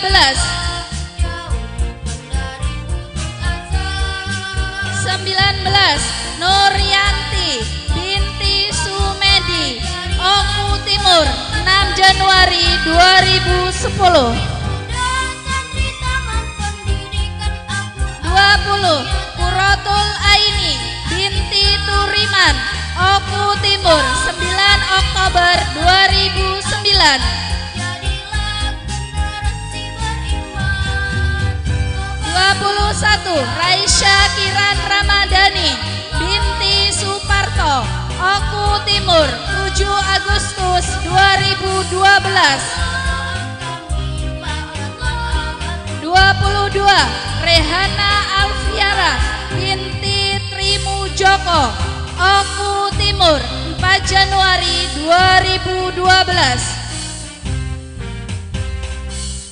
19 Nuryanti binti Sumedi, Oku Timur, 6 Januari 2010. 20 Kurotul Aini binti Turiman, Oku Timur, 9 Oktober 2009. 21 Raisya Kiran Ramadhani binti Suparto, Oku Timur, 7 Agustus 2012. 22 Rehana Alfiara binti Trimujoko, Oku Timur, 4 Januari 2012.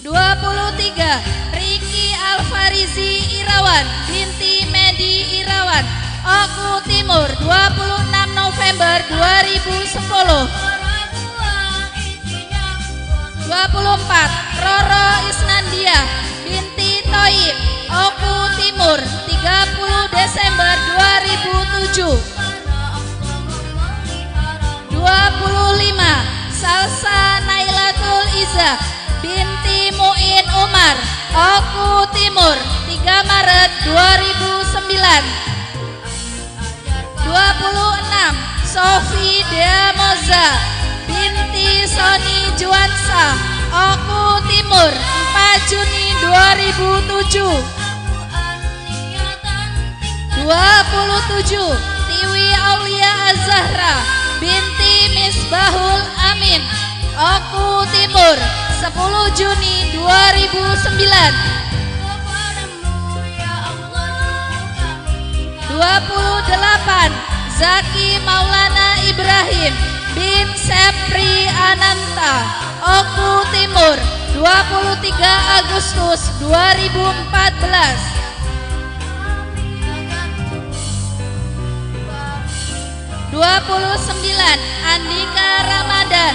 23 Riki Alfarizi Irawan binti Medi Irawan, Oku Timur, 26 November 2010. 24 Roro Isnandia binti Toib, Oku Timur, 30 Desember 2007. 25 Salsa Nailatul Iza binti Muin Umar, Oku Timur, 3 Maret 2009. 26 Sofi Deamoza binti Soni Juansa, Oku Timur, 4 Juni 2007. 27 Tiwi Aulia Azahra binti Misbahul Amin, Oku Timur, 10 Juni 2009. 28 Zaki Maulana Ibrahim bin Sepri Ananta, Oku Timur, 23 Agustus 2014. 29 Andika Ramadan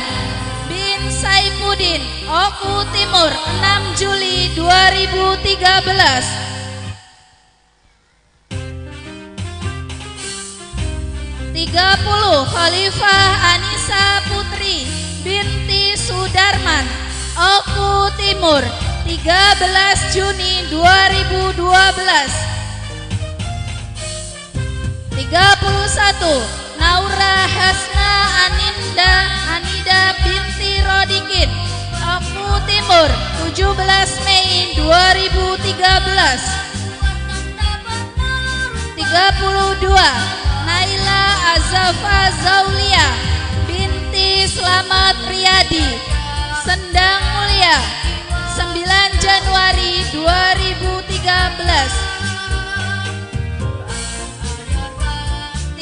bin Saifuddin, Oku Timur, 6 Juli 2013. 30 Khalifah Anissa Putri binti Sudarman, Oku Timur, 13 Juni 2012. 31 Naura Hasna Anida binti Rodikin, Oku Timur, 17 Mei 2013. 32 Naila Azafa Zaulia binti Slamet Riyadi, Sendang Mulia, 9 Januari 2013.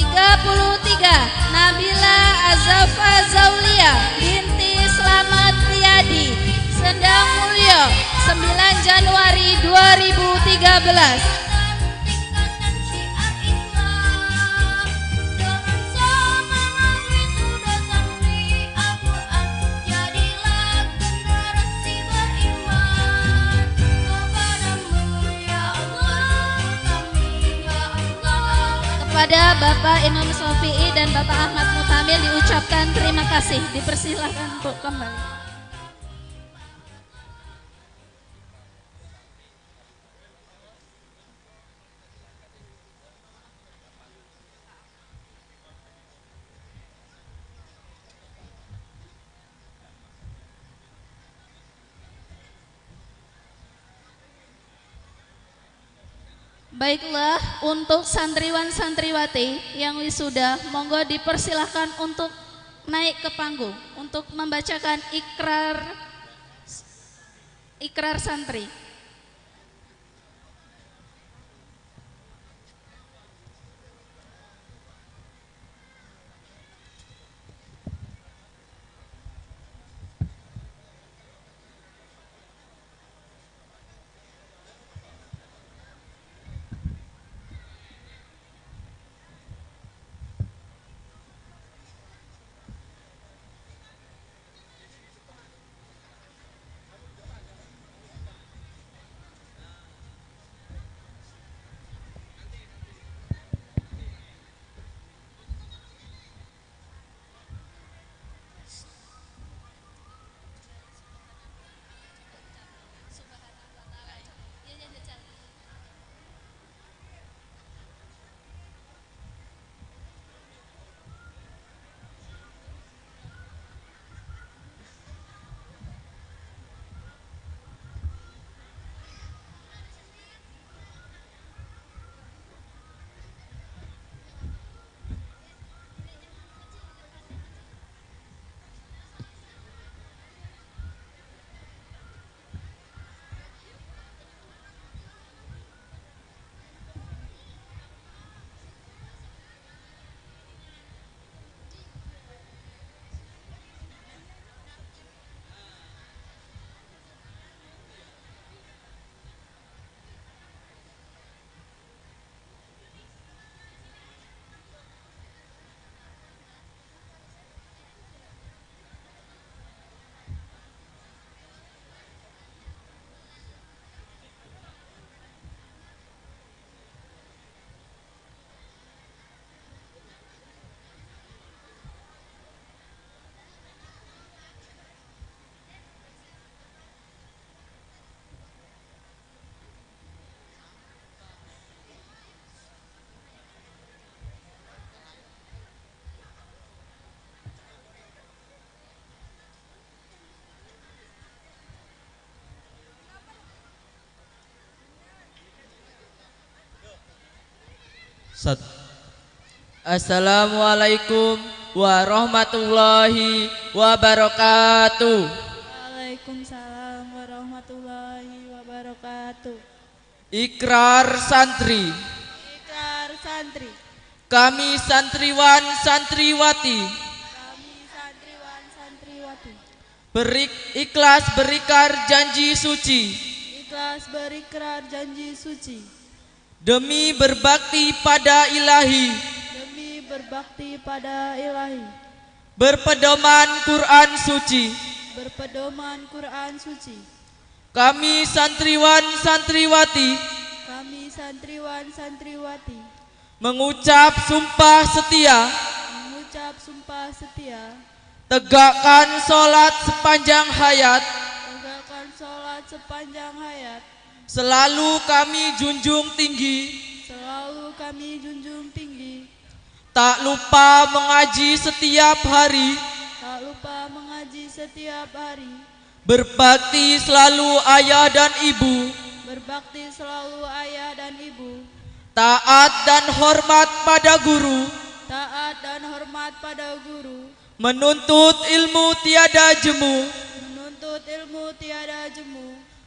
33 Nabila Azafa Zaulia binti Slamet Riyadi, Sendang Mulia, 9 Januari 2013. 'Kepada Bapak Imam Syafi'i dan Bapak Ahmad Mutamil diucapkan terima kasih. Dipersilahkan untuk kembali. Baiklah, untuk santriwan santriwati yang wisuda, monggo dipersilahkan untuk naik ke panggung untuk membacakan ikrar santri. Sat. Assalamualaikum warahmatullahi wabarakatuh. Waalaikumsalam warahmatullahi wabarakatuh. Ikrar santri. Ikrar santri. Kami santriwan santriwati ikhlas berikrar janji suci demi berbakti pada ilahi berpedoman Quran suci. Kami santriwan santriwati mengucap sumpah setia tegakkan sholat sepanjang hayat selalu kami junjung tinggi tak lupa mengaji setiap hari berbakti selalu ayah dan ibu taat dan hormat pada guru menuntut ilmu tiada jemu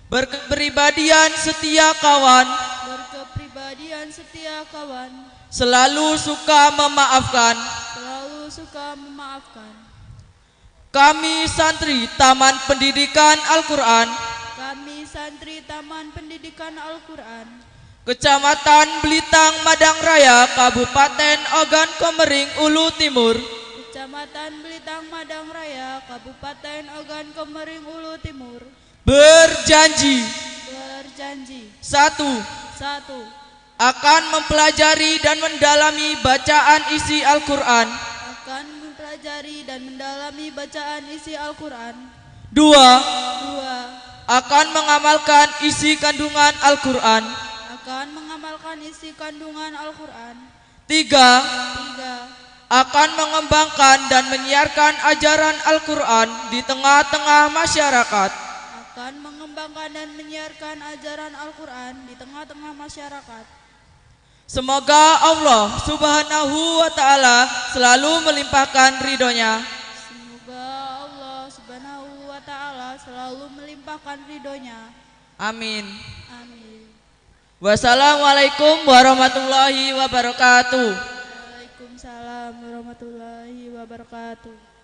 berkepribadian setia kawan selalu suka memaafkan. Kami santri Taman Pendidikan Al-Quran Kecamatan Belitang Madang Raya Kabupaten Ogan Komering Ulu Timur berjanji satu akan mempelajari dan mendalami bacaan isi Al-Quran dua akan mengamalkan isi kandungan Al-Quran tiga akan mengembangkan dan menyiarkan ajaran Al-Quran di tengah-tengah masyarakat. Semoga Allah Subhanahu wa ta'ala selalu melimpahkan ridhonya. Amin. Wassalamualaikum warahmatullahi wabarakatuh. Waalaikumsalam warahmatullahi wabarakatuh.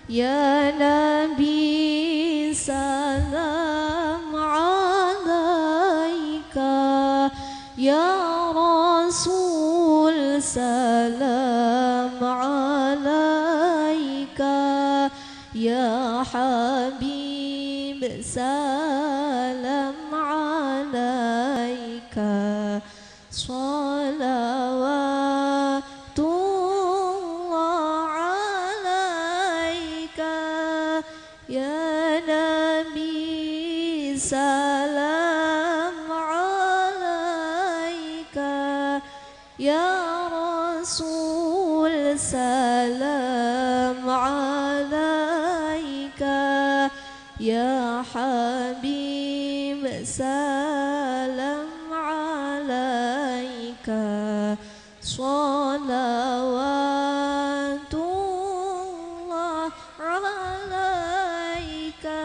Ya Nabi salam alaika, Ya Rasul salam alaika, Ya Habib salam alaika, salawatullah alaika, ya Nabi salam alaika, ya Rasul salam alaika, ya Habib salam alaika, salawatullah alaika.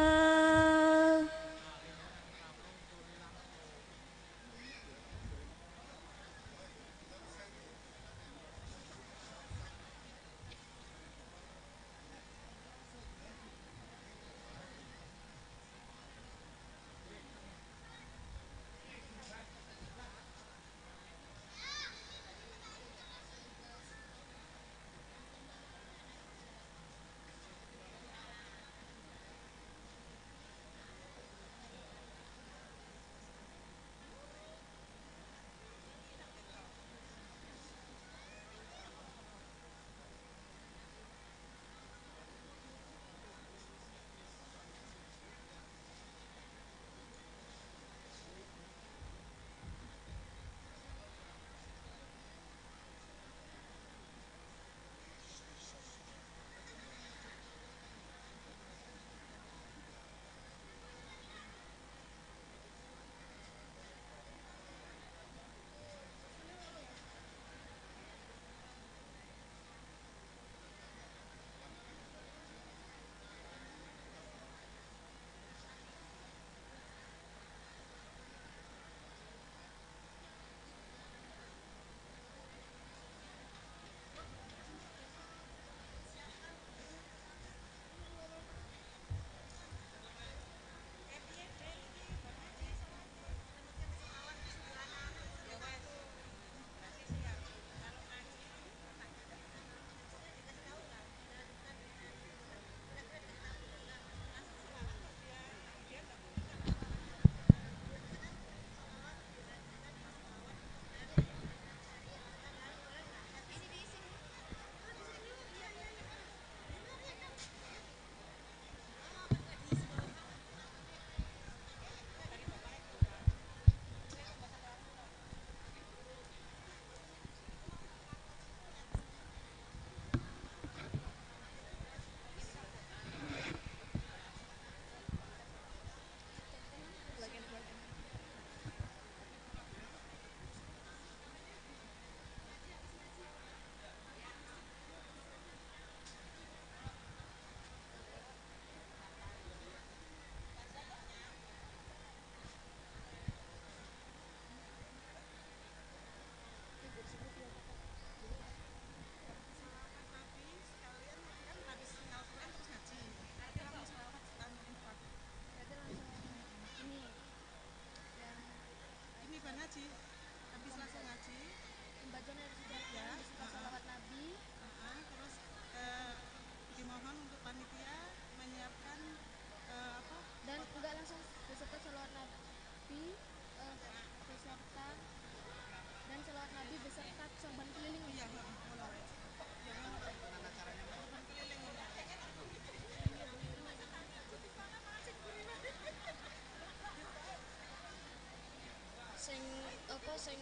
Sing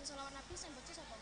selawat Nabi sing baca sapa?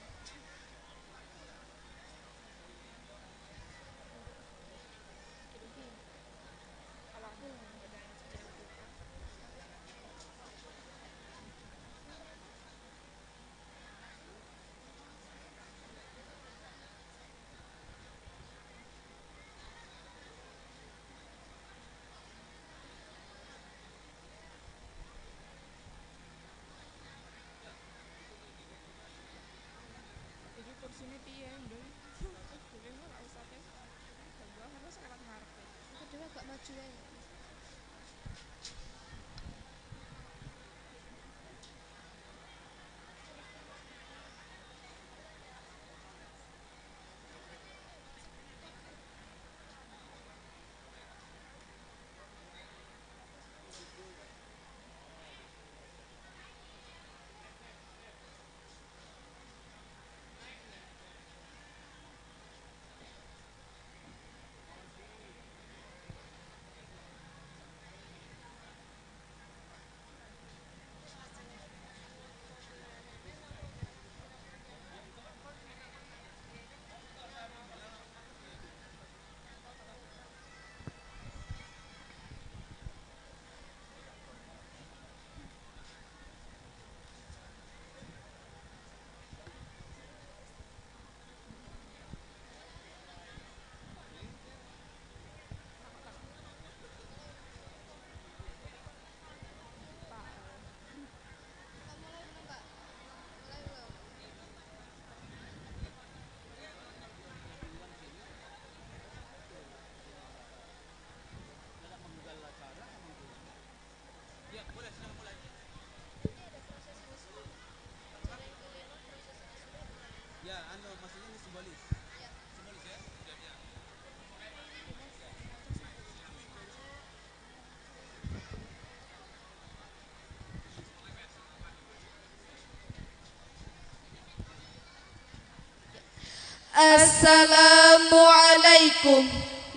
Assalamualaikum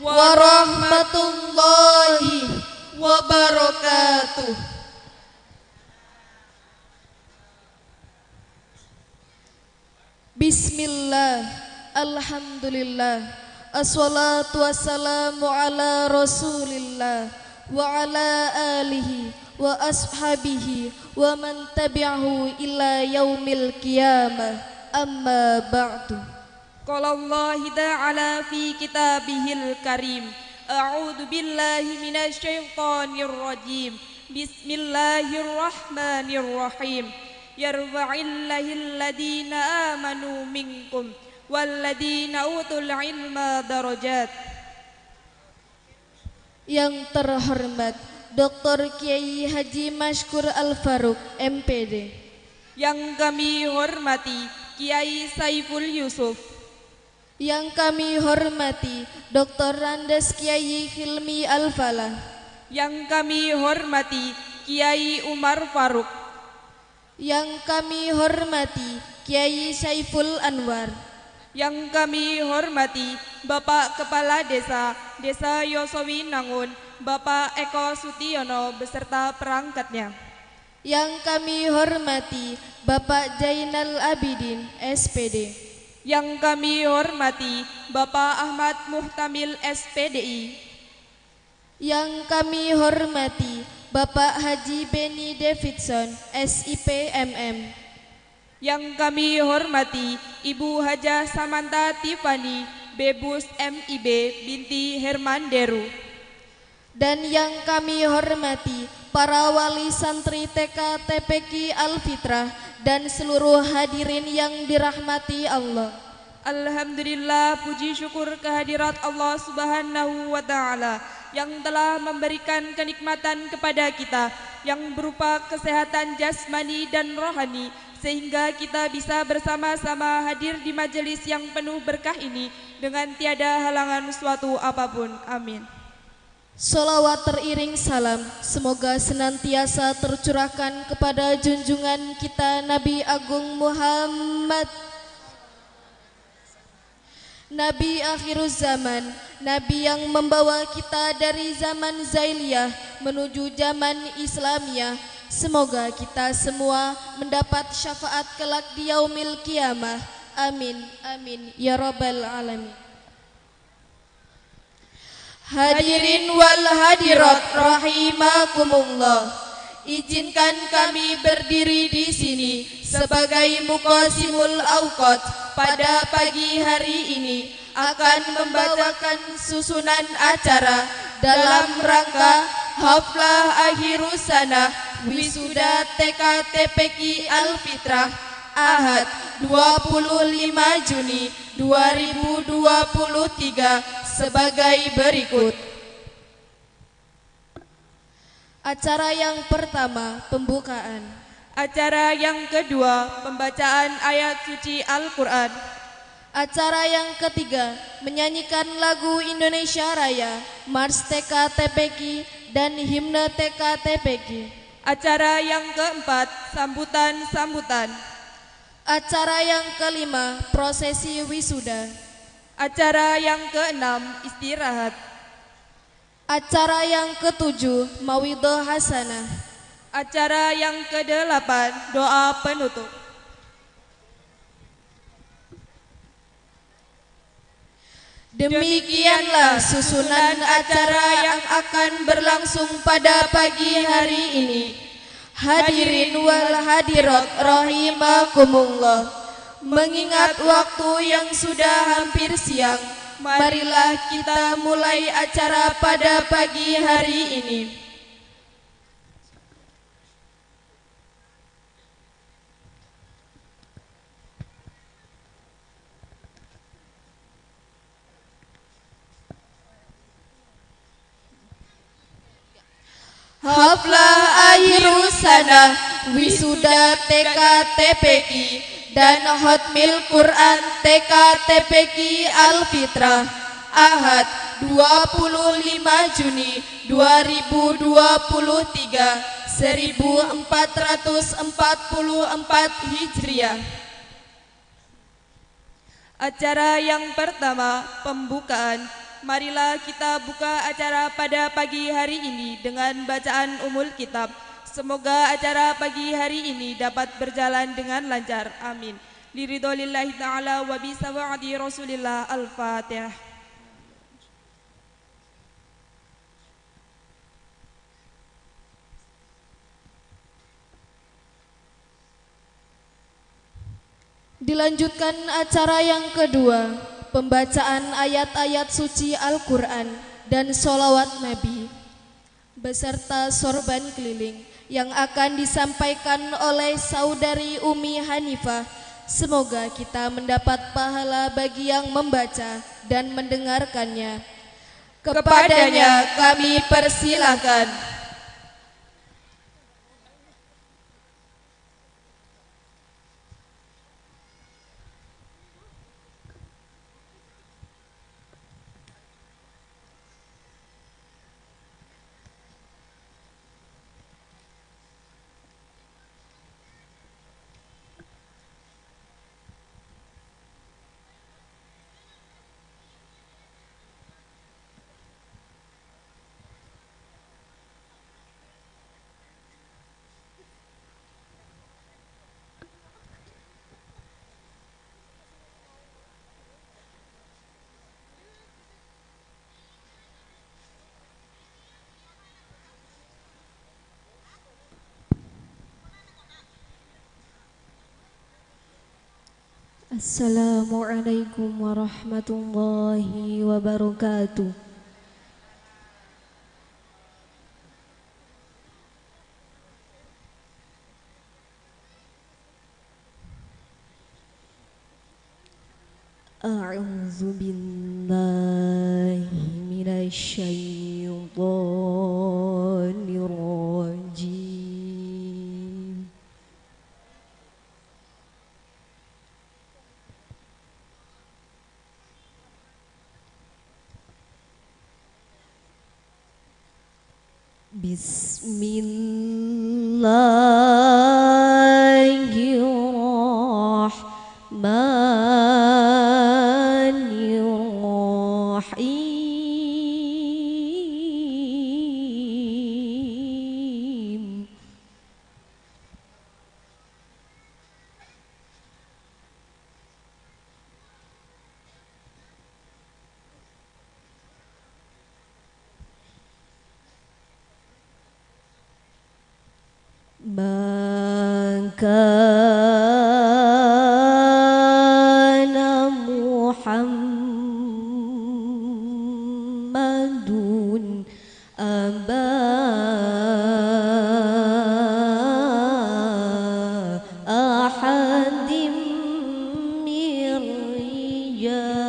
warahmatullahi wabarakatuh. Bismillah, alhamdulillah, assalatu wassalamu ala rasulillah wa ala alihi wa ashabihi wa man tabi'ahu ila yaumil qiyamah, amma ba'du. Qala Allah ta'ala fi kitabihil karim, a'udzu billahi minasy syaithanir rajim. Bismillahirrahmanirrahim. Yarfa'illahil ladina amanu minkum walladina utul ilma darajat. Yang terhormat Dr. Kiai Haji Mashkur Al-Faruq MPD. Yang kami hormati Kiai Saiful Yusuf. Yang kami hormati Dr. Randes Kiai Hilmi Al-Falah. Yang kami hormati Kiai Umar Faruk. Yang kami hormati Kiai Saiful Anwar. Yang kami hormati Bapak Kepala Desa Yosowi Nangun, Bapak Eko Sutiono beserta perangkatnya. Yang kami hormati Bapak Jainal Abidin SPD. Yang kami hormati Bapak Ahmad Muhtamil SPDI. Yang kami hormati Bapak Haji Beni Davidson SIP MM. Yang kami hormati Ibu Hajah Samanta Tifani Bebus MIB binti Herman Deru. Dan yang kami hormati para wali santri TK TPQ Al-Fitrah dan seluruh hadirin yang dirahmati Allah. Alhamdulillah, puji syukur kehadirat Allah Subhanahu wa Ta'ala yang telah memberikan kenikmatan kepada kita yang berupa kesehatan jasmani dan rohani, sehingga kita bisa bersama-sama hadir di majelis yang penuh berkah ini dengan tiada halangan suatu apapun. Amin. Sholawat teriring salam semoga senantiasa tercurahkan kepada junjungan kita Nabi Agung Muhammad, Nabi akhiruz zaman, Nabi yang membawa kita dari zaman Zailiyah menuju zaman Islamiyah. Semoga kita semua mendapat syafaat kelak di yaumil qiyamah. Amin, amin, ya rabbal alamin. Hadirin wal hadirat rahimakumullah. Izinkan kami berdiri di sini sebagai muqasimul auqat pada pagi hari ini akan membacakan susunan acara dalam rangka haflah akhirus sanah wisuda TK TPQ Al-Fitrah Ahad 25 Juni 2023 sebagai berikut. Acara yang pertama, pembukaan. Acara yang kedua, pembacaan ayat suci Al-Quran. Acara yang ketiga, menyanyikan lagu Indonesia Raya, Mars TK TPQ dan himne TK TPQ. Acara yang keempat, sambutan-sambutan. Acara yang kelima, prosesi wisuda. Acara yang keenam, istirahat. Acara yang ketujuh, mawidhah hasanah. Acara yang kedelapan, doa penutup. Demikianlah susunan acara yang akan berlangsung pada pagi hari ini. Hadirin wal hadirat rahimakumullah. Mengingat waktu yang sudah hampir siang, marilah kita mulai acara pada pagi hari ini. Haflah akhirus sanah wisuda TK TPQ dan Hotmil Quran TK TPQ Al-Fitrah Ahad 25 Juni 2023 1444 Hijriah. Acara yang pertama, pembukaan. Marilah kita buka acara pada pagi hari ini dengan bacaan umul kitab. Semoga acara pagi hari ini dapat berjalan dengan lancar. Amin. Liridolillahi ta'ala wa bisawa'adi Rasulillah. Al-Fatihah. Dilanjutkan acara yang kedua, pembacaan ayat-ayat suci Al-Quran dan sholawat Nabi beserta sorban keliling yang akan disampaikan oleh saudari Umi Hanifah. Semoga kita mendapat pahala bagi yang membaca dan mendengarkannya. Kepadanya kami persilakan. Assalamualaikum warahmatullahi wabarakatuh. A'udzu billahi minasy syaithanir rajim. Bismillahirrahmanirrahim. Kana Muhammadun aba ahadim min rijalikum.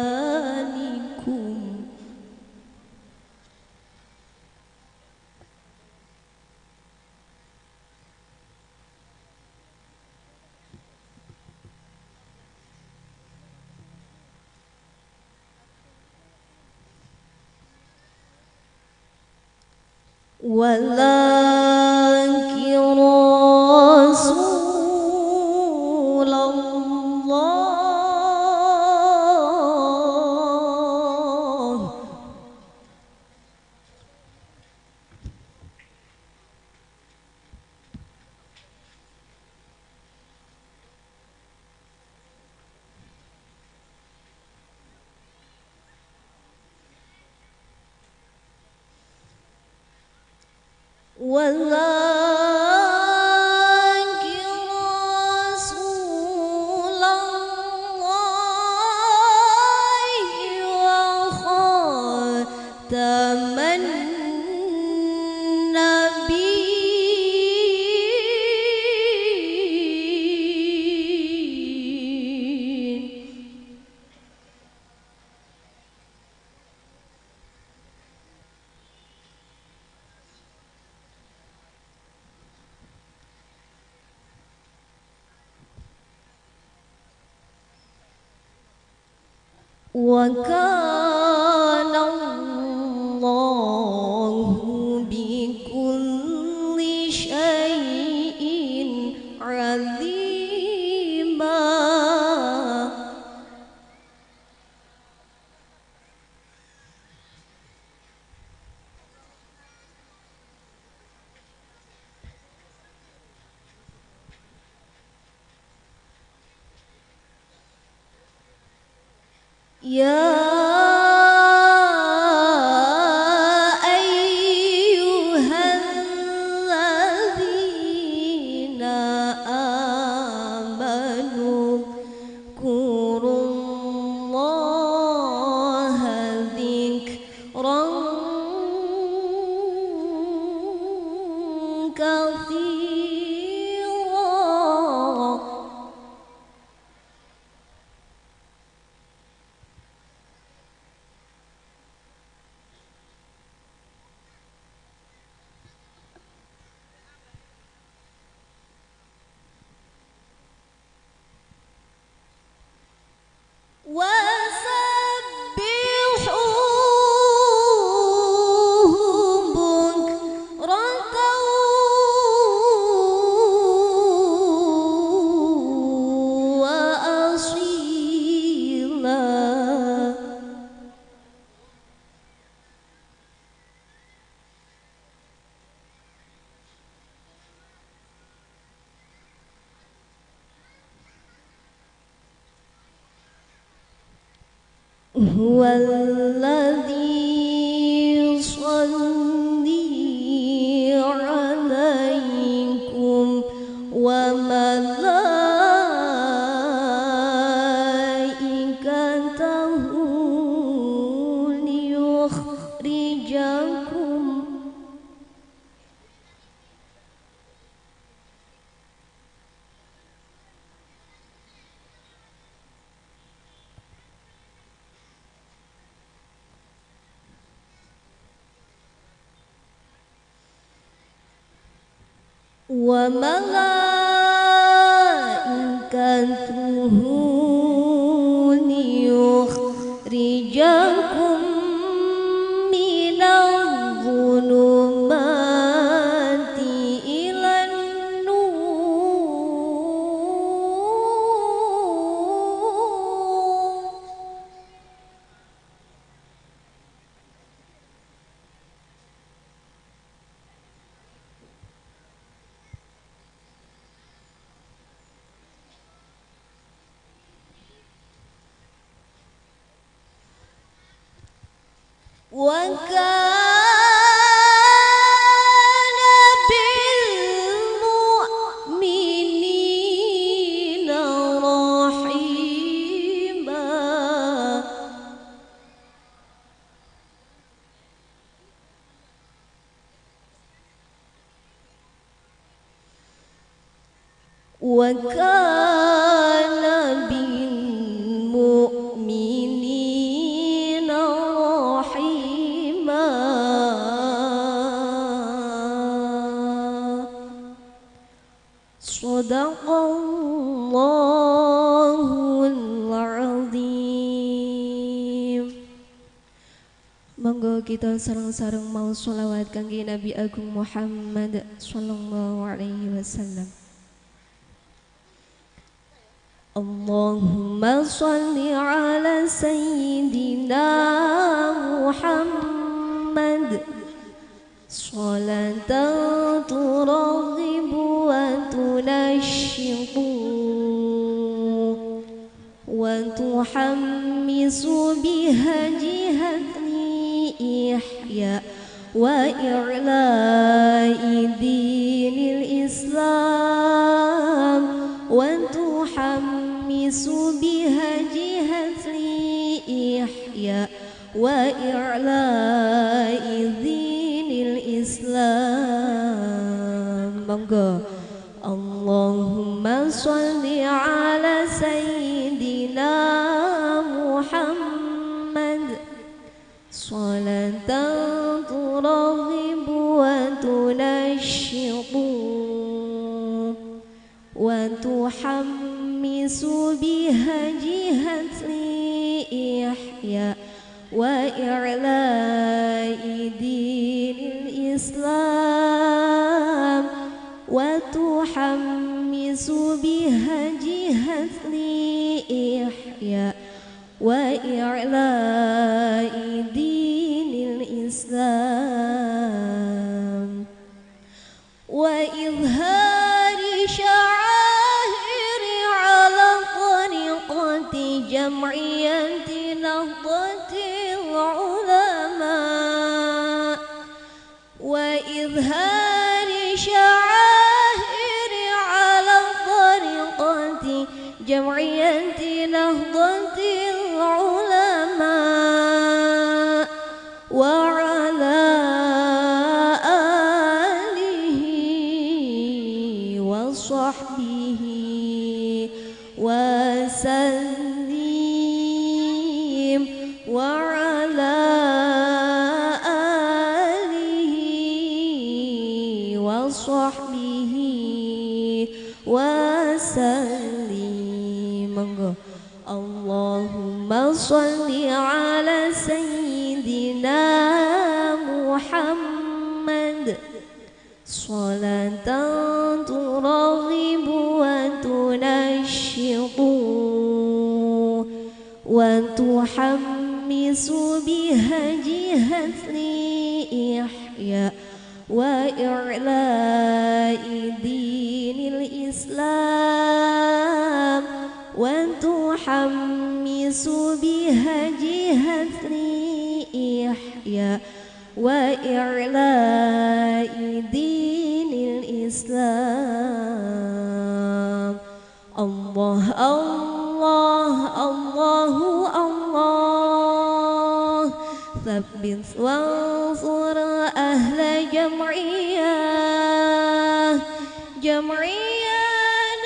Walakin Rasulullah walakin Rasulullahi wa khataman nabiyyin. Wa kana Allahu bikulli syai'in alima. يا أيها الذين آمنوا اذكروا الله ذكرا كثيرا وسبحوه بكرة وأصيلا هو الذي يصلي عليكم وملائكته ليخرجكم وملائكته ليخرجكم من الظلمات إلى النور وكان بالمؤمنين رحيما وكان بالمؤمنين رحيما صدق الله العظيم. Monggo kita sareng-sareng mau sholawat kangge Nabi Agung Muhammad sallallahu alaihi wasallam. Allahumma sholli ala sayyidina Muhammad salatan turaghibu wa tunashiqu wa tuhammisu biha jihati ihya wa i'la'i dinil Islam wa tuhammisu biha jihati ihya wa i'la'i dinil Islam. Monggo. Allahumma sholli ala sayyidina Muhammad salatan turaghibu wa tunashiqu wa tuhammisu biha jihati ihya wa i'la'i dinil Islam wa tuhammisu biha jihati ihya wa i'la'i dinil Islam wa izhari sya'airi ala tariqati jam'iyatina الشعائر على طريقة جمعية نهضة العلماء وعلى آله وصحبه وسلم وعلى آله وصحبه وسلم. اللهم صل على سيدنا محمد صلاة ترغب وتنشط وتحمس بها جهة الإحياء وإعلاء دين الإسلام وتحمس بها جهة الإحياء وإعلاء دين الإسلام. الله الله الله الله ثبت وانصر أهل جمعية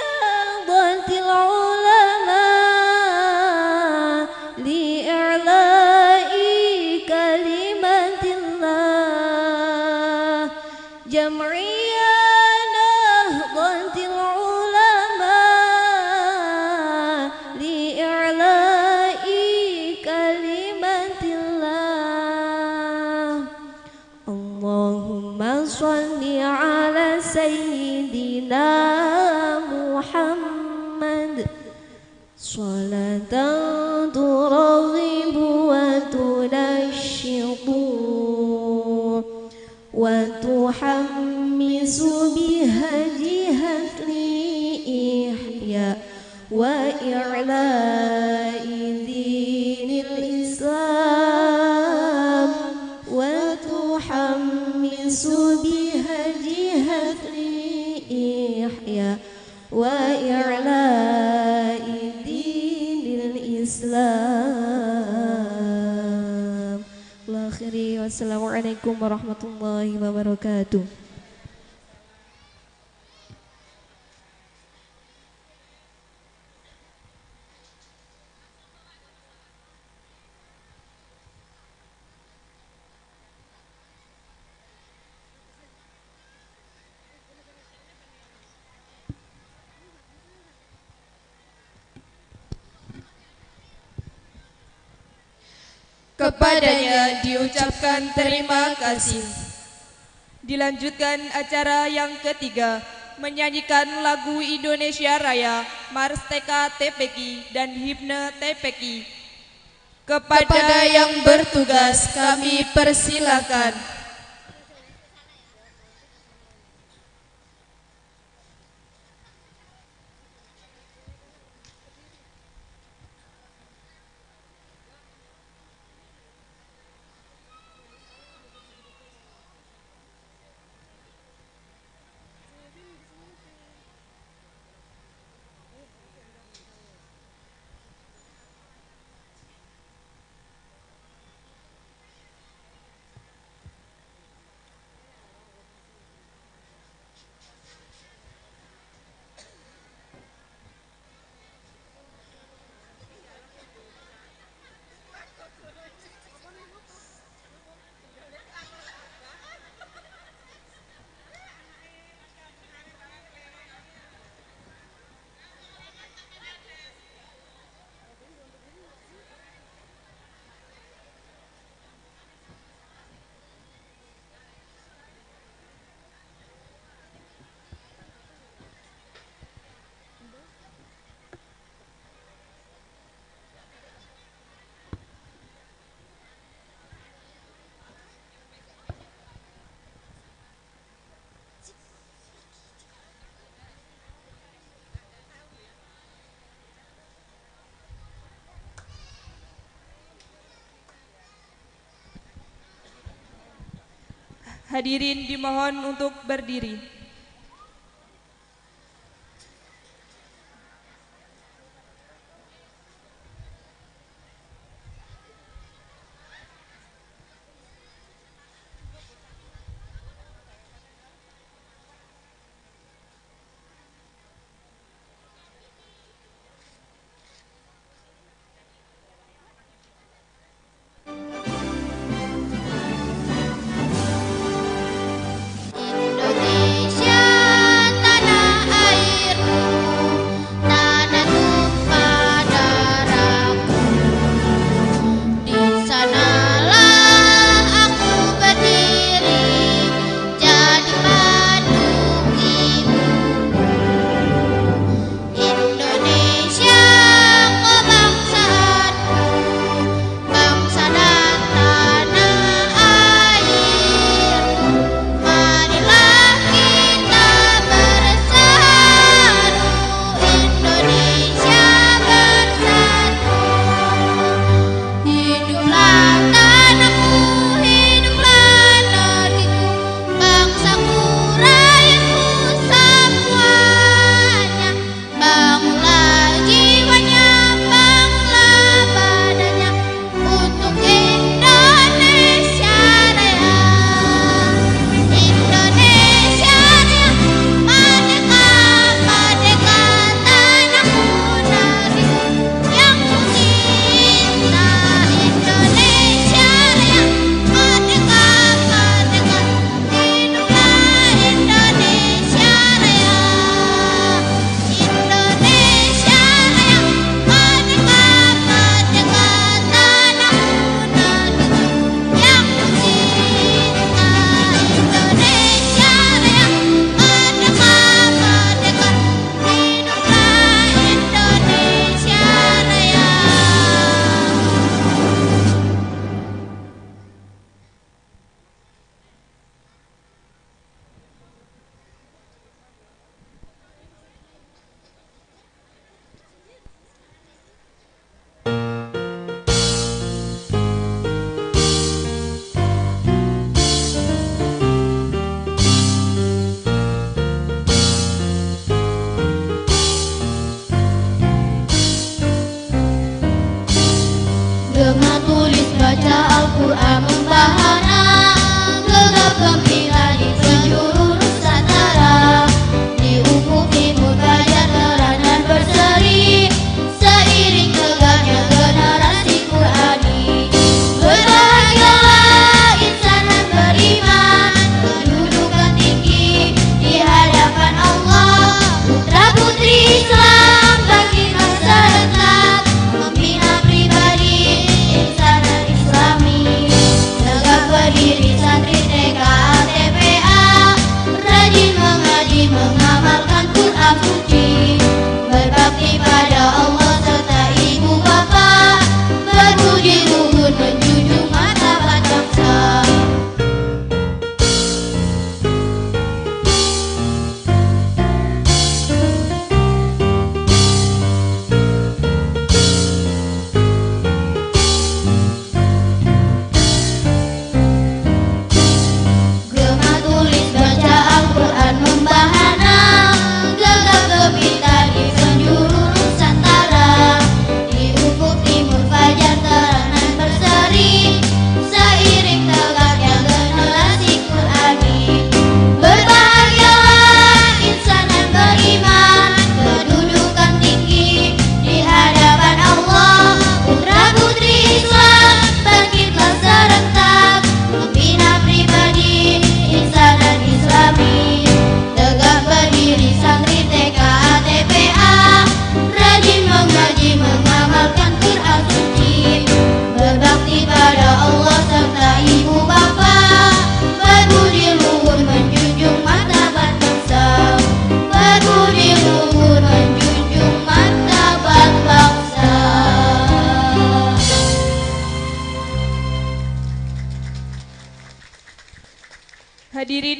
نهضة العلماء لإعلاء كلمة الله. جمعية نهضة العلماء لإعلاء كلمة الله. اللهم صل على سيدنا محمد صلاة ترغب وتنشط وتحمس بها جهة الإحياء وإعلاء دين الإسلام وتحمس بها جهة الإحياء وإعلاء دين الإسلام. Wassalamualaikum warahmatullahi wabarakatuh. Kepadanya diucapkan terima kasih. Dilanjutkan acara yang ketiga, menyanyikan lagu Indonesia Raya, Marsteka TPQ dan Himne TPQ. Kepada yang bertugas kami persilakan. Hadirin dimohon untuk berdiri.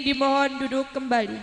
dimohon duduk kembali.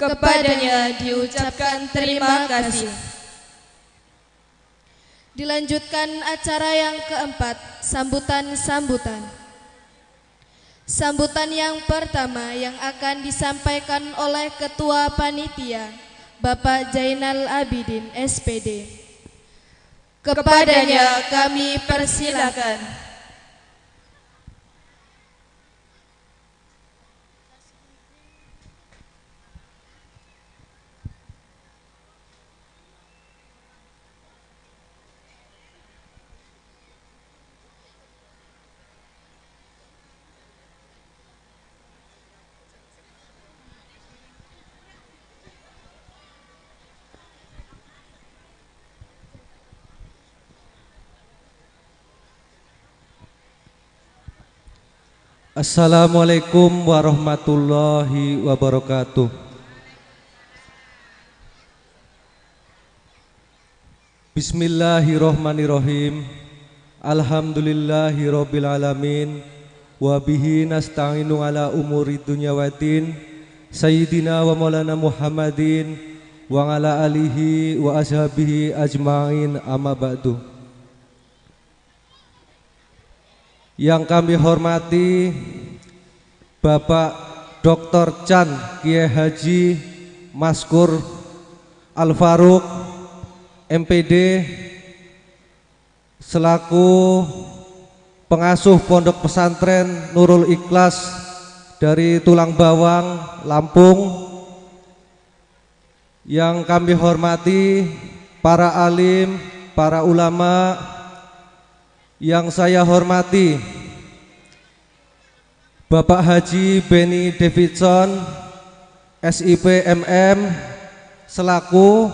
Kepadanya diucapkan terima kasih. Dilanjutkan acara yang keempat, sambutan-sambutan. Sambutan yang pertama yang akan disampaikan oleh Ketua Panitia, Bapak Zainal Abidin, SPD. Kepadanya kami persilakan. Assalamualaikum warahmatullahi wabarakatuh. Bismillahirrahmanirrahim. Alhamdulillahirabbil alamin wa bihi nasta'inu ala umuri dunya waddin. Sayyidina wa maulana Muhammadin wa ala alihi wa ashabihi ajma'in, amma ba'du. Yang kami hormati Bapak Dr. Chan Kiai Haji Maskur Al-Faruq MPD selaku pengasuh Pondok Pesantren Nurul Ikhlas dari Tulang Bawang, Lampung. Yang kami hormati para alim, para ulama. Yang saya hormati Bapak Haji Benny Davidson SIP MM selaku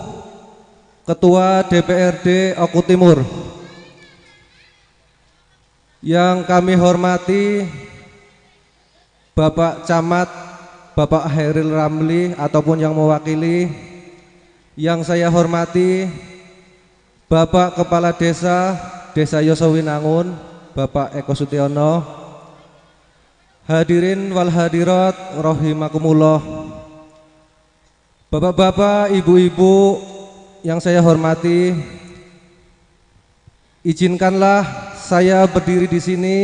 Ketua DPRD Oku Timur. Yang kami hormati Bapak Camat Bapak Hairil Ramli ataupun yang mewakili. Yang saya hormati Bapak Kepala Desa Yosowinangun, Bapak Eko Sutiono. Hadirin wal hadirat rahimakumullah. Bapak-bapak, ibu-ibu yang saya hormati, izinkanlah saya berdiri di sini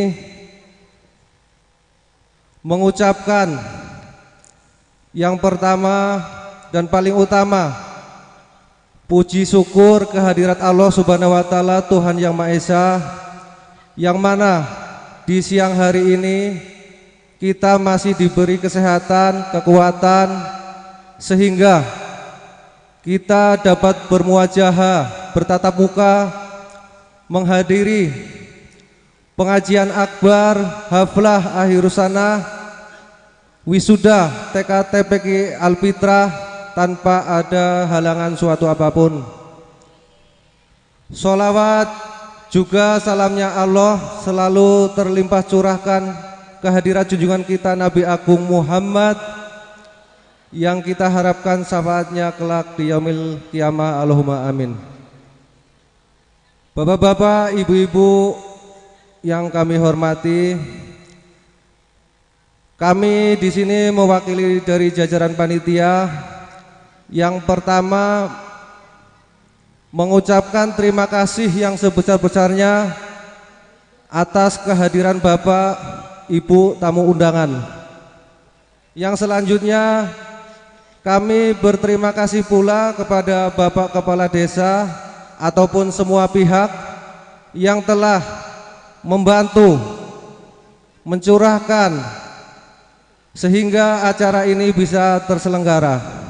mengucapkan yang pertama dan paling utama, puji syukur kehadirat Allah Subhanahu wa Ta'ala, Tuhan Yang Maha Esa, yang mana di siang hari ini kita masih diberi kesehatan, kekuatan, sehingga kita dapat bermuajahah, bertatap muka, menghadiri pengajian akbar, haflah akhir sana, wisuda TKTPK Alfitrah, tanpa ada halangan suatu apapun. Sholawat juga salamnya Allah selalu terlimpah curahkan kehadirat junjungan kita Nabi Agung Muhammad, yang kita harapkan syafaatnya kelak di yaumil qiyamah. Allahumma amin. Bapak-bapak, ibu-ibu yang kami hormati, kami di sini mewakili dari jajaran panitia. Yang pertama, mengucapkan terima kasih yang sebesar-besarnya atas kehadiran Bapak, Ibu tamu undangan. Yang selanjutnya, kami berterima kasih pula kepada Bapak Kepala Desa ataupun semua pihak yang telah membantu, mencurahkan sehingga acara ini bisa terselenggara.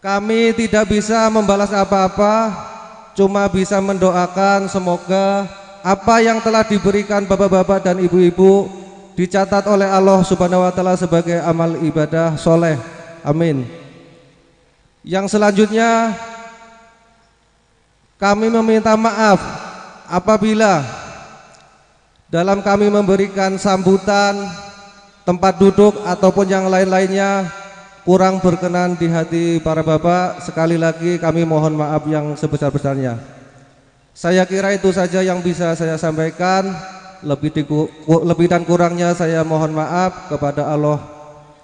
Kami tidak bisa membalas apa-apa, cuma bisa mendoakan semoga apa yang telah diberikan bapak-bapak dan ibu-ibu dicatat oleh Allah Subhanahu wa Ta'ala sebagai amal ibadah soleh. Amin. Yang selanjutnya, kami meminta maaf apabila dalam kami memberikan sambutan, tempat duduk ataupun yang lain-lainnya kurang berkenan di hati para bapak. Sekali lagi kami mohon maaf yang sebesar-besarnya. Saya kira itu saja yang bisa saya sampaikan. Lebih dan kurangnya saya mohon maaf kepada Allah.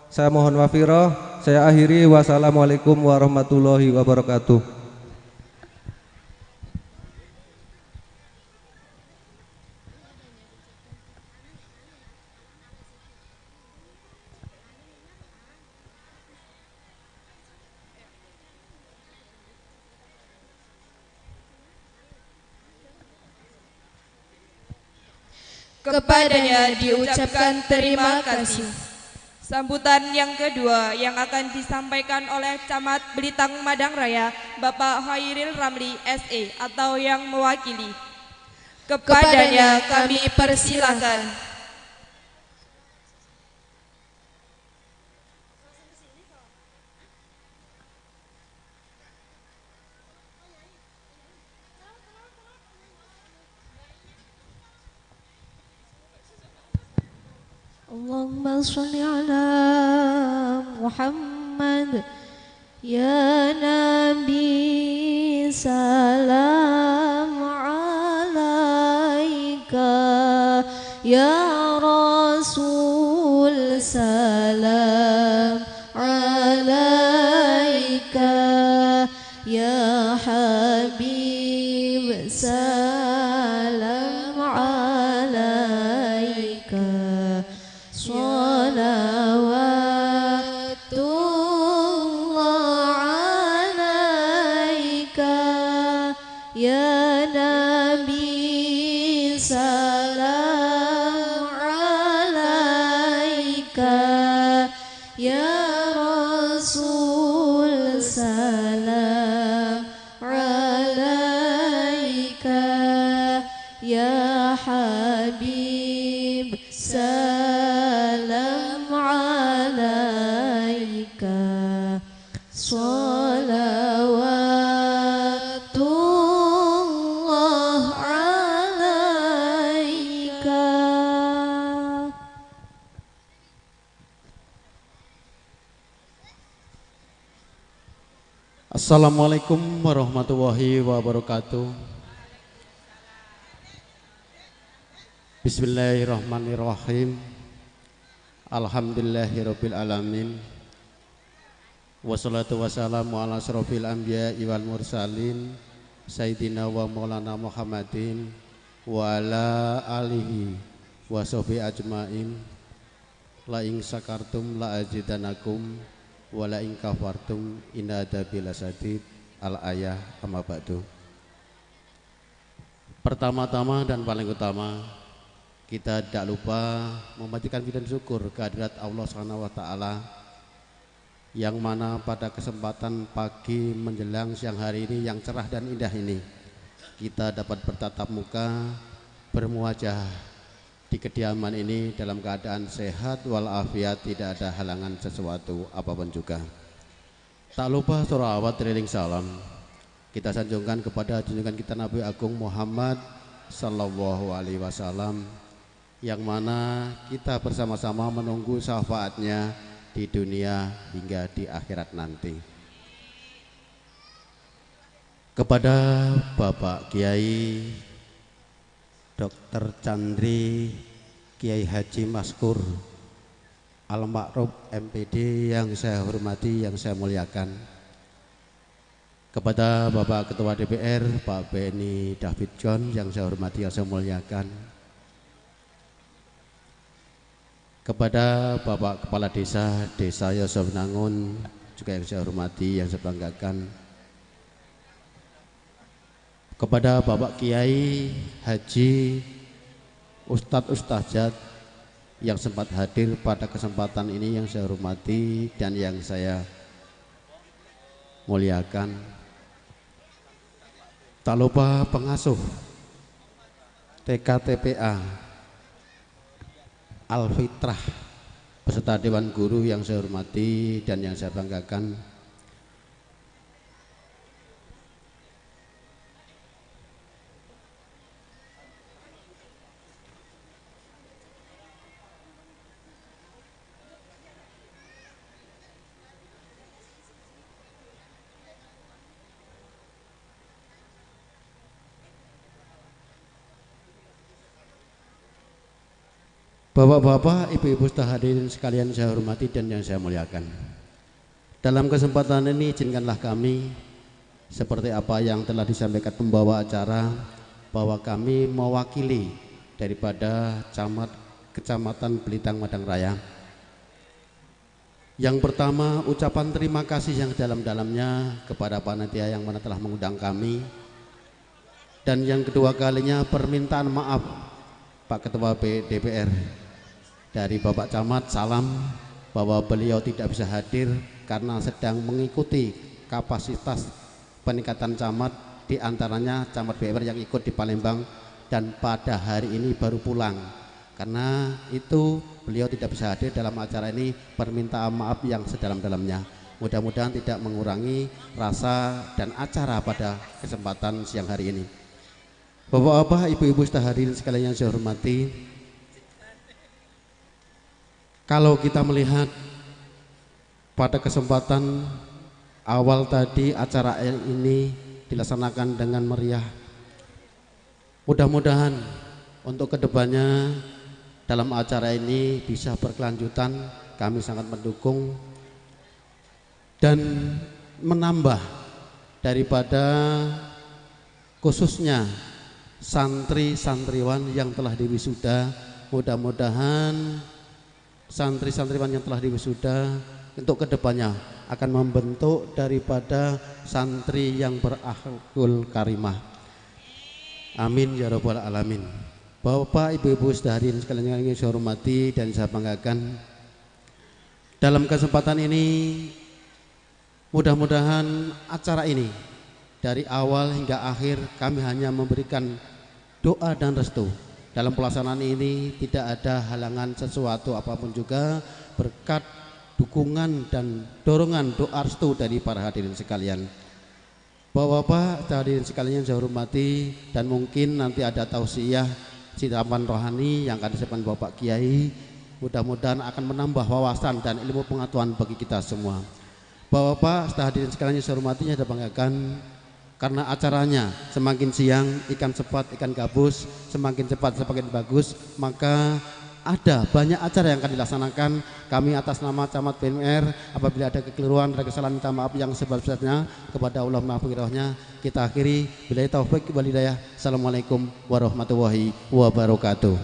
Saya mohon maghfirah. Saya akhiri, wassalamualaikum warahmatullahi wabarakatuh. Kepadanya diucapkan terima kasih. Sambutan yang kedua yang akan disampaikan oleh Camat Belitang Madang Raya, Bapak Hairil Ramli SE atau yang mewakili. Kepadanya kami persilakan. Allahumma sholli ala Muhammad. Ya Nabi salam alaika, ya Rasul salam alaika, ya Habib salam alaika. Salawatullah alaika, ya Nabi salam alaika, ya Rasul salam alaika, ya Habib salam alaika. Salawatullah alaika. Assalamualaikum warahmatullahi wabarakatuh. Bismillahirrahmanirrahim. Alhamdulillahirabbil alamin. Wassalatu wassalamu ala asrofil anbiya'i wal mursalin Sayyidina wa maulana Muhammadin wa ala alihi wa sahbihi ajmain. La ing sakartum la azidanakum wa la ing kafartum inna adabi lasadid. Al-ayah amma ba'du. Pertama-tama dan paling utama, kita tidak lupa memanjatkan puji dan syukur kehadirat Allah Subhanahu wa taala, yang mana pada kesempatan pagi menjelang siang hari ini yang cerah dan indah ini, kita dapat bertatap muka, bermuajah di kediaman ini dalam keadaan sehat walafiat, tidak ada halangan sesuatu apapun juga. Tak lupa sholawat keliling salam kita sanjungkan kepada junjungan kita Nabi Agung Muhammad Sallallahu Alaihi Wasallam, yang mana kita bersama-sama menunggu syafaatnya di dunia hingga di akhirat nanti. Kepada Bapak Kiai Dr. Chandri Kiai Haji Maskur Al-Ma'ruf MPD yang saya hormati, yang saya muliakan. Kepada Bapak Ketua DPR Pak Beni David John yang saya hormati, yang saya muliakan. Kepada Bapak Kepala Desa Yosef Nangun juga yang saya hormati, yang saya banggakan. Kepada Bapak Kiai Haji Ustadz Ustazat yang sempat hadir pada kesempatan ini, yang saya hormati dan yang saya muliakan. Tak lupa pengasuh TKTPA Al-Fitrah beserta Dewan Guru yang saya hormati dan yang saya banggakan. Bapak-bapak, ibu-ibu hadirin sekalian saya hormati dan yang saya muliakan. Dalam kesempatan ini izinkanlah kami seperti apa yang telah disampaikan pembawa acara, bahwa kami mewakili daripada Kecamatan Belitang Madang Raya. Yang pertama, ucapan terima kasih yang dalam-dalamnya kepada panitia yang mana telah mengundang kami. Dan yang kedua kalinya, permintaan maaf Pak Ketua DPR dari Bapak Camat Salam bahwa beliau tidak bisa hadir karena sedang mengikuti kapasitas peningkatan camat, diantaranya camat BPR yang ikut di Palembang dan pada hari ini baru pulang. Karena itu beliau tidak bisa hadir dalam acara ini, permintaan maaf yang sedalam-dalamnya. Mudah-mudahan tidak mengurangi rasa dan acara pada kesempatan siang hari ini. Bapak-bapak, ibu-ibu hadirin sekalian yang saya hormati, kalau kita melihat pada kesempatan awal tadi acara ini dilaksanakan dengan meriah. Mudah-mudahan untuk kedepannya dalam acara ini bisa berkelanjutan. Kami sangat mendukung dan menambah daripada khususnya santri-santriwan yang telah diwisuda. Mudah-mudahan santri-santriwan yang telah diwisuda untuk kedepannya akan membentuk daripada santri yang berakhlakul karimah. Amin ya rabbal alamin. Bapak, ibu-ibu hadirin sekalian yang saya hormati dan saya banggakan, dalam kesempatan ini mudah-mudahan acara ini dari awal hingga akhir kami hanya memberikan doa dan restu. Dalam pelaksanaan ini tidak ada halangan sesuatu apapun juga, berkat dukungan dan dorongan doa restu dari para hadirin sekalian. Bapak-bapak hadirin sekalian saya hormati, dan mungkin nanti ada tausiah siraman rohani yang akan disampaikan Bapak Kiai, mudah-mudahan akan menambah wawasan dan ilmu pengetahuan bagi kita semua. Bapak-bapak hadirin sekalian yang saya hormati, saya banggakan karena acaranya semakin siang ikan cepat ikan gabus, semakin cepat semakin bagus, maka ada banyak acara yang akan dilaksanakan. Kami atas nama Camat BMR, apabila ada kekeliruan dan kesalahan, minta maaf yang sebesar-besarnya kepada Allah Maha Pengaturnya. Kita akhiri, billahi taufik wal hidayah. Assalamualaikum warahmatullahi wabarakatuh.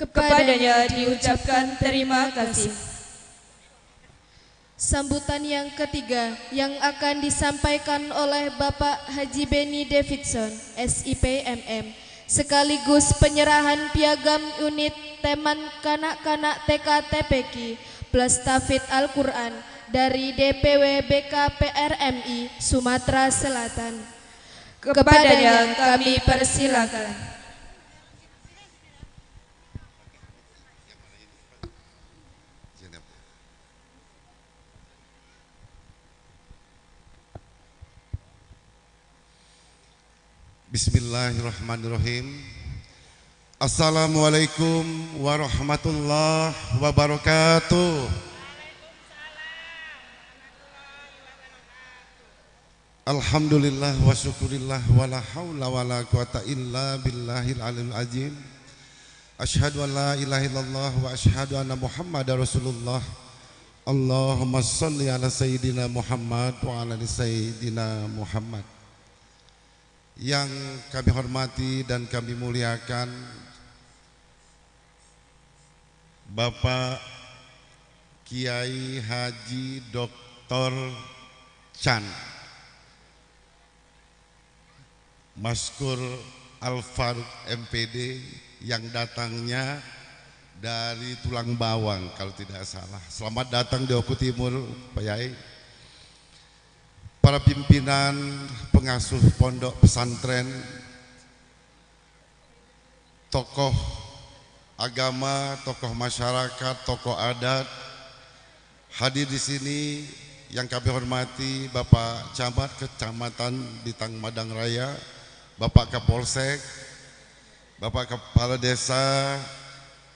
Kepadanya diucapkan terima kasih. Sambutan yang ketiga yang akan disampaikan oleh Bapak Haji Benny Davidson, SIP MM, sekaligus penyerahan piagam unit Teman Kanak-Kanak TK TPQ plus Tafid Al-Quran dari DPW BKPRMI Sumatera Selatan. Kepadanya kami persilakan. Bismillahirrahmanirrahim. Assalamualaikum warahmatullahi wabarakatuh. Alhamdulillah wa syukurillah wa la hawla wa la quwata illa billahil aliyil azim. Asyhadu an la ilaha illallah wa asyhadu anna Muhammadar Rasulullah. Allahumma shalli ala sayyidina Muhammad wa ala ali sayyidina Muhammad. Yang kami hormati dan kami muliakan Bapak Kiai Haji Dr. Chan Maskur Al-Faruq MPD yang datangnya dari Tulang Bawang kalau tidak salah. Selamat datang di Oku Timur Pak Yai. Para pimpinan pengasuh pondok pesantren, tokoh agama, tokoh masyarakat, tokoh adat hadir di sini yang kami hormati Bapak Camat Kecamatan Belitang Madang Raya, Bapak Kapolsek, Bapak Kepala Desa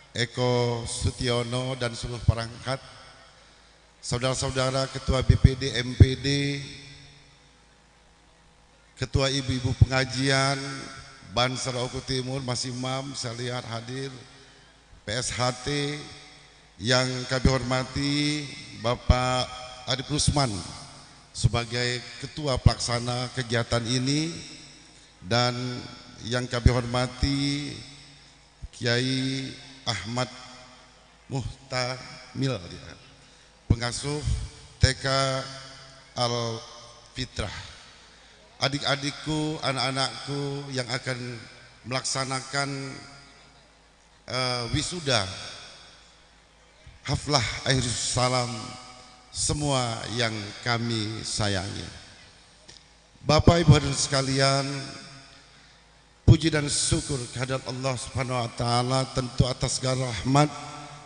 Eko Sutiono dan seluruh perangkat, saudara-saudara Ketua BPD, MPD, ketua ibu-ibu pengajian Bansar Oku Timur, Mas Imam, saya lihat hadir, PSHT yang kami hormati Bapak Arif Rusman sebagai ketua pelaksana kegiatan ini, dan yang kami hormati Kiai Ahmad Muhtamil, pengasuh TK Al-Fitrah, adik-adikku, anak-anakku yang akan melaksanakan wisuda haflah akhir salam, semua yang kami sayangi. Bapak Ibu hadirin sekalian, puji dan syukur kehadirat Allah Subhanahu wa taala tentu atas segala rahmat,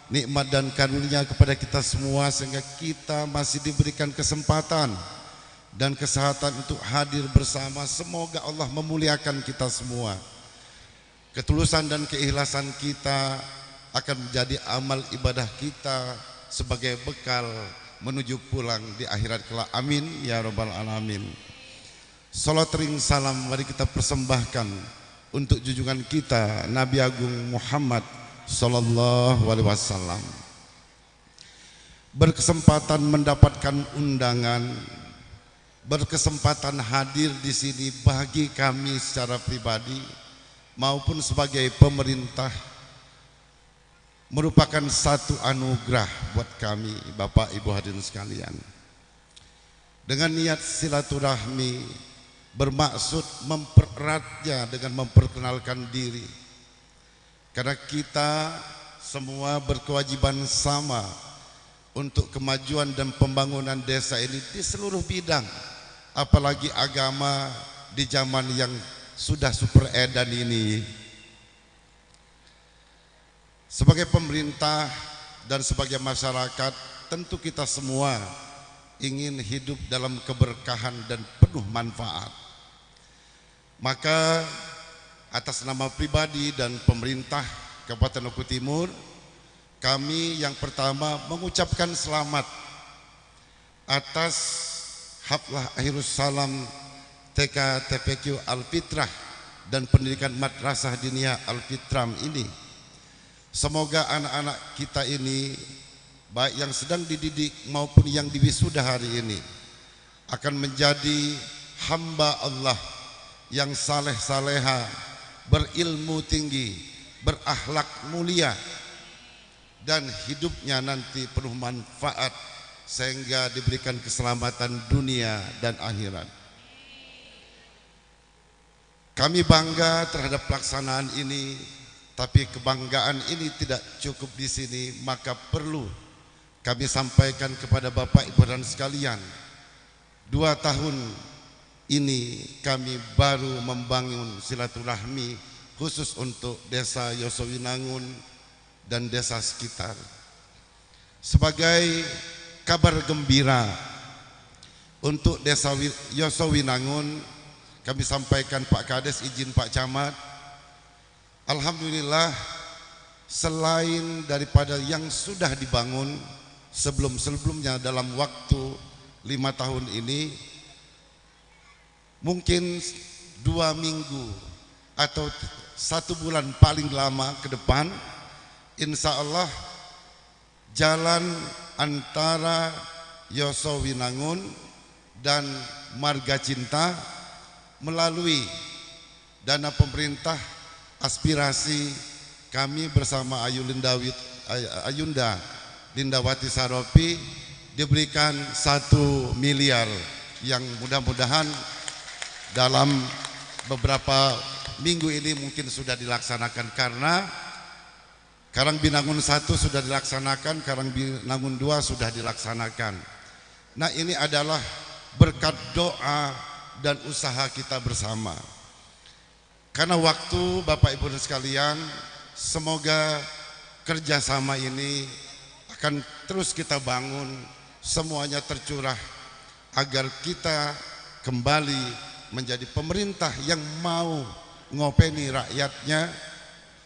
nikmat dan karunia kepada kita semua, sehingga kita masih diberikan kesempatan dan kesehatan untuk hadir bersama. Semoga Allah memuliakan kita semua. Ketulusan dan keikhlasan kita akan menjadi amal ibadah kita sebagai bekal menuju pulang di akhirat kelak. Amin ya rabbal alamin. Salat ring salam mari kita persembahkan untuk junjungan kita Nabi Agung Muhammad sallallahu alaihi wasallam. Berkesempatan mendapatkan undangan, berkesempatan hadir di sini bagi kami secara pribadi maupun sebagai pemerintah merupakan satu anugerah buat kami, Bapak Ibu hadirin sekalian. Dengan niat silaturahmi bermaksud mempereratnya dengan memperkenalkan diri, karena kita semua berkewajiban sama untuk kemajuan dan pembangunan desa ini di seluruh bidang, apalagi agama di zaman yang sudah super edan ini. Sebagai pemerintah dan sebagai masyarakat, tentu kita semua ingin hidup dalam keberkahan dan penuh manfaat. Maka atas nama pribadi dan pemerintah Kabupaten Oku Timur, kami yang pertama mengucapkan selamat atas haflah akhirus salam TK TPQ Al-Fitrah dan pendidikan Madrasah Diniyah Al-Fitram ini. Semoga anak-anak kita ini, baik yang sedang dididik maupun yang diwisuda hari ini, akan menjadi hamba Allah yang saleh-saleha, berilmu tinggi, berakhlak mulia, dan hidupnya nanti penuh manfaat sehingga diberikan keselamatan dunia dan akhirat. Kami bangga terhadap pelaksanaan ini, tapi kebanggaan ini tidak cukup di sini, maka perlu kami sampaikan kepada Bapak Ibu dan sekalian. 2 tahun ini kami baru membangun silaturahmi khusus untuk desa Yosowinangun dan desa sekitar. Sebagai kabar gembira untuk desa Yosowinangun, kami sampaikan Pak Kades, izin Pak Camat, alhamdulillah, selain daripada yang sudah dibangun sebelum-sebelumnya dalam waktu 5 tahun ini, mungkin 2 minggu atau 1 bulan paling lama ke depan, insya Allah jalan antara Yosowinangun dan Marga Cinta melalui dana pemerintah, aspirasi kami bersama Ayunda Lindawati Saropi diberikan 1 miliar yang mudah-mudahan dalam beberapa minggu ini mungkin sudah dilaksanakan, karena Karangbinangun 1 sudah dilaksanakan, Karangbinangun 2 sudah dilaksanakan. Nah, ini adalah berkat doa dan usaha kita bersama. Karena waktu, Bapak Ibu sekalian, semoga kerjasama ini akan terus kita bangun, semuanya tercurah agar kita kembali menjadi pemerintah yang mau ngopeni rakyatnya,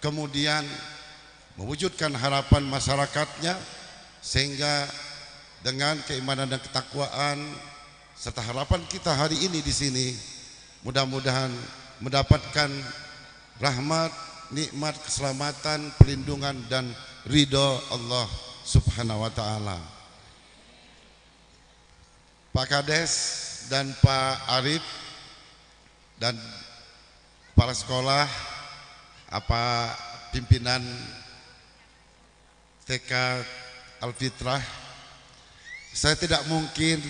kemudian mewujudkan harapan masyarakatnya, sehingga dengan keimanan dan ketakwaan serta harapan kita hari ini di sini, mudah-mudahan mendapatkan rahmat, nikmat, keselamatan, perlindungan dan ridho Allah Subhanahu wa taala. Pak Kades dan Pak Arif dan kepala sekolah, pimpinan TK Al-Fitrah, saya tidak mungkin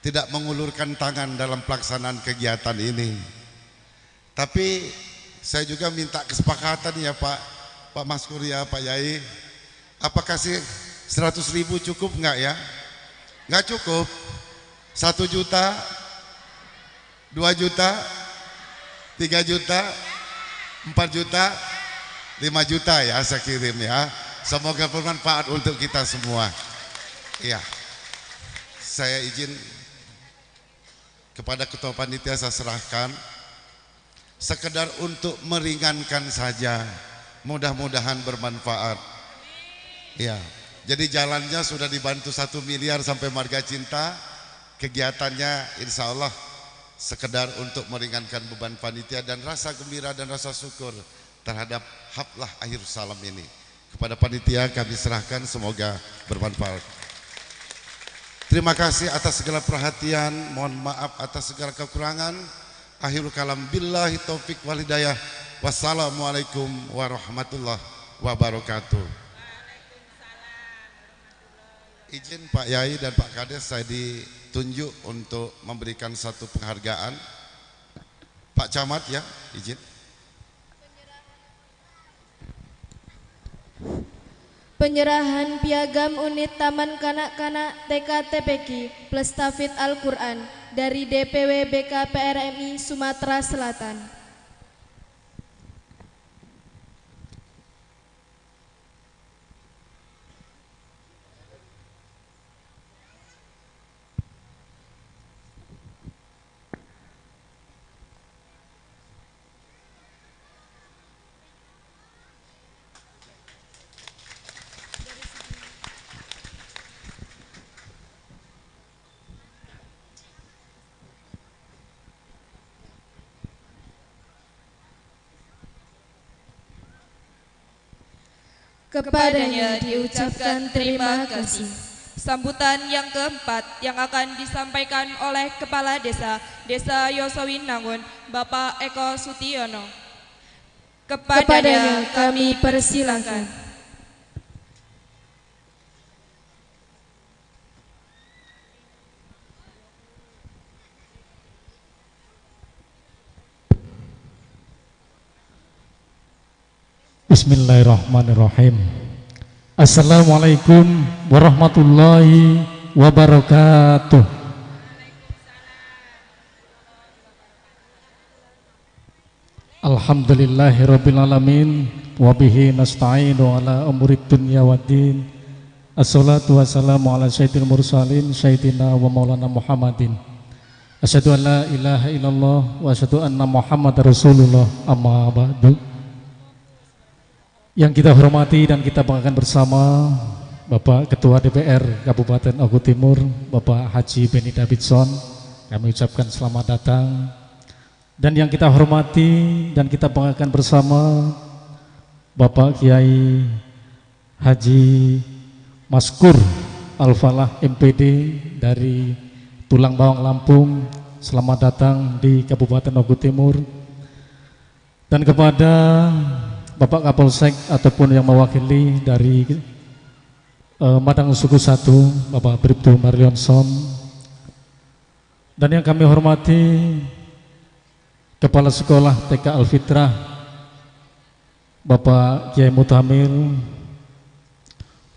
tidak mengulurkan tangan dalam pelaksanaan kegiatan ini. Tapi saya juga minta kesepakatan ya Pak Mas Kurya, Pak Yai. Apakah sih 100.000 cukup enggak ya? Enggak cukup. 1 juta, 2 juta, 3 juta, 4 juta, 5 juta ya saya kirim ya. Semoga bermanfaat untuk kita semua. Iya. Saya izin kepada ketua panitia saya serahkan sekedar untuk meringankan saja. Mudah-mudahan bermanfaat. Iya. Jadi jalannya sudah dibantu 1 miliar sampai Marga Cinta. Kegiatannya insya Allah sekedar untuk meringankan beban panitia dan rasa gembira dan rasa syukur terhadap haflah akhir salam ini. Kepada panitia kami serahkan, semoga bermanfaat. Terima kasih atas segala perhatian, mohon maaf atas segala kekurangan. Akhirul kalam billahi taufik wal hidayah. Wassalamualaikum warahmatullahi wabarakatuh. Izin Pak Yai dan Pak Kades, saya ditunjuk untuk memberikan satu penghargaan. Pak Camat ya, izin. Penyerahan piagam unit Taman Kanak-Kanak TK TPQ plus Tahfidz Al-Quran dari DPW BKPRMI Sumatera Selatan. Kepadanya diucapkan terima kasih. Sambutan yang keempat yang akan disampaikan oleh Kepala Desa Yosowinangun, Bapak Eko Sutiono. Kepadanya kami persilakan. Bismillahirrahmanirrahim. Assalamualaikum warahmatullahi wabarakatuh. Alhamdulillahirabbil alamin wa bihi nasta'inu ala umurid dunya waddin. Assalatu wassalamu ala sayyidil mursalin sayyidina wa maulana Muhammadin. Asyhadu an la ilaha illallah wa asyhadu anna Muhammadar Rasulullah, amma ba'du. Yang kita hormati dan kita banggakan bersama Bapak Ketua DPR Kabupaten Ogo Timur, Bapak Haji Beni Davidson, kami ucapkan selamat datang. Dan yang kita hormati dan kita banggakan bersama Bapak Kiai Haji Maskur Al-Falah MPD dari Tulang Bawang Lampung, selamat datang di Kabupaten Ogo Timur. Dan kepada Bapak Kapolsek ataupun yang mewakili dari Madang Suku 1, Bapak Bribtu Marlionson. Dan yang kami hormati Kepala Sekolah TK Al-Fitrah, Bapak Kiai Muthamil,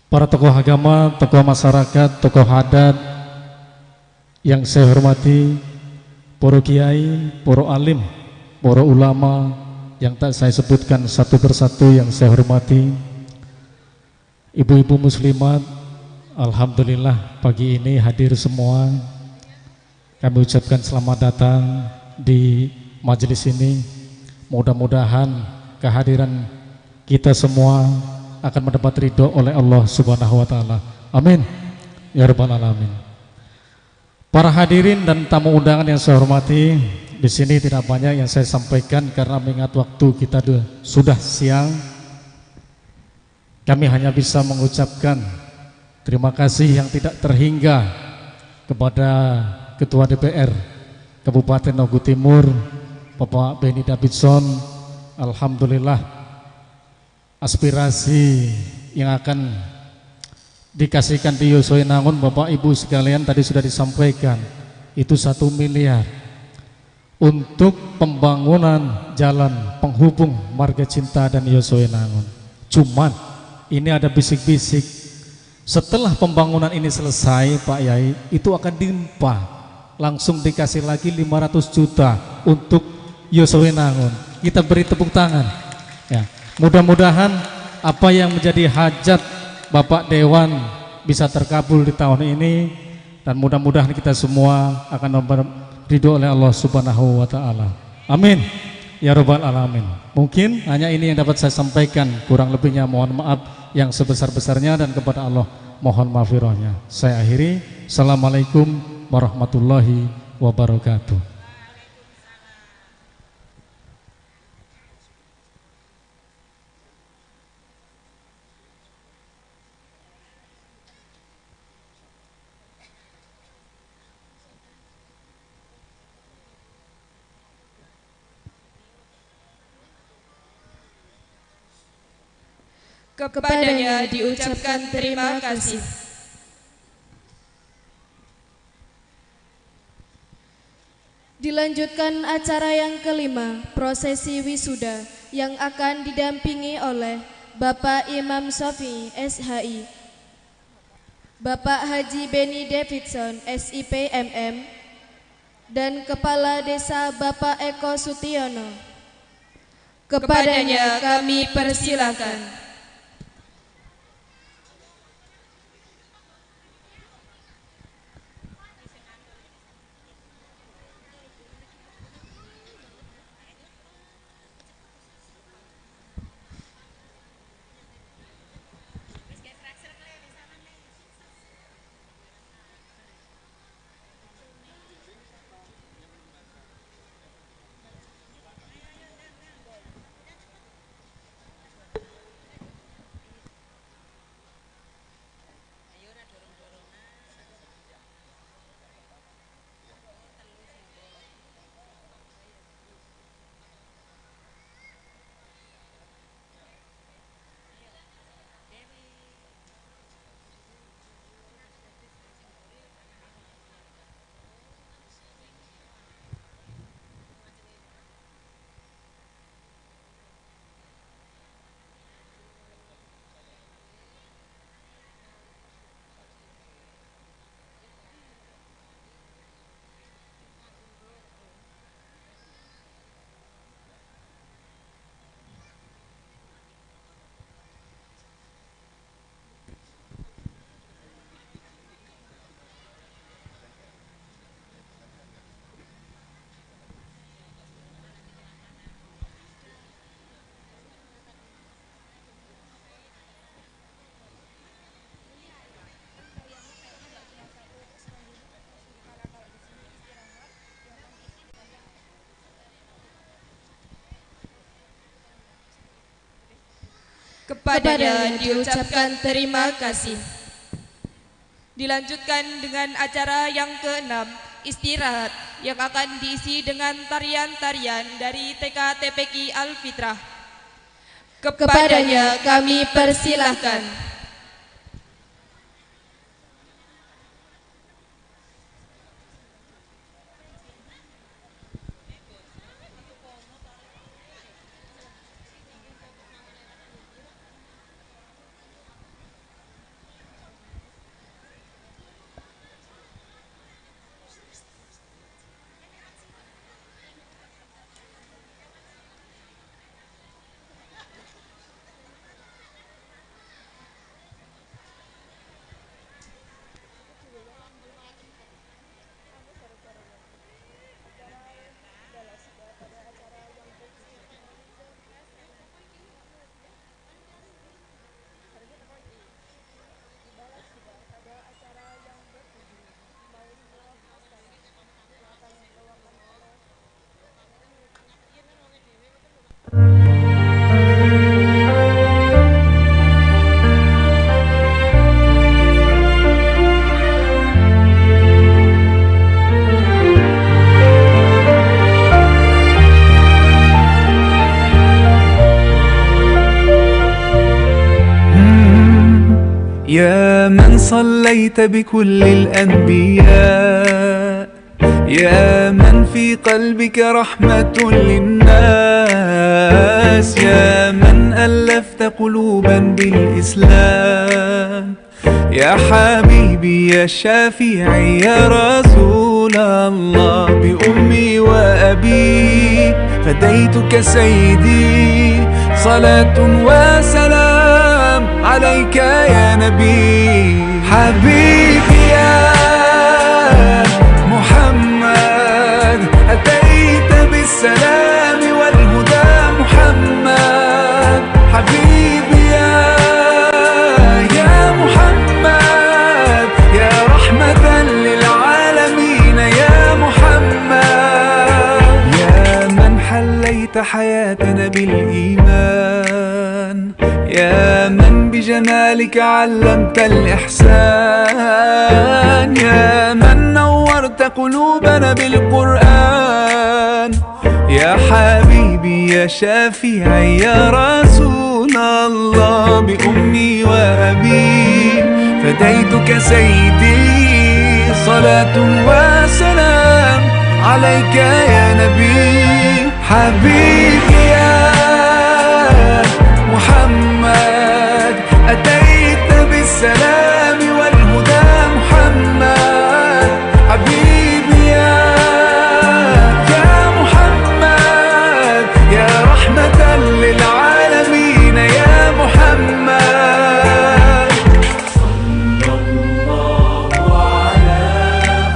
para tokoh agama, tokoh masyarakat, tokoh adat yang saya hormati, para kiai, para alim, para ulama yang tak saya sebutkan satu persatu yang saya hormati, ibu-ibu muslimat, alhamdulillah pagi ini hadir semua. Kami ucapkan selamat datang di majelis ini. Mudah-mudahan kehadiran kita semua akan mendapat ridho oleh Allah Subhanahu wa taala. Amin ya rabbal alamin. Para hadirin dan tamu undangan yang saya hormati, di sini tidak banyak yang saya sampaikan karena mengingat waktu kita sudah siang. Kami hanya bisa mengucapkan terima kasih yang tidak terhingga kepada Ketua DPR Kabupaten Ogu Timur, Bapak Benny Davidson. Alhamdulillah, aspirasi yang akan dikasihkan di Yosoenangun, Bapak Ibu sekalian, tadi sudah disampaikan, itu 1 miliar untuk pembangunan jalan penghubung Marga Cinta dan Yosoenangun. Cuman ini ada bisik-bisik, setelah pembangunan ini selesai Pak Yai, itu akan dilimpah, langsung dikasih lagi 500 juta untuk Yosoenangun. Kita beri tepuk tangan ya. Mudah-mudahan apa yang menjadi hajat Bapak Dewan bisa terkabul di tahun ini, dan mudah-mudahan kita semua akan ridho oleh Allah Subhanahu wa taala. Amin ya rabbal alamin. Mungkin hanya ini yang dapat saya sampaikan, kurang lebihnya mohon maaf yang sebesar-besarnya, dan kepada Allah mohon maghfirahnya. Saya akhiri. Assalamualaikum warahmatullahi wabarakatuh. Kepadanya diucapkan terima kasih. Dilanjutkan acara yang kelima, prosesi wisuda yang akan didampingi oleh Bapak Imam Syafi'i SHI, Bapak Haji Benny Davidson SIP MM, dan Kepala Desa Bapak Eko Sutiono. Kepadanya kami persilakan. Kepadanya diucapkan terima kasih. Dilanjutkan dengan acara yang keenam, istirahat, yang akan diisi dengan tarian-tarian dari TK TPQ Al-Fitrah. Kepadanya kami persilahkan. صليت بكل الأنبياء يا من في قلبك رحمة للناس يا من ألفت قلوبا بالإسلام يا حبيبي يا شافعي يا رسول الله بأمي وأبي فديتك سيدي صلاة وسلام عليك يا نبي حبيبي يا محمد أتيت بالسلام والهدى محمد حبيبي يا محمد يا رحمة للعالمين يا محمد يا من حليت حياتنا بالإيمان يا من بجمالك علمت الإحسان يا من نورت قلوبنا بالقرآن يا حبيبي يا شافعي يا رسول الله بأمي وأبي فديتك سيدي صلاة وسلام عليك يا نبي حبيبي يا محمد أتيت بالسلام والهدى محمد حبيبي يا محمد يا رحمة للعالمين يا محمد صلى الله على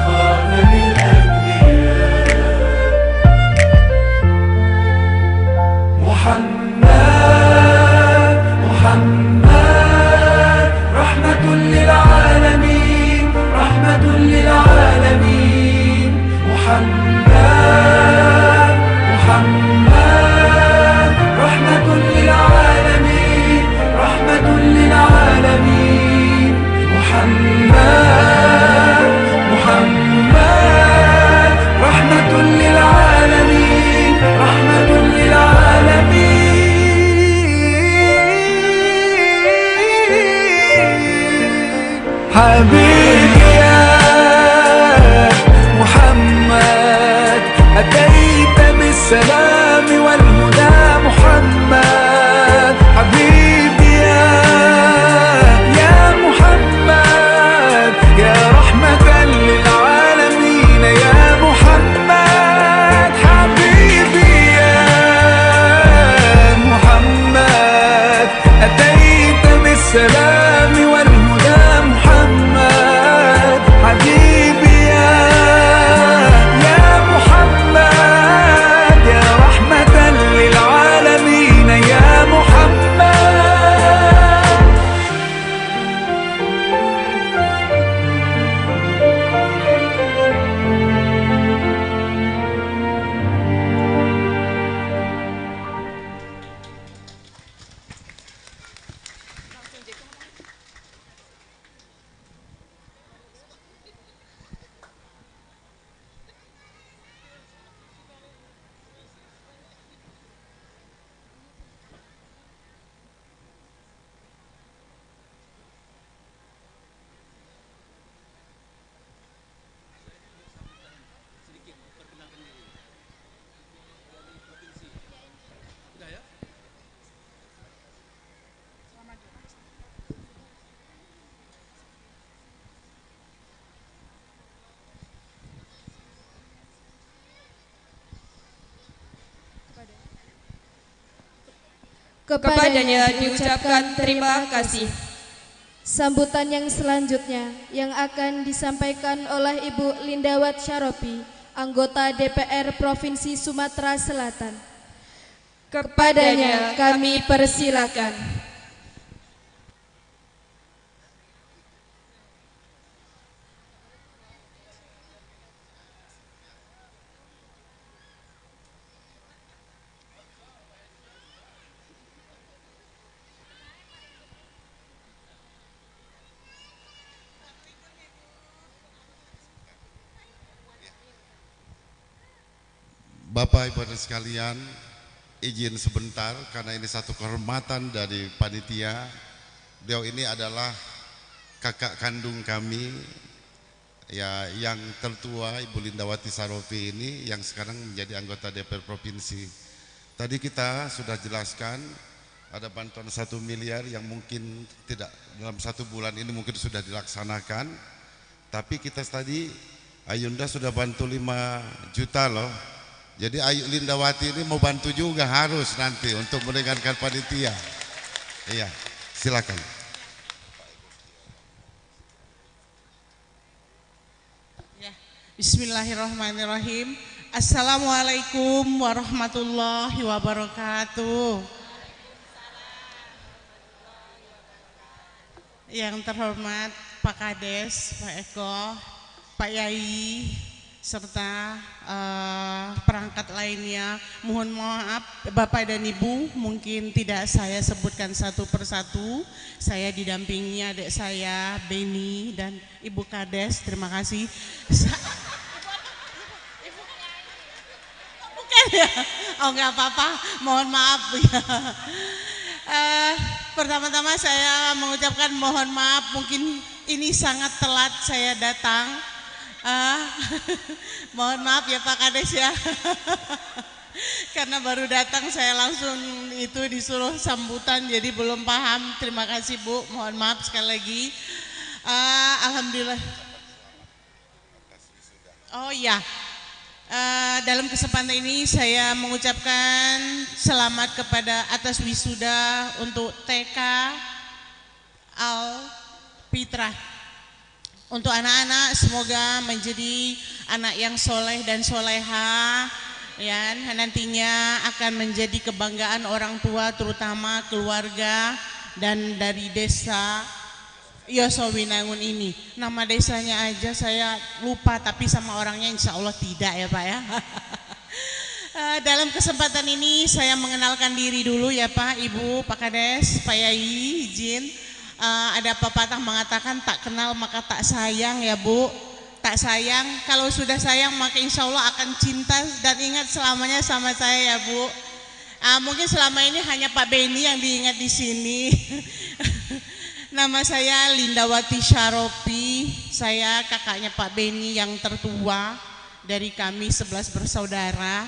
خاتم الأنبياء محمد رحمة للعالمين رحمة للعالمين محمد رحمة للعالمين رحمة للعالمين محمد رحمة للعالمين رحمة للعالمين حبيبي يا محمد أتيت بالسلام والهدى محمد حبيبي يا محمد يا رحمة للعالمين يا محمد حبيبي يا محمد أتيت بالسلام والهدى محمد حبيبي يا محمد يا رحمة للعالمين يا محمد Kepadanya diucapkan terima kasih. Sambutan yang selanjutnya yang akan disampaikan oleh Ibu Lindawat Syaropi, anggota DPR Provinsi Sumatera Selatan. Kepadanya kami persilakan. Bapak Ibu sekalian, izin sebentar karena ini satu kehormatan dari panitia. Beliau ini adalah kakak kandung kami ya yang tertua Ibu Lindawati Sarofi ini yang sekarang menjadi anggota DPR Provinsi. Tadi kita sudah jelaskan ada bantuan 1 miliar yang mungkin tidak dalam 1 bulan ini mungkin sudah dilaksanakan, tapi kita tadi Ayunda sudah bantu 5 juta loh. Jadi Ayu Lindawati ini mau bantu juga harus nanti untuk meringankan panitia. Iya, silakan. Bismillahirrahmanirrahim. Assalamualaikum warahmatullahi wabarakatuh. Yang terhormat Pak Kades, Pak Eko, Pak Yai, serta perangkat lainnya, mohon maaf Bapak dan Ibu, mungkin tidak saya sebutkan satu persatu. Saya didampingi adik saya Beni dan Ibu Kades, terima kasih. Bukan ya? Oh nggak apa-apa, mohon maaf ya. Pertama-tama saya mengucapkan mohon maaf, mungkin ini sangat telat saya datang. Mohon maaf ya Pak Kades ya. Karena baru datang saya langsung itu disuruh sambutan jadi belum paham. Terima kasih Bu, mohon maaf sekali lagi. Alhamdulillah. Oh iya. Dalam kesempatan ini saya mengucapkan selamat kepada atas wisuda untuk TK Al Fitrah. Untuk anak-anak semoga menjadi anak yang soleh dan soleha, ya, nantinya akan menjadi kebanggaan orang tua terutama keluarga dan dari desa Yosowinangun ini. Nama desanya aja saya lupa, tapi sama orangnya insya Allah tidak ya Pak ya. Dalam kesempatan ini saya mengenalkan diri dulu ya Pak, Ibu, Pak Kades, Pak Yai, izin. Ada pepatah mengatakan tak kenal maka tak sayang ya Bu. Tak sayang, kalau sudah sayang maka insya Allah akan cinta dan ingat selamanya sama saya ya Bu. Mungkin selama ini hanya Pak Beni yang diingat di sini. Nama saya Lindawati Sarofi, saya kakaknya Pak Beni yang tertua dari kami 11 bersaudara.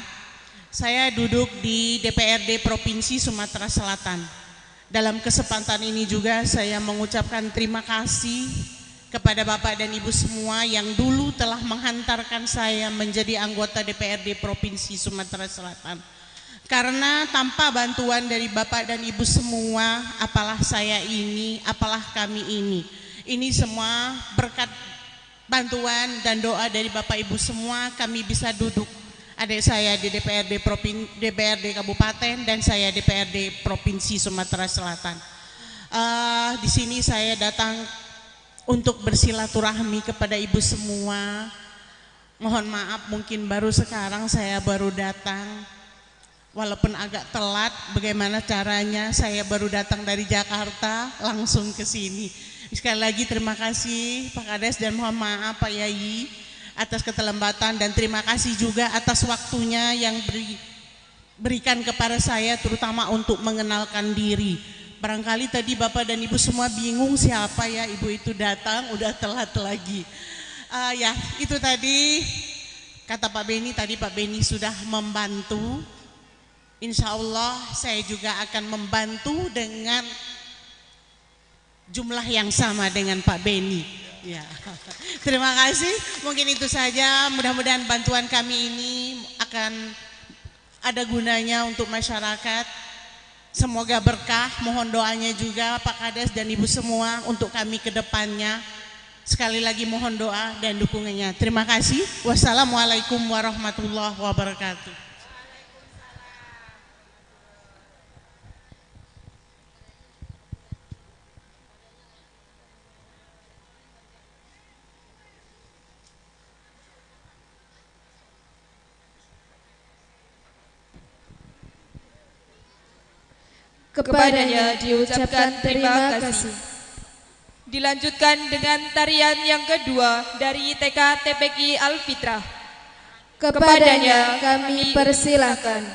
Saya duduk di DPRD Provinsi Sumatera Selatan. Dalam kesempatan ini juga saya mengucapkan terima kasih kepada Bapak dan Ibu semua yang dulu telah menghantarkan saya menjadi anggota DPRD Provinsi Sumatera Selatan. Karena tanpa bantuan dari Bapak dan Ibu semua, apalah saya ini, apalah kami ini. Ini semua berkat bantuan dan doa dari Bapak Ibu semua kami bisa duduk. Adik saya di DPRD Kabupaten dan saya DPRD Provinsi Sumatera Selatan. Di sini saya datang untuk bersilaturahmi kepada Ibu semua. Mohon maaf mungkin baru sekarang saya baru datang. Walaupun agak telat, bagaimana caranya saya baru datang dari Jakarta langsung ke sini. Sekali lagi terima kasih Pak Kades dan mohon maaf Pak Yai atas keterlambatan dan terima kasih juga atas waktunya yang berikan kepada saya terutama untuk mengenalkan diri. Barangkali tadi Bapak dan Ibu semua bingung siapa ya Ibu itu datang udah telat lagi. Ya itu tadi kata Pak Beni, tadi Pak Beni sudah membantu. Insya Allah saya juga akan membantu dengan jumlah yang sama dengan Pak Beni. Ya. Terima kasih. Mungkin itu saja. Mudah-mudahan bantuan kami ini akan ada gunanya untuk masyarakat. Semoga berkah. Mohon doanya juga Pak Kades dan Ibu semua untuk kami ke depannya. Sekali lagi mohon doa dan dukungannya. Terima kasih. Wassalamualaikum warahmatullahi wabarakatuh. Kepadanya diucapkan terima kasih. Dilanjutkan dengan tarian yang kedua dari TK TPQ Al Fitrah. Kepadanya kami persilahkan.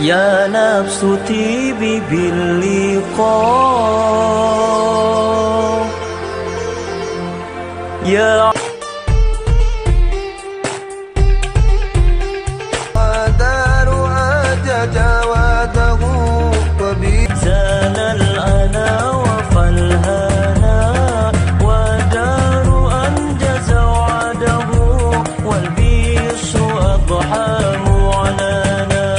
يا نفس تيبي باللقاء يا دار أجج وده وبزال الأنا وفالهنا ودار أنجز وعده والبشر أضحى معلنا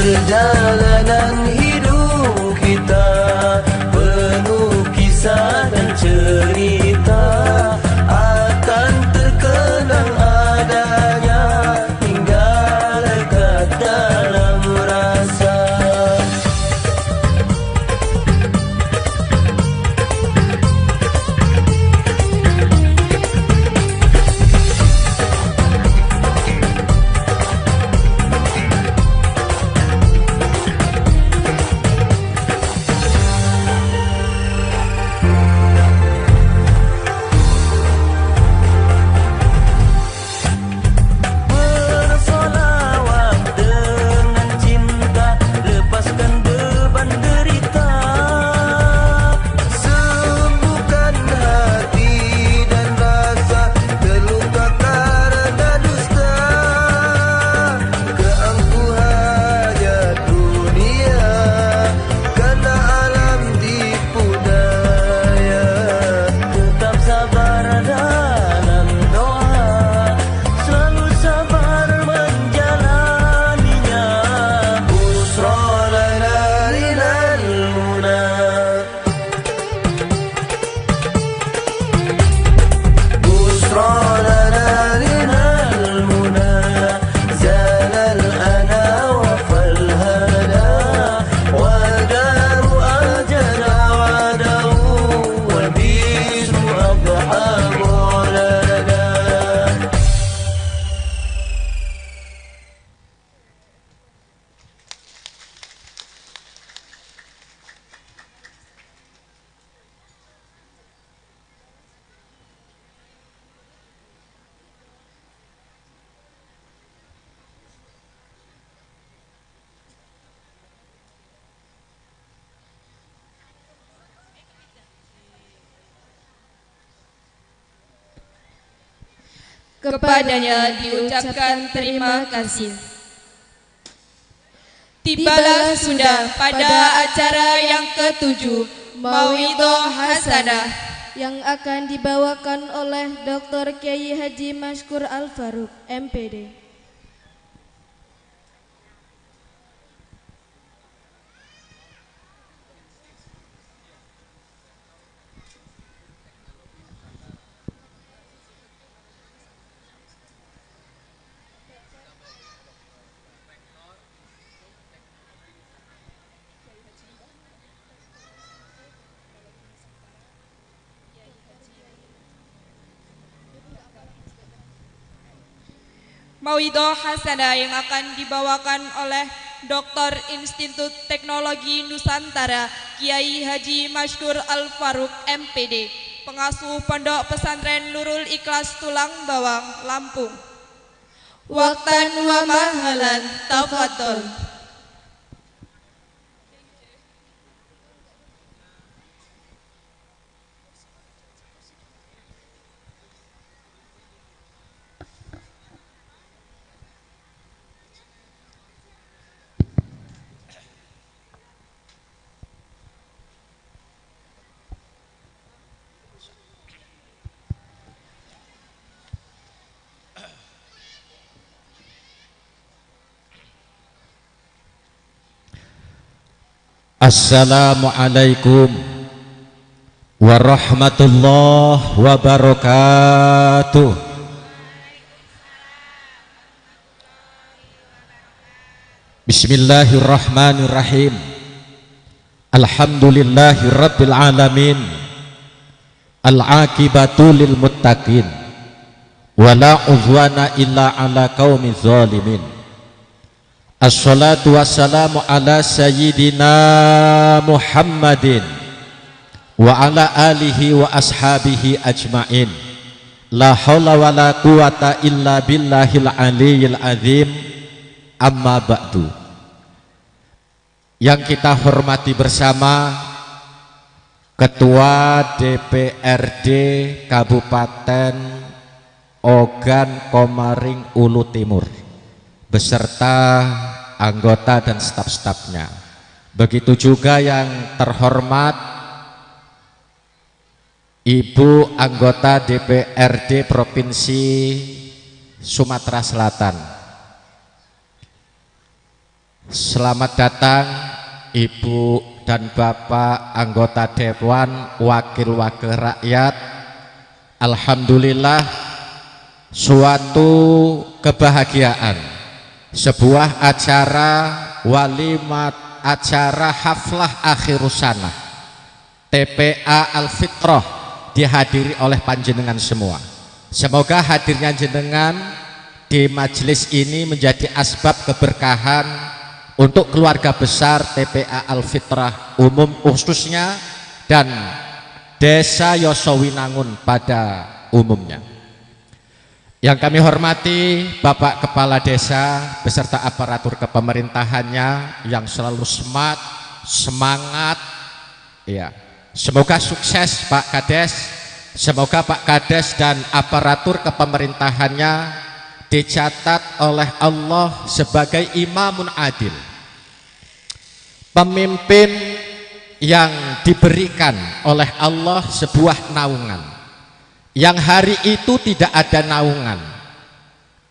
Perjalanan hidup kita penuh kisah dan cerita akan terkenang adanya hingga lekat dalam rasa. Kepadanya diucapkan terima kasih. Tibalah sudah pada acara yang ke-7 Mauidhah Hasanah yang akan dibawakan oleh Dr. Kiai Haji Mashkur Al-Faruq, MPD. Mauidhah Hasanah yang akan dibawakan oleh Dr. Institut Teknologi Nusantara Kiai Haji Mashkur Al-Faruq, MPD, pengasuh Pondok Pesantren Nurul Ikhlas Tulang Bawang, Lampung. Waktan wa mahalan, tafadhol. Assalamualaikum warahmatullahi wabarakatuh. Bismillahirrahmanirrahim. Alhamdulillahi rabbil alamin. Al-aqibatu lil muttaqin. Wala udhwana illa ala qaumi zalimin. Assalatu wassalamu ala sayyidina Muhammadin wa ala alihi wa ashabihi ajmain. La haula wa la quwata illa billahil aliyyil azim. Amma ba'du. Yang kita hormati bersama Ketua DPRD Kabupaten Ogan Komering Ulu Timur beserta anggota dan staf-stafnya. Begitu juga yang terhormat Ibu anggota DPRD Provinsi Sumatera Selatan. Selamat datang Ibu dan Bapak anggota Dewan Wakil-Wakil Rakyat. Alhamdulillah, suatu kebahagiaan, sebuah acara walimat, acara haflah akhirus sanah TPA Al-Fitrah dihadiri oleh panjenengan semua. Semoga hadirnya jenengan di majelis ini menjadi asbab keberkahan untuk keluarga besar TPA Al-Fitrah umum khususnya dan Desa Yosowinangun pada umumnya. Yang kami hormati Bapak Kepala Desa beserta aparatur kepemerintahannya yang selalu semangat ya. Semoga sukses Pak Kades. Semoga Pak Kades dan aparatur kepemerintahannya dicatat oleh Allah sebagai imamun adil, pemimpin yang diberikan oleh Allah sebuah naungan, yang hari itu tidak ada naungan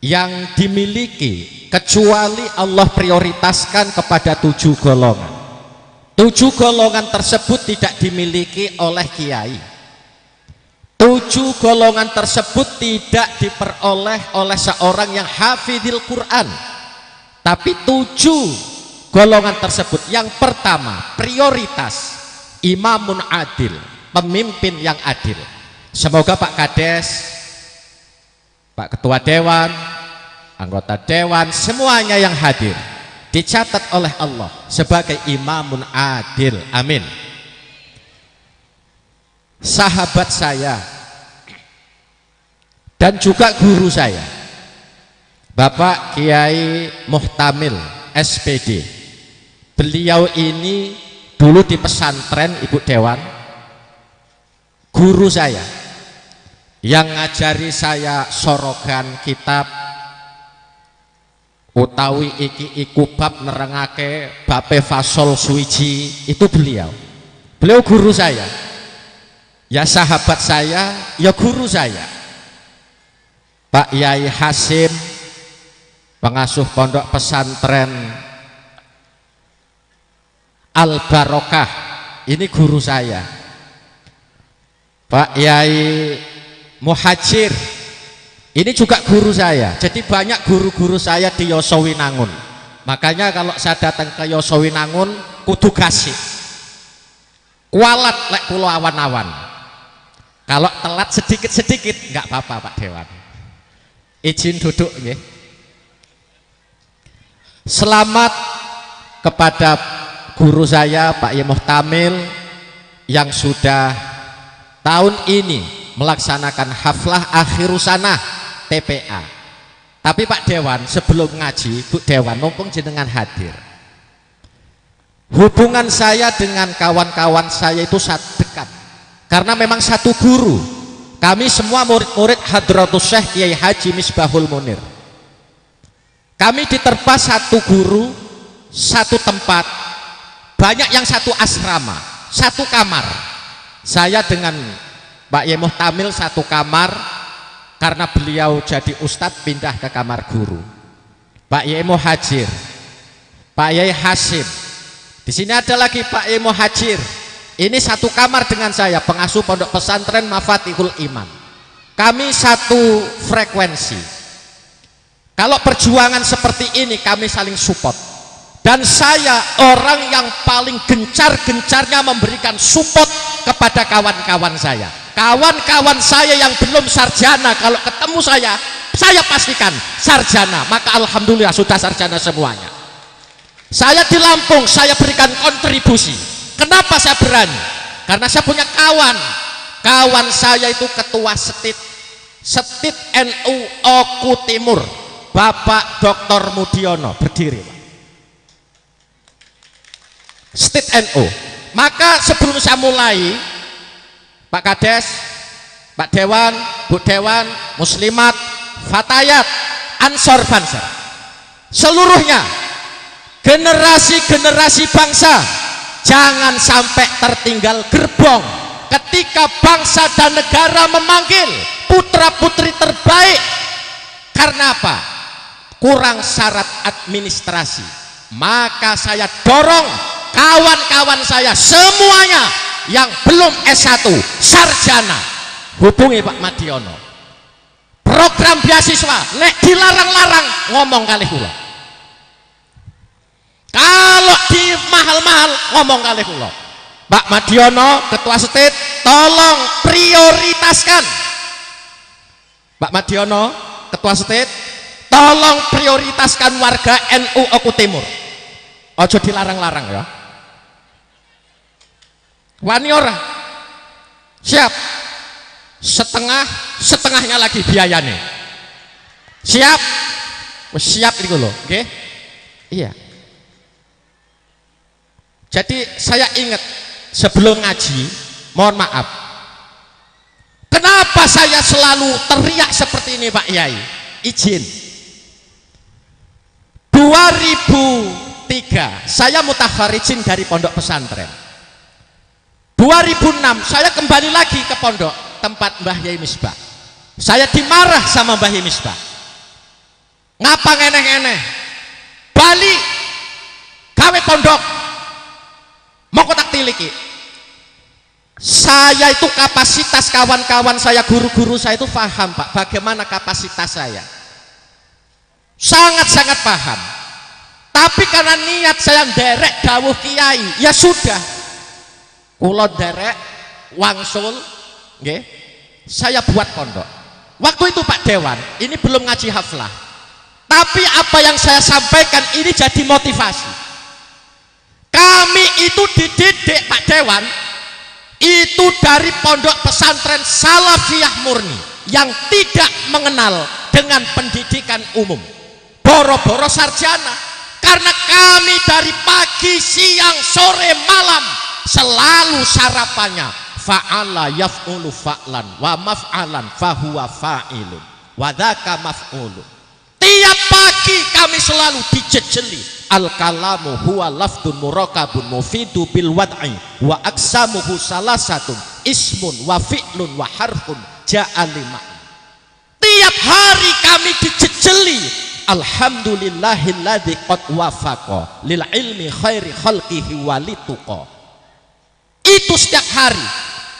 yang dimiliki kecuali Allah prioritaskan kepada 7 golongan. 7 golongan tersebut tidak dimiliki oleh kiai. 7 golongan tersebut tidak diperoleh oleh seorang yang hafidhil Quran. Tapi 7 golongan tersebut, yang pertama prioritas imamun adil, pemimpin yang adil. Semoga Pak Kades, Pak Ketua Dewan, anggota Dewan, semuanya yang hadir dicatat oleh Allah sebagai imamun adil. Amin. Sahabat saya dan juga guru saya Bapak Kiai Muhtamil SPD. Beliau ini dulu di pesantren Ibu Dewan, guru saya yang ngajari saya sorogan kitab utawi iki iku bab nerangake bape fasol suwiji, itu beliau guru saya. Ya sahabat saya, ya guru saya. Pak Yai Hasim, pengasuh pondok pesantren Al Barokah, ini guru saya. Pak Yai Muhajir, ini juga guru saya. Jadi banyak guru-guru saya di Yosowinangun. Makanya kalau saya datang ke Yosowinangun kudu gasik, kualat lek pulau awan-awan. Kalau telat sedikit-sedikit nggak apa-apa Pak Dewan. Izin duduk nggih. Selamat kepada guru saya Pak Yai Muhtamil yang sudah tahun ini melaksanakan haflah akhirus sanah TPA. Tapi Pak Dewan, sebelum ngaji, Bu Dewan, mumpung jenengan hadir, hubungan saya dengan kawan-kawan saya itu sangat dekat. Karena memang satu guru. Kami semua murid-murid Hadratus Syekh Kiai Haji Misbahul Munir. Kami diterpa satu guru, satu tempat, banyak yang satu asrama, satu kamar. Saya dengan Pak Yai Muhtamil satu kamar, karena beliau jadi ustadz pindah ke kamar guru. Pak Yai Muhajir, Pak Yai Hasim, Di sini ada lagi Pak Yai Muhajir. Ini satu kamar dengan saya, pengasuh pondok pesantren Mafatihul Iman. Kami satu frekuensi. Kalau perjuangan seperti ini kami saling support. Dan saya orang yang paling gencar-gencarnya memberikan support kepada kawan-kawan saya. Kawan-kawan saya yang belum sarjana, kalau ketemu saya pastikan sarjana. Maka alhamdulillah sudah sarjana semuanya. Saya di Lampung, saya berikan kontribusi. Kenapa saya berani? Karena saya punya kawan. Kawan saya itu ketua Setit NU Oku Timur, Bapak Dr. Mudiono. Berdiri, Pak. Setit NU. Maka sebelum saya mulai, Pak Kades, Pak Dewan, Bu Dewan, Muslimat, Fatayat, Ansor Banser, seluruhnya generasi-generasi bangsa, jangan sampai tertinggal gerbong ketika bangsa dan negara memanggil putra-putri terbaik. Karena apa? Kurang syarat administrasi. Maka saya dorong kawan-kawan saya semuanya yang belum S1 sarjana, hubungi Pak Madiono. Program beasiswa nek dilarang-larang ngomong kali kula. Kalau di mahal-mahal ngomong kali kula. Pak Madiono, ketua Setit, tolong prioritaskan. Pak Madiono, ketua Setit, tolong prioritaskan warga NU Oku Timur. Ojo dilarang-larang ya. Wani ora? Siap. Setengahnya lagi biayanya. Siap? Siap itu loh, oke? Iya. Jadi saya ingat sebelum ngaji, mohon maaf. Kenapa saya selalu teriak seperti ini Pak Yai? Izin. 2003 saya mutafarijin dari pondok pesantren. 2006 saya kembali lagi ke pondok tempat Mbah Yai Misbah. Saya dimarah sama Mbah Yai Misbah. Ngapa ngeneh-ngeneh? Bali gawe pondok. Mau kotak tiliki. Saya itu kapasitas kawan-kawan saya, guru-guru saya itu paham Pak bagaimana kapasitas saya. Sangat-sangat paham. Tapi karena niat saya nderek dawuh kiai, ya sudah. Kula derek wangsul, nggih. Saya buat pondok. Waktu itu Pak Dewan, ini belum ngaji haflah. Tapi apa yang saya sampaikan ini jadi motivasi. Kami itu dididik Pak Dewan itu dari pondok pesantren Salafiyah murni yang tidak mengenal dengan pendidikan umum. Boro-boro sarjana. Karena kami dari pagi, siang, sore, malam selalu sarapannya fa'ala yaf'ulu fa'lan wa maf'alan fahuwa fa'ilun wa dzaka maf'ulu. Tiap pagi kami selalu dijejeli al-kalamu huwa lafdun murakabun mufidu bil wad'i wa aksamuhu salasatun ismun wa fi'lun wa harfun ja'alima. Tiap hari kami dijejeli alhamdulillahilladzi qad wafaqa lil ilmi khairi khalqihi walituqa. Itu setiap hari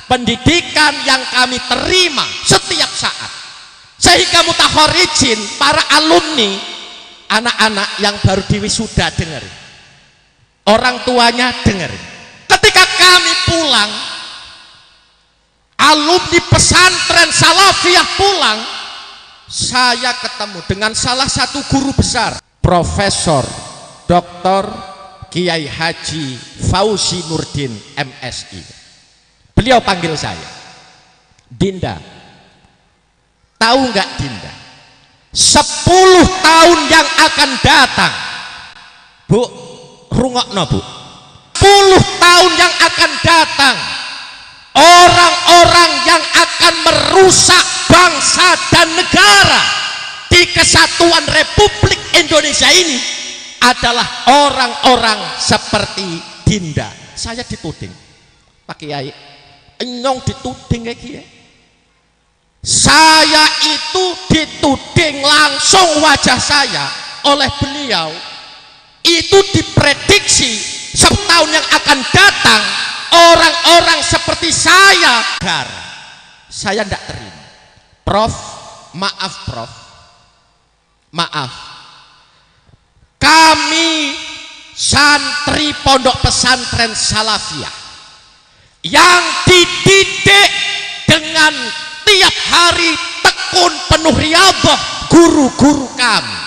pendidikan yang kami terima setiap saat. Sehingga mutakharisin, para alumni, anak-anak yang baru diwisuda dengerin, orang tuanya dengerin. Ketika kami pulang, alumni pesantren Salafiyah pulang, saya ketemu dengan salah satu guru besar, Profesor Dr. Kiai Haji Fauzi Nurdin MSI. Beliau panggil saya, Dinda. Tahu nggak Dinda? 10 tahun yang akan datang, Bu, rungokno Bu. 10 tahun yang akan datang, orang-orang yang akan merusak bangsa dan negara di kesatuan Republik Indonesia ini adalah orang-orang seperti Dinda. Saya dituding, Pak Kiai, enyong dituding kayak gini. Saya itu dituding langsung wajah saya oleh beliau itu diprediksi tahun yang akan datang orang-orang seperti saya tidak terima. Prof, maaf, kami santri pondok pesantren Salafiyah yang dididik dengan tiap hari tekun penuh riyadhah guru-guru kami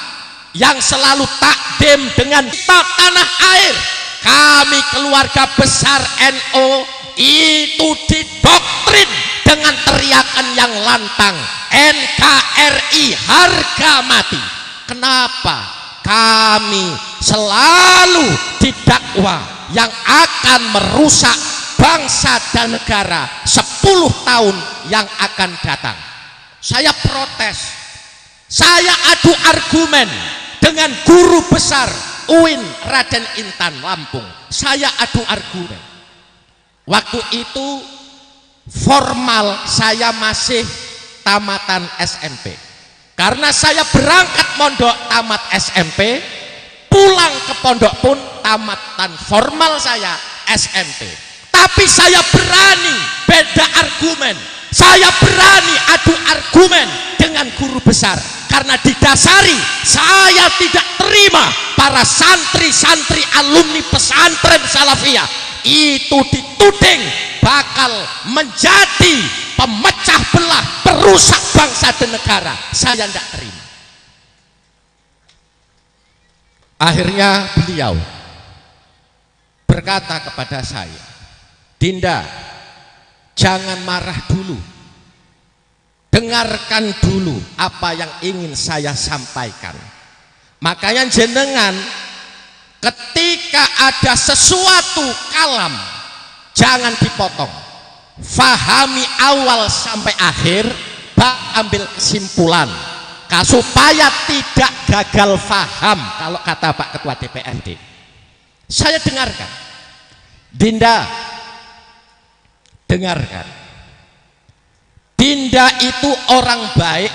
yang selalu takdim dengan tanah air, kami keluarga besar NU itu didoktrin dengan teriakan yang lantang, NKRI harga mati. Kenapa? Kami selalu didakwa yang akan merusak bangsa dan negara 10 tahun yang akan datang. Saya protes, saya adu argumen dengan guru besar UIN Raden Intan Lampung. Saya adu argumen. Waktu itu formal saya masih tamatan SMP. Karena saya berangkat mondok tamat SMP, pulang ke pondok pun tamatan formal saya SMP. Tapi saya berani beda argumen, saya berani adu argumen dengan guru besar, karena didasari saya tidak terima para santri-santri alumni pesantren Salafiyah itu dituding bakal menjadi pemecah belah, perusak bangsa dan negara. Saya tidak terima. Akhirnya beliau berkata kepada saya, Dinda, jangan marah dulu, dengarkan dulu apa yang ingin saya sampaikan. Makanya jenengan ketika ada sesuatu kalam jangan dipotong, fahami awal sampai akhir, ambil kesimpulan supaya tidak gagal faham, kalau kata Pak Ketua DPRD. Saya dengarkan, Dinda, dengarkan, Dinda itu orang baik,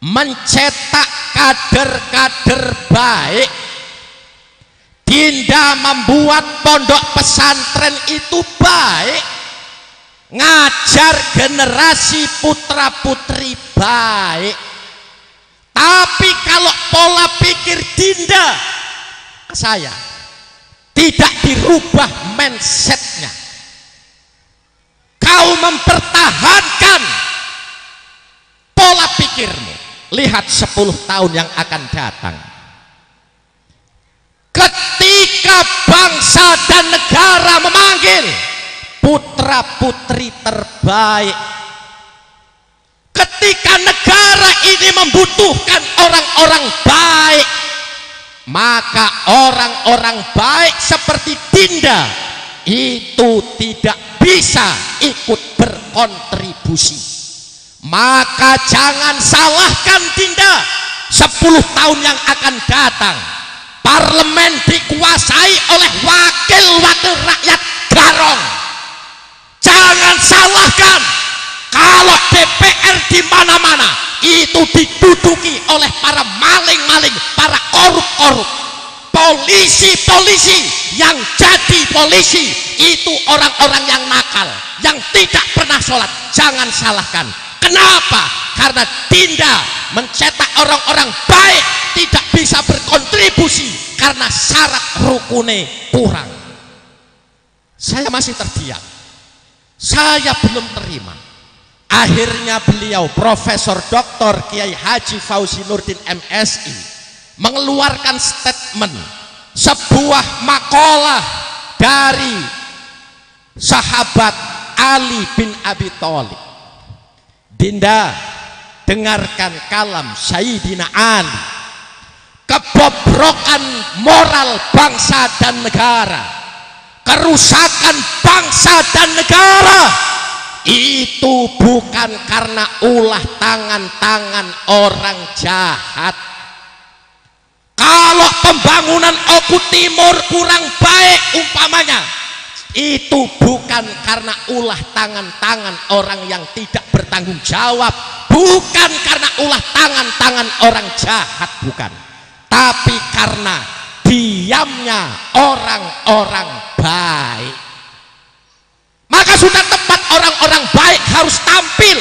mencetak kader-kader baik. Dinda membuat pondok pesantren itu baik, ngajar generasi putra putri baik. Tapi kalau pola pikir Dinda ke saya tidak dirubah mindsetnya, kau mempertahankan pola pikirmu, lihat 10 tahun yang akan datang. Ketika bangsa dan negara memanggil putra putri terbaik, ketika negara ini membutuhkan orang-orang baik, maka orang-orang baik seperti Dinda itu tidak bisa ikut berkontribusi. Maka jangan salahkan Dinda, 10 tahun yang akan datang parlemen dikuasai oleh wakil-wakil rakyat garong. Jangan salahkan kalau DPR di mana-mana itu diduduki oleh para maling-maling, para korup-korup. Polisi-polisi yang jadi polisi itu orang-orang yang nakal, yang tidak pernah sholat. Jangan salahkan. Kenapa? Karena Dinda mencetak orang-orang baik tidak bisa berkontribusi karena syarat rukune kurang. Saya masih terdiam, saya belum terima. Akhirnya beliau Profesor Dr. Kiai Haji Fauzi Nurdin MSI mengeluarkan statement, sebuah makalah dari sahabat Ali bin Abi Thalib. Dinda, dengarkan kalam Sayyidina Ali. Kebobrokan moral bangsa dan negara, kerusakan bangsa dan negara itu bukan karena ulah tangan-tangan orang jahat. Kalau pembangunan Oku Timur kurang baik umpamanya, itu bukan karena ulah tangan-tangan orang yang tidak bertanggung jawab, bukan karena ulah tangan-tangan orang jahat, bukan, tapi karena dia diamnya orang-orang baik. Maka sudah tepat orang-orang baik harus tampil.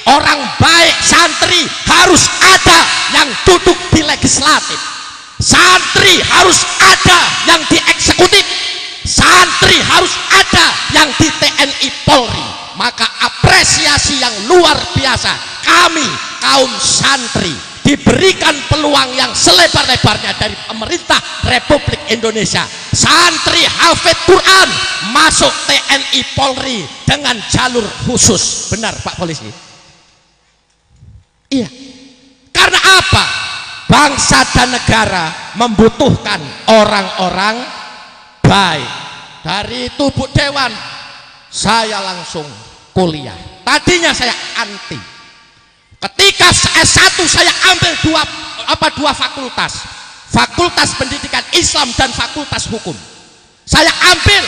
Orang baik santri harus ada yang duduk di legislatif. Santri harus ada yang di eksekutif. Santri harus ada yang di TNI Polri. Maka apresiasi yang luar biasa, kami kaum santri diberikan peluang yang selebar-lebarnya dari pemerintah Republik Indonesia. Santri hafid Quran masuk TNI Polri dengan jalur khusus. Benar Pak Polisi? Iya. Karena apa? Bangsa dan negara membutuhkan orang-orang baik. Dari itu Bu Dewan, saya langsung kuliah. Tadinya saya anti. Ketika S1 saya ambil dua fakultas. Fakultas Pendidikan Islam dan Fakultas Hukum. Saya ambil,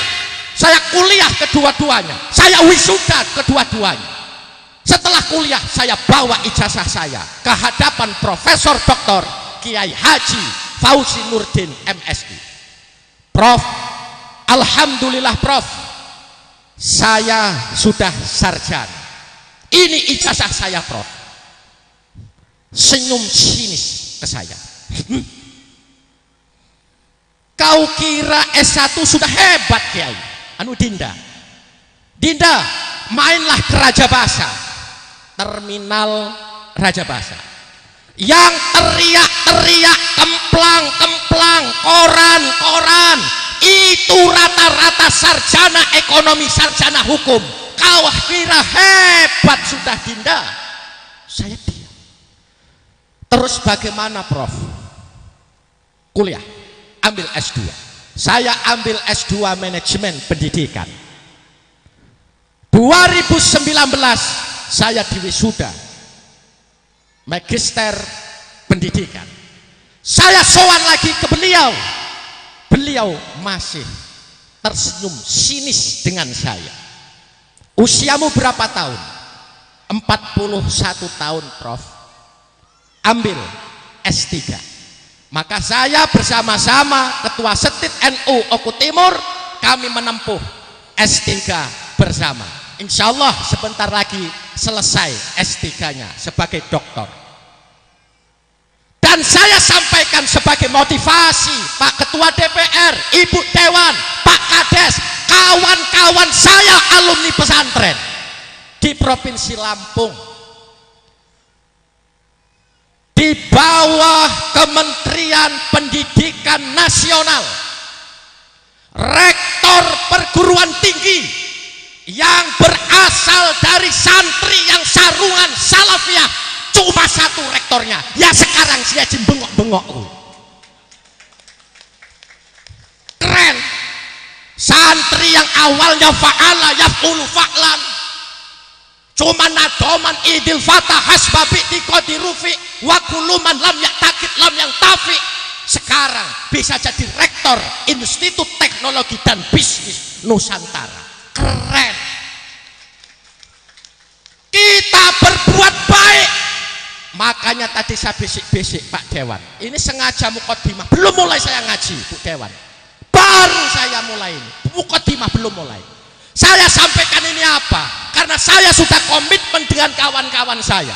saya kuliah kedua-duanya. Saya wisuda kedua-duanya. Setelah kuliah saya bawa ijazah saya ke hadapan Profesor Dr. Kiai Haji Fauzi Nurdin MSI. Prof, alhamdulillah Prof, saya sudah sarjana. Ini ijazah saya Prof. Senyum sinis ke saya. Kau kira S1 sudah hebat Kiai? Anu Dinda, mainlah ke Raja Basa, terminal Raja Basa, yang teriak-teriak kemplang, koran, itu rata-rata sarjana ekonomi, sarjana hukum. Kau kira hebat sudah Dinda? Saya diam. Terus bagaimana Prof? Kuliah, ambil S2. Saya ambil S2 manajemen pendidikan. 2019 saya diwisuda magister pendidikan. Saya sowan lagi ke beliau. Beliau masih tersenyum sinis dengan saya. Usiamu berapa tahun? 41 tahun Prof. Ambil S3. Maka saya bersama-sama Ketua Setit NU Oku Timur, kami menempuh S3 bersama. Insya Allah sebentar lagi selesai S3-nya sebagai doktor. Dan saya sampaikan sebagai motivasi Pak Ketua DPR, Ibu Dewan, Pak Kades, kawan-kawan saya alumni pesantren di Provinsi Lampung, di bawah Kementerian Pendidikan Nasional, rektor perguruan tinggi yang berasal dari santri yang sarungan salafiyah, cuma satu rektornya, ya sekarang saya bengok-bengok. Keren. Santri yang awalnya fa'ala yaf'ulu fa'lan, cuma nadoman idil fatah hasbabi tikodirufi wa kuluman lam yaktakit lam yang tafi, sekarang bisa jadi rektor Institut Teknologi dan Bisnis Nusantara. Keren. Kita berbuat baik. Makanya tadi saya bisik-bisik Pak Dewan, ini sengaja mukadimah, belum mulai saya ngaji Bu Dewan, baru saya mulai ini, mukadimah belum mulai. Saya sampaikan ini apa? Karena saya sudah komitmen dengan kawan-kawan saya,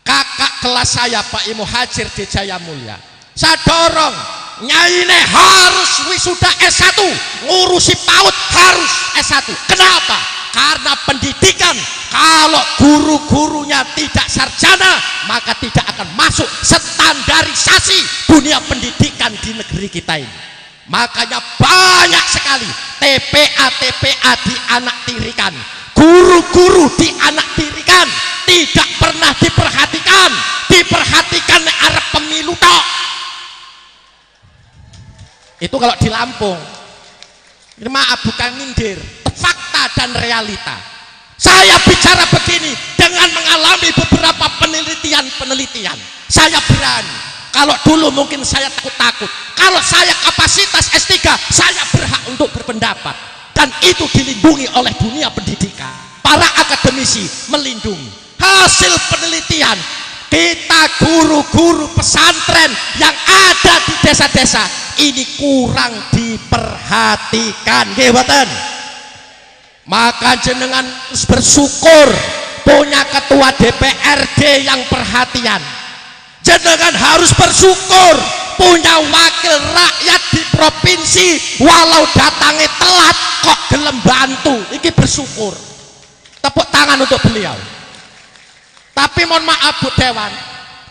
kakak kelas saya Pak Imu Hajir di Jaya Mulia, saya dorong Nyaine harus wisuda S1, ngurusi PAUD harus S1. Kenapa? Karena pendidikan, kalau guru-gurunya tidak sarjana, maka tidak akan masuk standarisasi dunia pendidikan di negeri kita ini. Makanya banyak sekali TPA dianaktirikan, guru-guru dianaktirikan, tidak pernah diperhatikan arep pemilu tok. Itu kalau di Lampung. Ini maaf bukan nyindir, fakta dan realita. Saya bicara begini dengan mengalami beberapa penelitian. Saya berani. Kalau dulu mungkin saya takut-takut. Kalau saya kapasitas S3, saya berhak untuk berpendapat. Dan itu dilindungi oleh dunia pendidikan. Para akademisi melindungi. Hasil penelitian kita guru-guru pesantren yang ada di desa-desa ini kurang diperhatikan, nggih mboten? Maka jenengan harus bersyukur punya ketua DPRD yang perhatian. Jenengan harus bersyukur punya wakil rakyat di provinsi walau datangnya telat kok gelem bantu. Iki bersyukur. Tepuk tangan untuk beliau. Tapi mohon maaf Bu Dewan,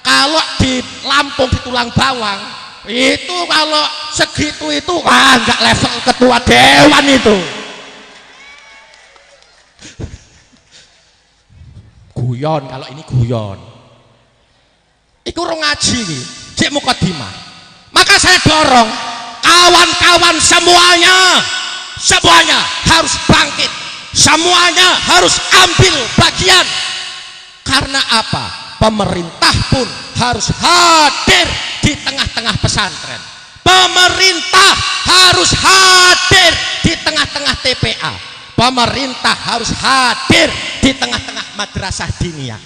kalau di Lampung di Tulang Bawang itu kalau segitu itu enggak level ketua dewan itu. Guyon, kalau ini guyon. Iku urung ngaji iki, cek mukadimah. Maka saya dorong kawan-kawan semuanya harus bangkit. Semuanya harus ambil bagian. Karena apa? Pemerintah pun harus hadir di tengah-tengah pesantren. Pemerintah harus hadir di tengah-tengah TPA. Pemerintah harus hadir di tengah-tengah madrasah diniyah.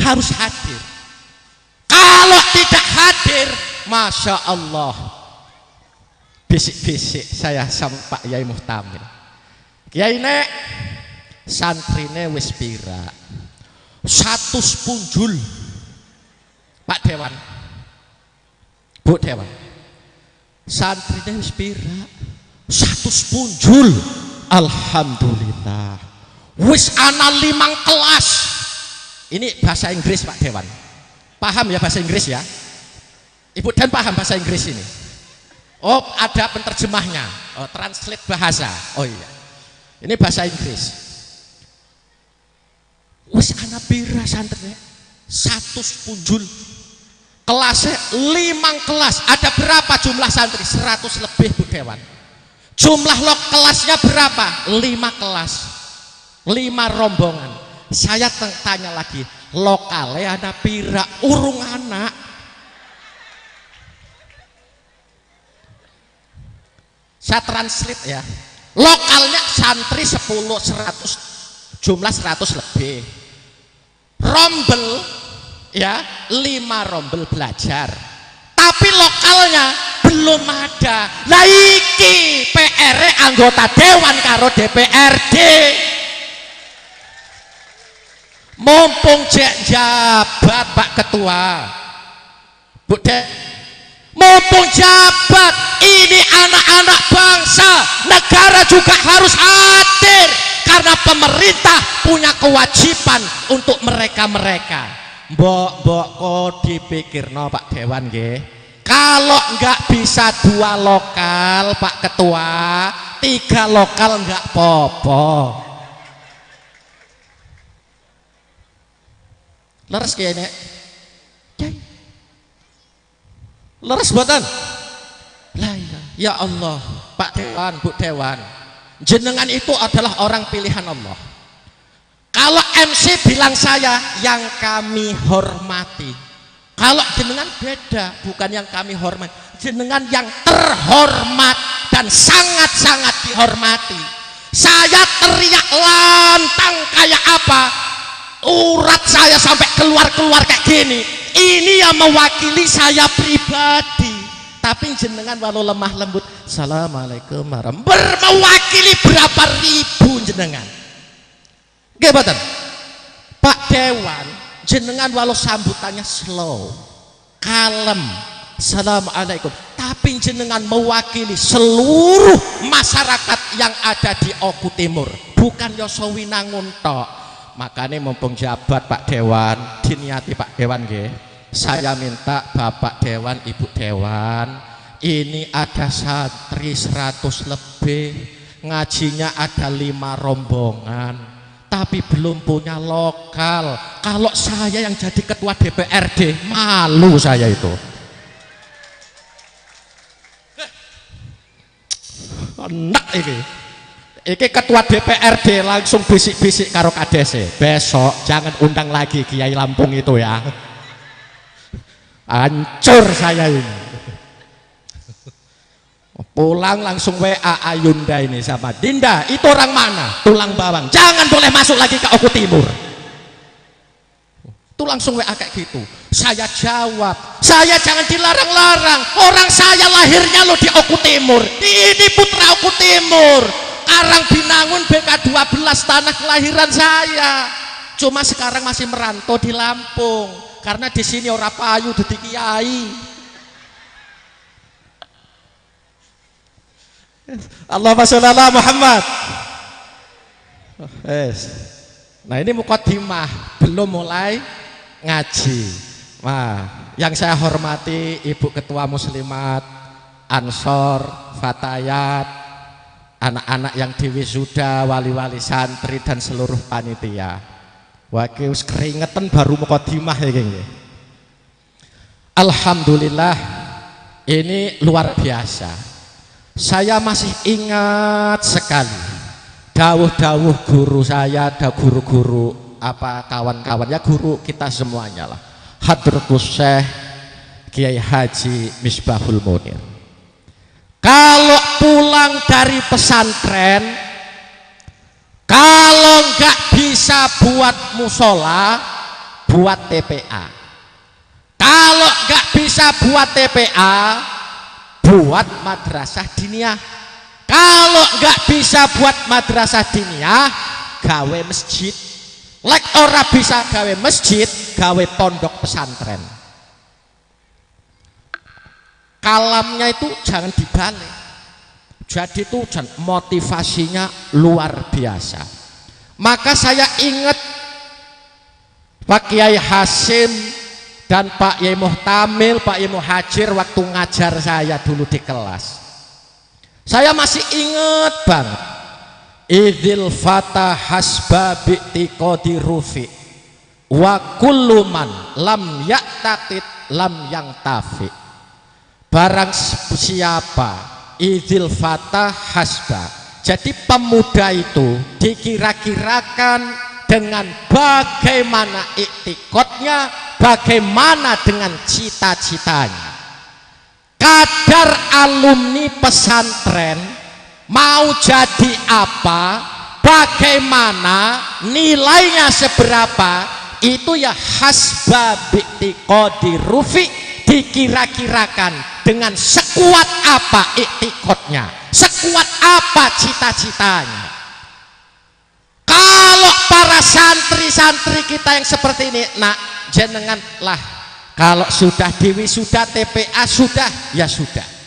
Harus hadir. Kalau tidak hadir, Masya Allah, bisik-bisik saya sama Pak Yai Muhtamil. Kiai nek santrine wis pira? 100 punjul. Pak Dewan, Bu Dewan, santrine wis pira? 100 punjul. Alhamdulillah. Wis ana 5 kelas. Ini bahasa Inggris Pak Dewan. Paham ya bahasa Inggris ya? Ibu Dan paham bahasa Inggris ini? Oh, ada penerjemahnya. Oh, translate bahasa. Oh iya. Ini bahasa Inggris. Wis ana pira santrine? 100 punjul. Kelasnya 5 kelas. Ada berapa jumlah santri? 100 lebih Bu Dewan. Jumlah kelasnya berapa? 5 kelas. 5 rombongan. Saya tanya lagi, lokalnya ada pira? Urung anak. Saya translate ya. Lokalnya santri 10, 100, jumlah 100 lebih. Rombel ya 5 rombel belajar. Tapi lokalnya belum ada. Lah iki PR anggota dewan karo DPRD. Mumpung jabat Pak Ketua, Bu De, mumpung jabat, ini anak-anak bangsa, negara juga harus hadir karena pemerintah punya kewajiban untuk mereka-mereka. Mbok kok dipikirno Pak Dewan nggih. Kalau enggak bisa 2 lokal Pak Ketua, 3 lokal enggak apa-apa. Leres kayaknya. Leres buatan. Ya Allah, Pak Dewan, Bu Dewan, jenengan itu adalah orang pilihan Allah. Kalau MC bilang saya yang kami hormati. Kalau jenengan beda, bukan yang kami hormati. Jenengan yang terhormat dan sangat-sangat dihormati. Saya teriak lantang kayak apa? Urat saya sampai keluar kayak gini. Ini yang mewakili saya pribadi. Tapi jenengan walau lemah lembut, assalamualaikum warahmatullahi wabarakatuh, bermewakili berapa ribu jenengan. Gimana? Pak Dewan, jenengan walau sambutannya slow, kalem, assalamualaikum, tapi jenengan mewakili seluruh masyarakat yang ada di Oku Timur, bukan Yosowinangun tok. Makanya mumpung jabat Pak Dewan, diniati Pak Dewan nggih. Saya minta Bapak Dewan, Ibu Dewan, ini ada santri 100 lebih, ngajinya ada 5 rombongan, tapi belum punya lokal. Kalau saya yang jadi ketua DPRD, malu saya itu. Enak ini. Iki ketua DPRD langsung bisik-bisik karo kadese. Besok jangan undang lagi Kiai Lampung itu ya. Hancur saya ini. Pulang langsung WA Ayunda ini sama Dinda, itu orang mana? Tulang Bawang. Jangan boleh masuk lagi ke Oku Timur. Itu langsung WA kayak gitu. Saya jawab, saya jangan dilarang-larang. Orang saya lahirnya loh di Oku Timur. Ini putra Oku Timur. Karang Binangun BK12 tanah kelahiran saya. Cuma sekarang masih merantau di Lampung. Karena di sini ora payu dadi kiai. Allahumma sholli ala Muhammad. Nah ini mukadimah, belum mulai ngaji. Nah, yang saya hormati Ibu Ketua Muslimat, Ansor, Fatayat, anak-anak yang diwisuda, wali-wali santri dan seluruh panitia. Waki wis keringetan baru mukadimah ya gini. Alhamdulillah, ini luar biasa. Saya masih ingat sekali dawuh-dawuh guru saya, ada guru-guru apa kawan-kawan ya, guru kita semuanya lah. Hadratus Syekh Kiai Haji Misbahul Munir. Kalau pulang dari pesantren, kalau nggak bisa buat musola, buat TPA. Kalau nggak bisa buat TPA, buat madrasah diniyah. Kalau nggak bisa buat madrasah diniyah, gawe masjid. Lek ora bisa gawe masjid, gawe pondok pesantren. Kalamnya itu jangan dibalik. Jadi itu motivasinya luar biasa. Maka saya ingat Pak Kiai Hasim dan Pak Yai Muhtamil, Pak Yai Muhajir waktu ngajar saya dulu di kelas. Saya masih ingat banget. Idzil fata hasba bi'tiqadi rufi wa kullu man lam ya'taqid lam yang tafi. Barang siapa idzil fata hasba, jadi pemuda itu dikira-kirakan dengan bagaimana iktikotnya, bagaimana dengan cita-citanya. Kadar alumni pesantren mau jadi apa, bagaimana, nilainya seberapa, itu ya hasba bi'tiqadi rufi, dikira-kirakan dengan sekuat apa iktikotnya, sekuat apa cita-citanya. Kalau para santri-santri kita yang seperti ini, nak jenengan lah, kalau sudah diwisuda TPA sudah, ya sudah.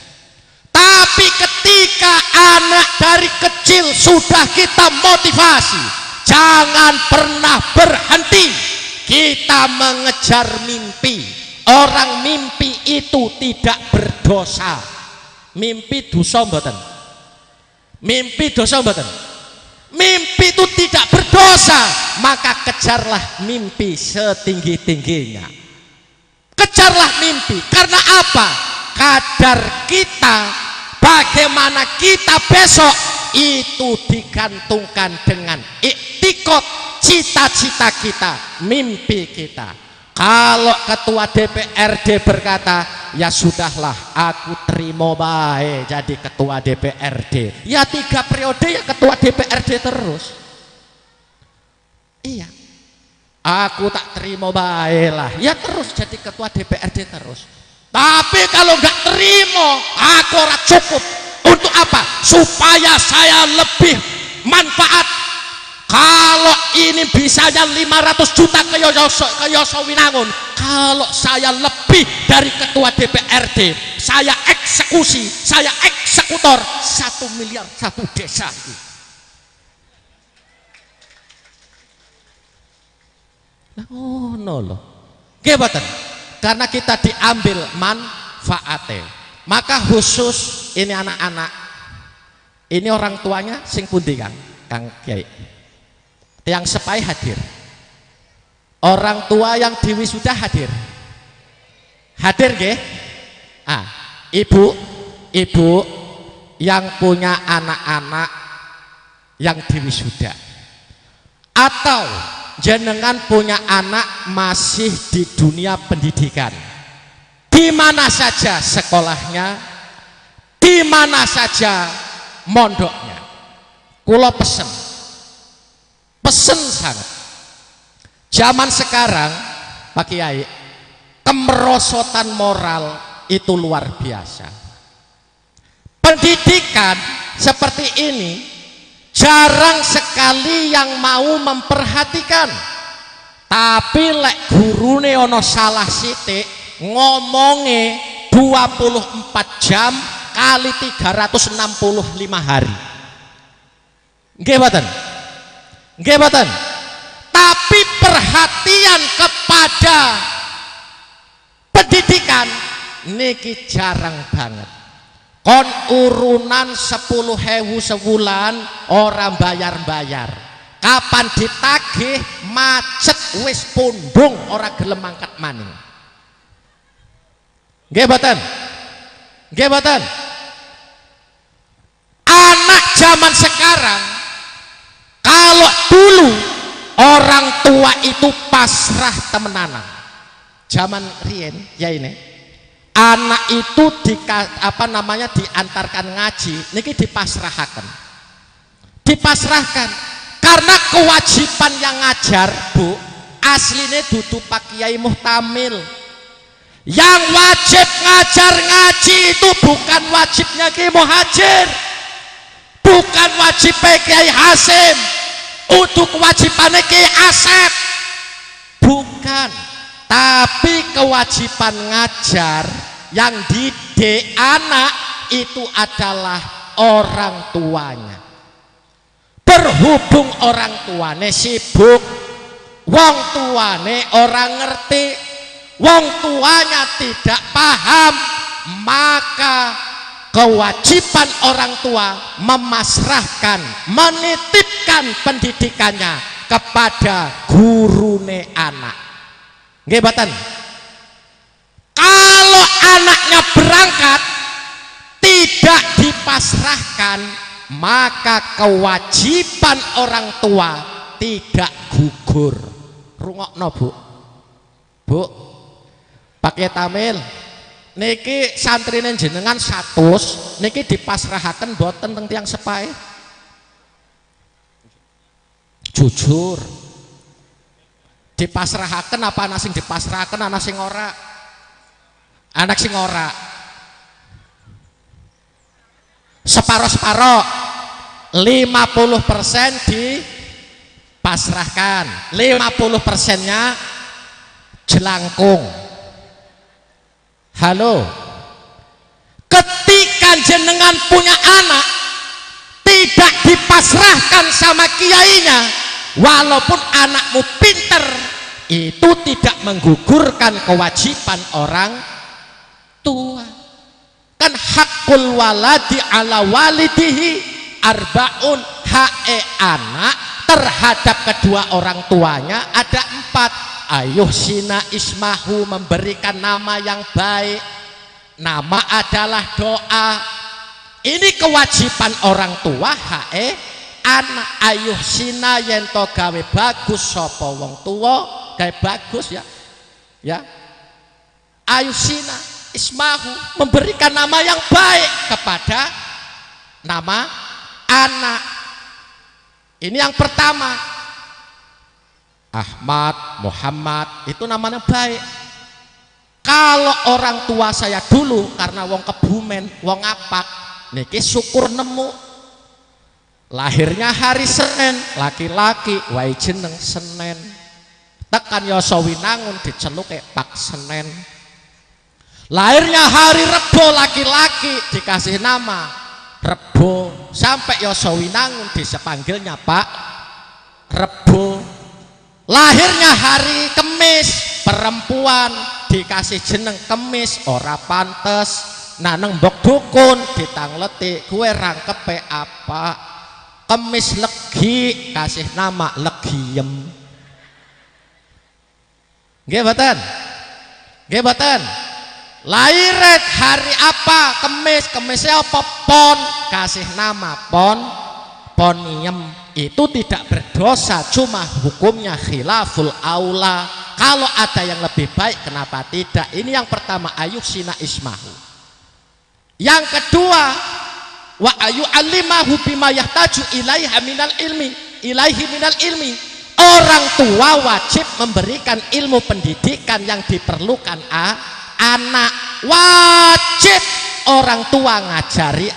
Tapi ketika anak dari kecil sudah kita motivasi, jangan pernah berhenti kita mengejar mimpi. Orang mimpi itu tidak berdosa. Mimpi dosa mboten? Mimpi dosa mboten? Mimpi itu tidak berdosa, maka kejarlah mimpi setinggi-tingginya. Kejarlah mimpi, karena apa? Kadar kita, bagaimana kita besok itu digantungkan dengan iktikot, cita-cita kita, mimpi kita. Kalau ketua DPRD berkata, ya sudahlah aku terima baik jadi ketua DPRD, ya 3 periode ya ketua DPRD terus. Iya, aku tak terima baik lah, ya terus jadi ketua DPRD terus. Tapi kalau nggak terima, aku ora cukup. Untuk apa? Supaya saya lebih manfaat. Kalau ini bisanya 500 juta ke Yosowinangun, kalau saya lebih dari ketua DPRD, saya eksekusi, saya eksekutor 1 miliar 1 desa. Oh no loh, gimana? Karena kita diambil manfaatnya. Maka khusus ini anak-anak, ini orang tuanya sing pundi Kang Kiai? Yang sepai hadir. Orang tua yang diwisuda hadir. Hadir nggih? Ibu yang punya anak-anak yang diwisuda. Atau jenengan punya anak masih di dunia pendidikan, di mana saja sekolahnya, di mana saja mondoknya, kula pesen sangat. Zaman sekarang Pak Kiai, kemerosotan moral itu luar biasa. Pendidikan seperti ini jarang sekali yang mau memperhatikan. Tapi lek gurune ono salah sithik ngomongnya 24 jam kali 365 hari. Nggih mboten? Nggih mboten? Tapi perhatian kepada pendidikan niki jarang banget. Kon urunan 10.000 sebulan orang bayar-bayar. Kapan ditagih macet wis pundung ora gelem mangkat maning. Nggih mboten? Nggih mboten? Anak zaman sekarang kalau dulu orang tua itu pasrah temenanan. Zaman riyen ya ini anak itu diantarkan ngaji niki dipasrahaken. Dipasrahkan karena kewajiban yang ngajar, Bu, aslinya dudu Pak Kiai Muhtamil. Yang wajib ngajar ngaji itu bukan wajibnya Kiai Muhajir, bukan wajib Kiai Hasim, untuk kewajibannya Kiai Asep, bukan. Tapi kewajiban ngajar yang didik anak itu adalah orang tuanya. Berhubung orang tuane sibuk, wong tuane orang ngerti, wong tuanya tidak paham, maka kewajiban orang tua memasrahkan, menitipkan pendidikannya kepada gurune anak. Nggih mboten? Kalau anaknya berangkat tidak dipasrahkan, maka kewajiban orang tua tidak gugur. Rungokno, Bu. Bu, Pak Kiai Tamil, niki santrine jenengan 100 niki dipasrahaken mboten teng tiyang sepahe? Jujur. Dipasrahaken apa ana sing dipasrahaken, ana sing ora? Anak sing ora. Separo-separo, 50% dipasrahkan, 50%-nya jelangkung. Halo, ketika jenengan punya anak tidak dipasrahkan sama kiainya, walaupun anakmu pinter, itu tidak menggugurkan kewajiban orang tua. Kan hakul waladi ala walidihi arbaun, hae anak terhadap kedua orang tuanya ada 4. Ayuh sina ismahu, memberikan nama yang baik. Nama adalah doa. Ini kewajiban orang tua hae anak. Ayuh sina yen to gawe bagus sapa wong tua gawe bagus ya. Ya. Ayuh sina ismahu, memberikan nama yang baik kepada nama anak. Ini yang pertama. Ahmad, Muhammad, itu namanya baik. Kalau orang tua saya dulu karena wong Kebumen, wong Apak, niki syukur nemu. Lahirnya hari Senin, laki-laki, wae jeneng Senen. Tekan Yosowinangun diceluke Pak Senen. Lahirnya hari Rebo, laki-laki, dikasih nama Rebo. Sampai Yosowinangun disepanggilnya Pak Rebo. Lahirnya hari Kemis, perempuan, dikasih jeneng Kemis, ora pantes. Naneng mbok dukun ditangleti, kue rangkepe apa? Kemis legi, kasih nama Legiem. Nggih mboten? Nggih mboten? Lahiret hari apa? Kemis, kemisnya apa? Pon, kasih nama Poniem. Itu tidak berdosa, cuma hukumnya khilaful aula. Kalau ada yang lebih baik kenapa tidak? Ini yang pertama, ayuh sina ismahu. Yang kedua, wa ayu alimahu bima yahtaju ilaihi minal ilmi, Orang tua wajib memberikan ilmu pendidikan yang diperlukan anak. Wajib orang tua ngajari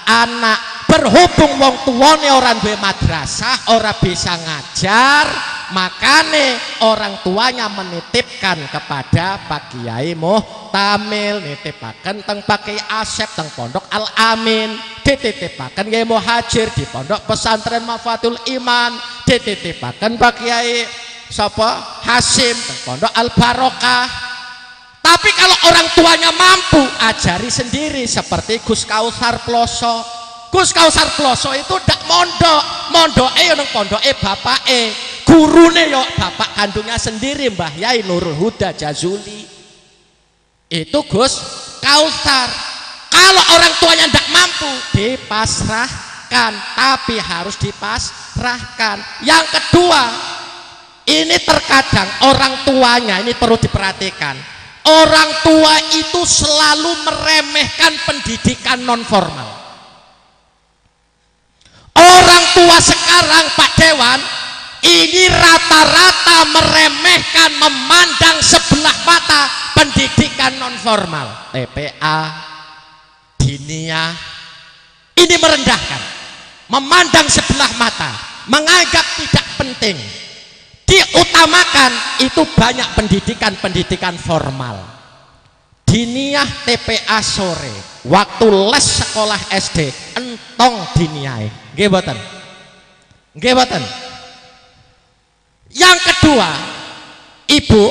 anak. Berhubung wong tuane orang duwe madrasah, ora bisa ngajar, makane orang tuanya menitipkan kepada Pak Kiai Muhtamil, nitipaken teng Pak Kiai Asep teng Pondok Al Amin, dititipaken Kiai Muhajir di Pondok Pesantren Mafatul Iman, dititipaken Pak Kiai sapa Hasim teng Pondok Al Barokah. Tapi kalau orang tuanya mampu, ajari sendiri seperti Gus Kausar Ploso. Gus Kausar Ploso itu ndak mondoke yo nang pondoke bapake, gurune yo bapak kandungnya sendiri Mbah Yai Nurul Huda Jazuli. Itu Gus Kausar. Kalau orang tuanya ndak mampu, dipasrahkan, tapi harus dipasrahkan. Yang kedua, ini terkadang orang tuanya ini perlu diperhatikan. Orang tua itu selalu meremehkan pendidikan non formal. Orang tua sekarang Pak Dewan ini rata-rata meremehkan, memandang sebelah mata pendidikan non formal, TPA, diniyah. Ini merendahkan, memandang sebelah mata, menganggap tidak penting. Diutamakan itu banyak pendidikan formal. Diniyah TPA sore, waktu les sekolah SD entong diniyah. Nggih mboten? Nggih mboten? Yang kedua, Ibu,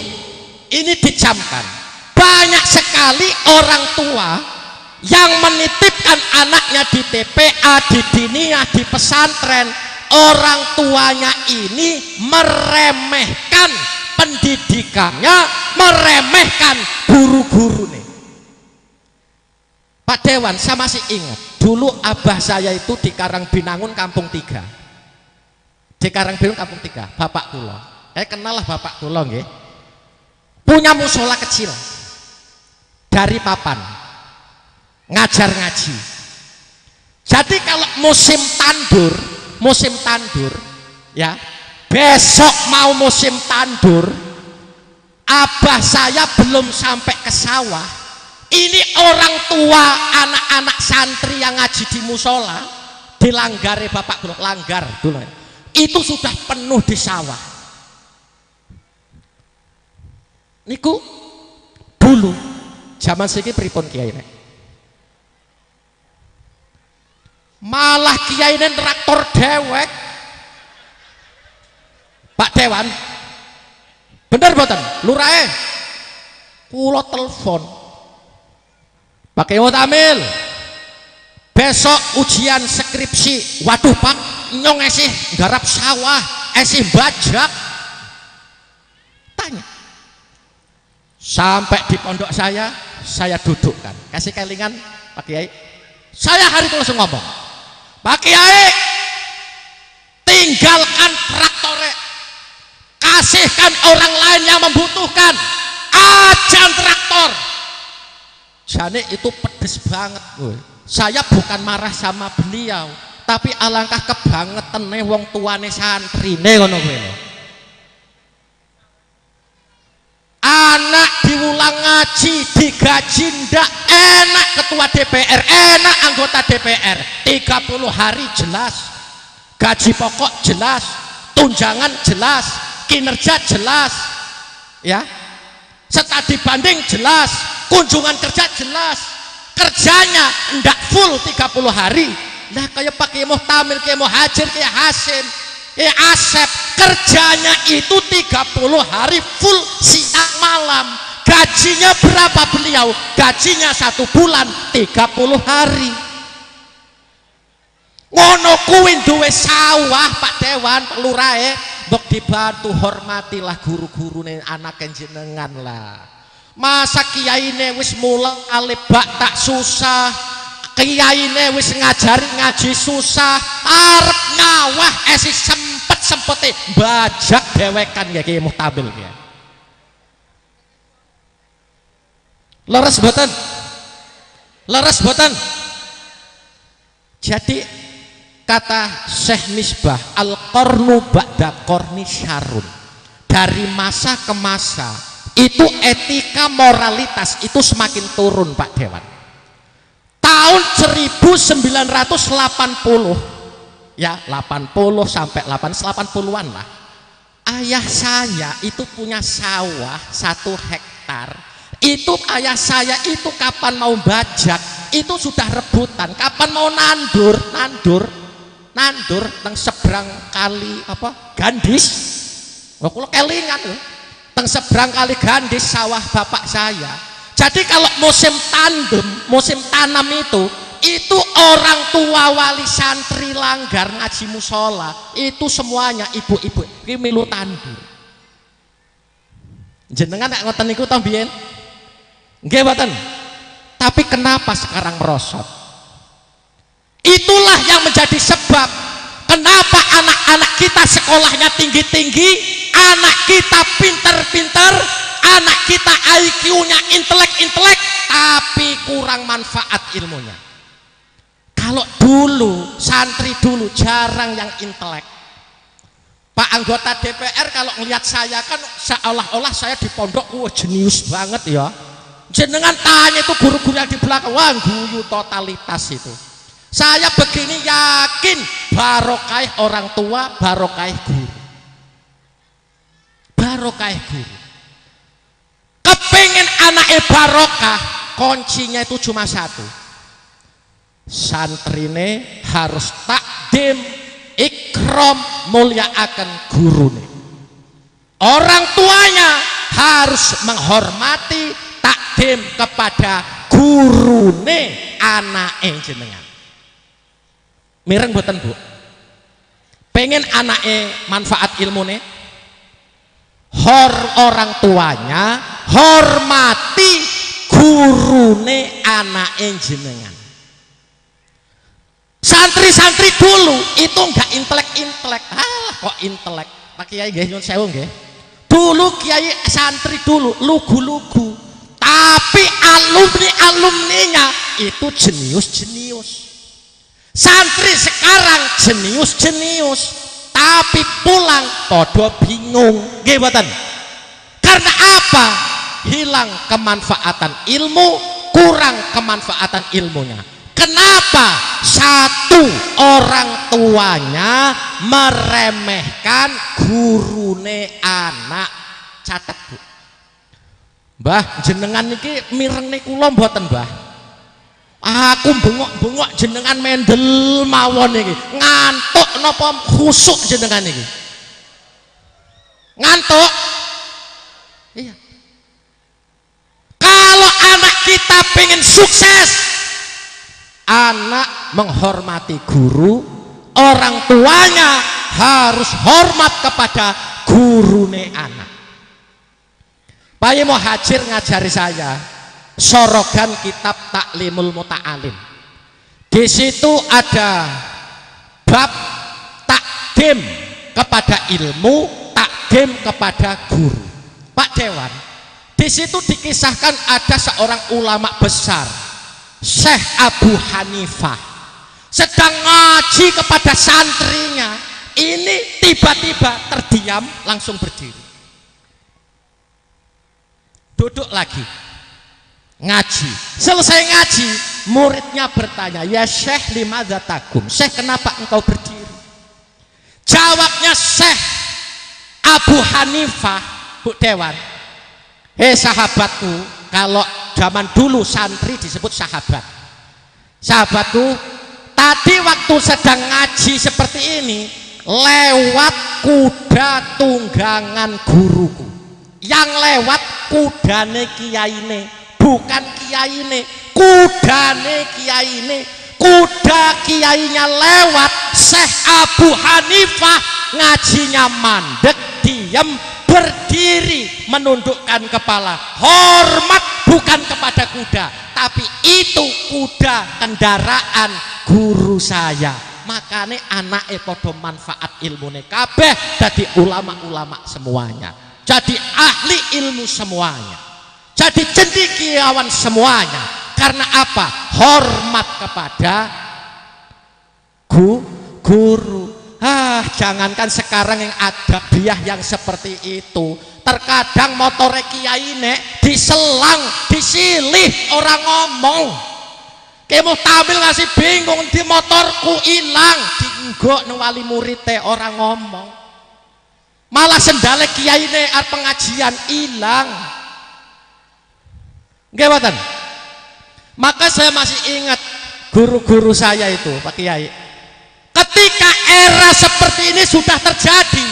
ini dijamkan. Banyak sekali orang tua yang menitipkan anaknya di TPA, di diniyah, di pesantren. Orang tuanya ini meremehkan pendidikannya, meremehkan guru-guru nih. Pak Dewan, saya masih ingat dulu abah saya itu di Karangbinangun Kampung 3. Di Karangbinangun Kampung 3, bapak kula. Kenal lah bapak kula nggih. Punya musola kecil. Dari papan. Ngajar ngaji. Jadi kalau musim tandur ya, besok mau musim tandur, abah saya belum sampai ke sawah, ini orang tua anak-anak santri yang ngaji di musola, di langgare bapak guru, langgar dulu itu sudah penuh di sawah. Niku dulu zaman siki pripun kiai nek? Malah kiai nek traktor dewek. Pak Dewan, bener boten? Lurahe kula telepon Pak Kiai Muhtamil, besok ujian skripsi. Waduh Pak, nyong esih garap sawah, esih bajak. Tanya sampai di pondok saya dudukkan, kasih kelingan Pak Kiai. Saya hari itu langsung ngomong, Pak Kiai, tinggalkan traktore, kasihkan orang lain yang membutuhkan, ajan traktor. Jane itu pedes banget. Saya bukan marah sama beliau, tapi alangkah kebangetene wong tuane santrine ngono kuwi. Anak diulang ngaji, digaji ndak enak, ketua DPR, enak anggota DPR, 30 hari jelas, gaji pokok jelas, tunjangan jelas, kinerja jelas, ya, studi banding jelas, kunjungan kerja jelas, kerjanya ndak full 30 hari. Nah kayak Pak Kiai Muhtamil, Kiai Muhajir, Kiai Hasim, Kiai Asep, kerjanya itu 30 hari full siang malam. Gajinya berapa beliau? Gajinya 1 bulan 30 hari. Ngono kuwi duwe sawah Pak Dewan, Pak Lurahe, mbok dibantu, hormatilah guru-gurune anak jenengan lah. Masa kiyaine wis mulang alebak tak susah, kiyaine wis ngajari ngaji susah, arep ngawah esi sempet-sempete bajak dewekan ya Kiai Muhtamil ya. Leres boten? Leres boten? Jadi kata Syekh Misbah, al-qarnu ba'da qarni syarrun. Dari masa ke masa itu etika moralitas itu semakin turun Pak Dewan. Tahun 1980 ya 80 sampai 80-an lah, ayah saya itu punya sawah 1 hektar. Itu ayah saya itu kapan mau bajak itu sudah rebutan, kapan mau nandur teng seberang kali apa Gandis, kalau kelingan teng seberang kali Gandis sawah bapak saya. Jadi kalau musim tanam itu orang tua wali santri langgar ngaji musola itu semuanya ibu-ibu iki milu tandur. Jenengan nek ngoten niku to mbiyen? Nggih mboten. Tapi kenapa sekarang merosot? Itulah yang menjadi sebab kenapa anak-anak kita sekolahnya tinggi-tinggi, anak kita pinter-pinter, anak kita IQ-nya intelek-intelek, tapi kurang manfaat ilmunya. Kalau dulu, santri dulu jarang yang intelek. Pak anggota DPR kalau ngelihat saya kan seolah-olah saya di pondok, wah jenius banget ya. Jenengan tanya itu guru-guru yang di belakang, wah guyu totalitas itu. Saya begini yakin barokah orang tua, barokah guru. Barokah guru. Kepengen anaknya barokah, kuncinya itu cuma satu. Santrine harus takdim, ikram, mulyaaken gurune. Orang tuanya harus menghormati, takdim kepada gurune anake jenengan. Mireng boten Bu? Pengen anake manfaat ilmune? Orang tuanya hormati gurune anake jenengan. Santri-santri dulu itu enggak intelek-intelek. Kok intelek? Pak Kiai nggih nyuwun sewu nggih. Dulu kiai santri dulu lugu-lugu. Tapi alumni-alumninya itu jenius-jenius. Santri sekarang jenius-jenius, tapi pulang podo bingung. Nggih mboten? Karena apa? Hilang kemanfaatan ilmu, kurang kemanfaatan ilmunya. Kenapa? Satu, orang tuanya meremehkan gurune anak. Catat Bu. Mbah, jenengan niki mireng kula mboten, Mbah? Aku bengok-bengok jenengan mendel mawon iki. Ngantuk napa khusuk jenengan iki? Ngantuk? Iya. Kalau anak kita pengen sukses, anak menghormati guru, orang tuanya harus hormat kepada gurune anak. Pak Yai Muhajir ngajari saya sorogan kitab Taklimul Muta'alim. Di situ ada bab takdim kepada ilmu, takdim kepada guru. Pak Dewan, di situ dikisahkan ada seorang ulama besar, Syekh Abu Hanifah, sedang ngaji kepada santrinya. Ini tiba-tiba terdiam, langsung berdiri. Duduk lagi, ngaji. Selesai ngaji, muridnya bertanya, ya Syekh limadza taqum? Syekh, kenapa engkau berdiri? Jawabnya Syekh Abu Hanifah, Bu Dewan, sahabatku, kalau zaman dulu santri disebut sahabat. Sahabatku, tadi waktu sedang ngaji seperti ini, lewat kuda tunggangan guruku. Yang lewat kudane kiyaine, bukan kiyaine, kudane kiyaine. Kuda kiainya lewat, Syekh Abu Hanifah ngajinya mandek, diam, berdiri, menundukkan kepala. Hormat bukan kepada kuda, tapi itu kuda kendaraan guru saya. Makanya anake podo manfaat ilmune kabeh, jadi ulama-ulama semuanya, jadi ahli ilmu semuanya, jadi cendekiawan semuanya. Karena apa? Hormat kepada guru. Jangankan sekarang yang adabiah yang seperti itu, terkadang motor kiai nek diselang, disilih orang ngomong. Kamu tampil ngasih bingung di motorku hilang, dienggok nang wali muridnya orang ngomong. Malah sendale kiai nek pengajian hilang. Nggih mboten? Maka saya masih ingat guru-guru saya itu, Pak Kiai. Ketika era seperti ini sudah terjadi,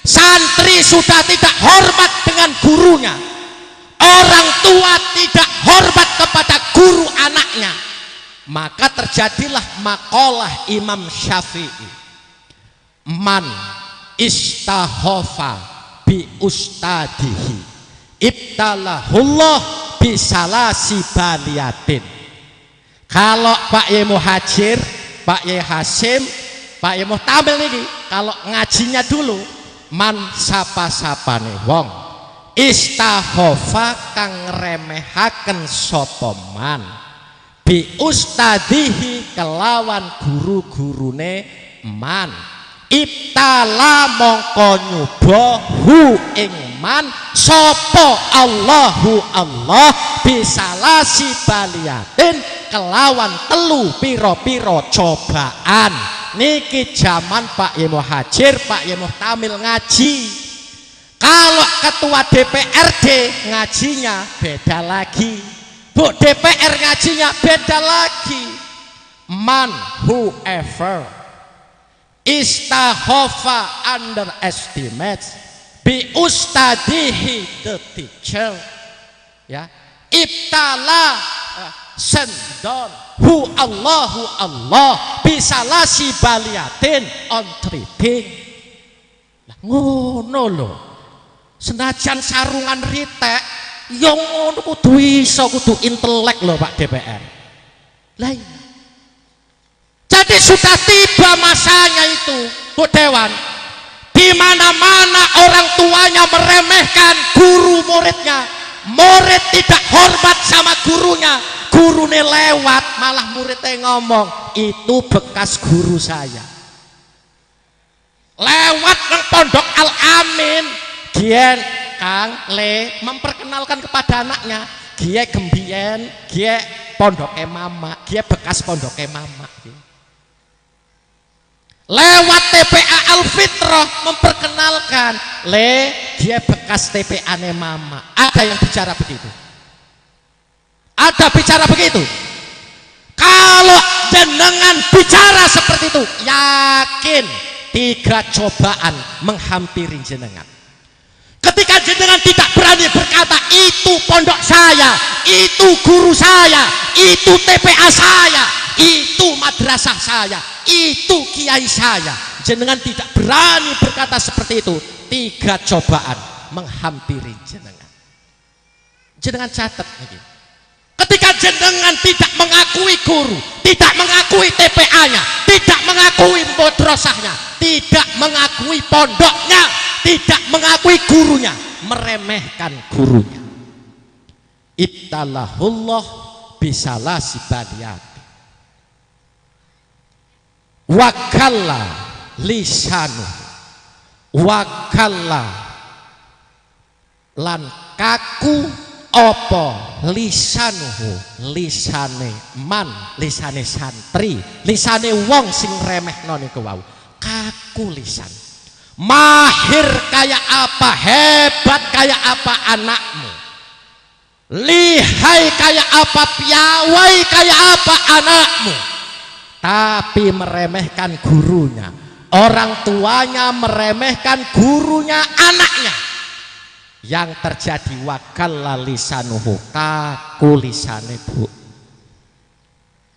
santri sudah tidak hormat dengan gurunya, orang tua tidak hormat kepada guru anaknya, maka terjadilah makalah Imam Syafi'i, man istahofa bi ustadihi ibtalahullah bisalasi baliatin. Kalau Pak Ye Muhajir, Pak Ye Hasim, Pak Ye Muhtamil niki kalau ngajinya dulu man sapa-sapane wong istahofa kang remehaken sapa man bi ustadihi kelawan guru-gurune man ibtala mongko nyoba hu ing man sapa Allahu Allah bisalasi baliatin kelawan telu piro-piro cobaan. Niki zaman Pak Ye Muhajir, Pak Ye Muhtamil ngaji. Kalau ketua DPRD ngajinya beda lagi, Bu DPR ngajinya beda lagi. Man whoever istahofa underestimates bi ustadihi the teacher, ya ibtala sendon hu Allahu Allah bisalasi baliatin on tripping. Ngono lho, senajan sarungan ritek yang ngono kudu iso, kudu intelek lho Pak DPR. Lah jadi sudah tiba masanya itu Bu Dewan, di mana-mana orang tuanya meremehkan guru muridnya, murid tidak hormat sama gurunya, gurune lewat malah muridnya ngomong itu bekas guru saya. Lewat nang pondok Al Amin, Gien Kang Le memperkenalkan kepada anaknya, gie gembien, gie pondok mama, gie bekas pondok mama. Lewat TPA Al Fitrah memperkenalkan, le dia bekas TPA ne mama. Ada yang bicara begitu? Ada bicara begitu? Kalau jenengan bicara seperti itu, yakin 3 cobaan menghampiri jenengan. Ketika jenengan tidak berani berkata itu pondok saya, itu guru saya, itu TPA saya, itu madrasah saya, itu kiai saya, jenengan tidak berani berkata seperti itu, 3 cobaan menghampiri jenengan. Jenengan catat ini. Ketika jenengan tidak mengakui guru, tidak mengakui TPA-nya, tidak mengakui madrasahnya, tidak mengakui pondoknya, tidak mengakui gurunya, meremehkan gurunya, ibtalahullah bisalasi baliyati wakalla lisanu wakalla lan kaku opo lisanuhu lisane man, lisane santri, lisane wong sing remehno niku wau, kaku lisan. Mahir kayak apa, hebat kayak apa anakmu, lihai kayak apa, piawai kayak apa anakmu, tapi meremehkan gurunya, orang tuanya meremehkan gurunya anaknya, yang terjadi wakalla lisanuhu, kaku lisane bu.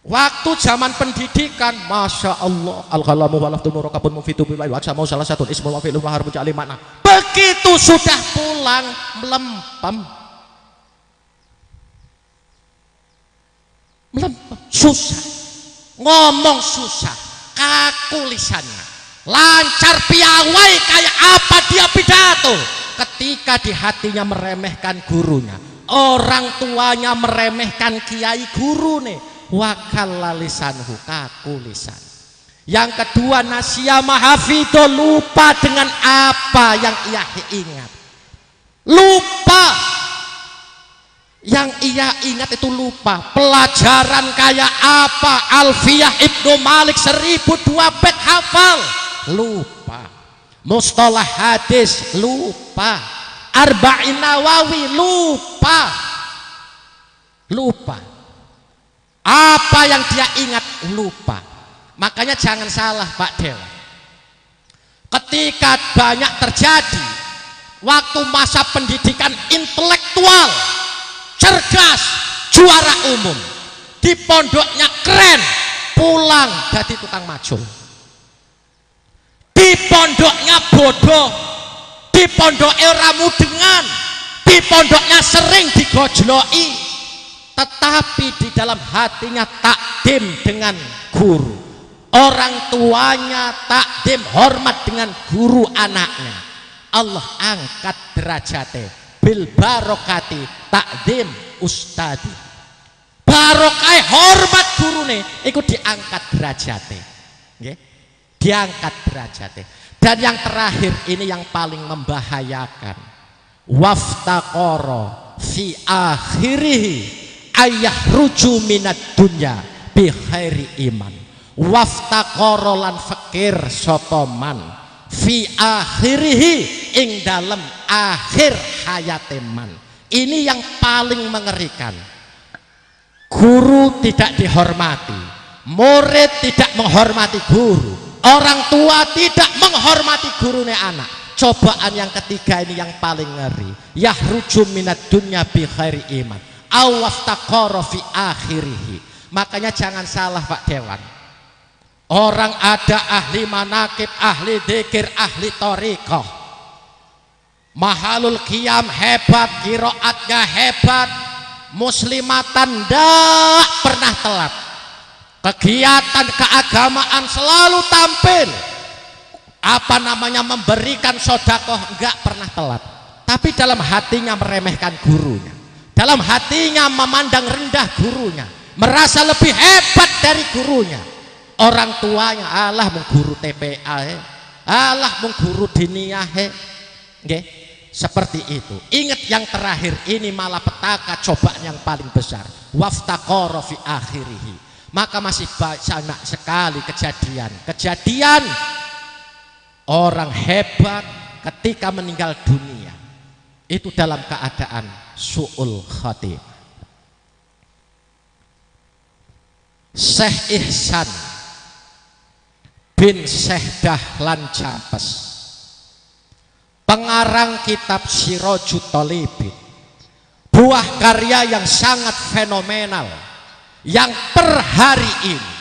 Waktu zaman pendidikan, masya Allah, al-qalamu walaftu murakabun mufitu billahi wa aksamu salah satu ismul wa fi'lun wa harbun ja'ali makna. Begitu sudah pulang melempem, susah ngomong, susah kaku lisannya, lancar piawai kayak apa dia pidato. Ketika di hatinya meremehkan gurunya, orang tuanya meremehkan kiai gurune, wakalla lisanhu, kaku lisan. Yang kedua, nasya mahafidho, lupa dengan apa yang ia ingat. Lupa. Yang ia ingat itu lupa. Pelajaran kayak apa? Alfiyah Ibnu Malik 1002 bait hafal. Lupa. Mustalah hadis lupa. Arba'in Nawawi lupa. Lupa. Apa yang dia ingat lupa. Makanya jangan salah Pak Dewa. Ketika banyak terjadi waktu masa pendidikan intelektual, cerdas, juara umum, di pondoknya keren, pulang jadi tukang macul. Di pondoknya bodoh, di pondoknya ramudengan, di pondoknya sering digojloi, tetapi di dalam hatinya takdim dengan guru. Orang tuanya takdim hormat dengan guru anaknya. Allah angkat derajate bil barokati takdim ustadi. Barokai hormat gurune iku diangkat derajate. Nggih. Diangkat derajate. Dan yang terakhir ini yang paling membahayakan. Waftaqara fi akhirih ayah ruju minad dunya bi khairi iman. Waftaqara lan fakir sotoman fi akhirihi ing dalam akhir hayate man. Ini yang paling mengerikan. Guru tidak dihormati, murid tidak menghormati guru, orang tua tidak menghormati gurunya anak. Cobaan yang ketiga ini yang paling ngeri. Yahruju minad dunya bi khairi iman aw waftaqara fi akhirihi. Makanya jangan salah Pak Dewan. Orang ada ahli manakib, ahli dzikir, ahli thariqah, mahalul qiyam hebat, qiraatnya hebat, muslimatan ndak pernah telat, kegiatan keagamaan selalu tampil, memberikan sedekah enggak pernah telat, tapi dalam hatinya meremehkan gurunya, dalam hatinya memandang rendah gurunya, merasa lebih hebat dari gurunya. Orang tuanya Allah mengguru TPA, Allah mengguru diniyah, nggih, seperti itu. Ingat yang terakhir ini malapetaka, cobaan yang paling besar. Waftaqara fi akhirihi. Maka masih banyak sekali kejadian orang hebat ketika meninggal dunia itu dalam keadaan su'ul khatimah. Syekh Ihsan bin Syekh Dahlan Jampes, pengarang kitab Sirajut Thalibin, buah karya yang sangat fenomenal yang per hari ini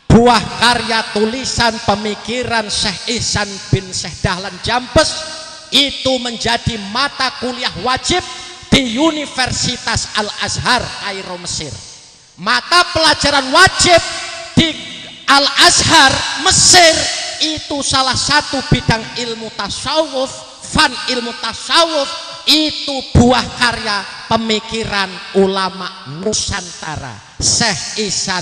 buah karya tulisan pemikiran Syekh Ihsan bin Syekh Dahlan Jampes itu menjadi mata kuliah wajib di Universitas Al-Azhar Kairo Mesir. Mata pelajaran wajib di Al-Azhar Mesir itu salah satu bidang ilmu tasawuf, fan ilmu tasawuf, itu buah karya pemikiran ulama Nusantara Syekh Ihsan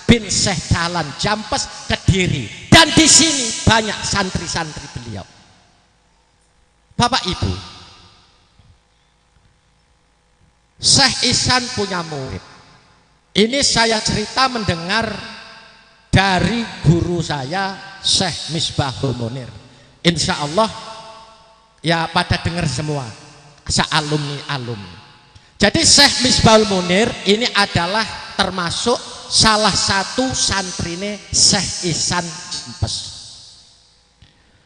bin Syekh Dahlan Jampes Kediri, dan di sini banyak santri-santri beliau. Bapak Ibu, Syekh Ihsan punya murid. Ini saya cerita mendengar dari guru saya Syekh Misbahul Munir. Insya Allah ya pada dengar semua alumni. Jadi Syekh Misbahul Munir ini adalah termasuk salah satu santrine Syekh Ihsan Jampes.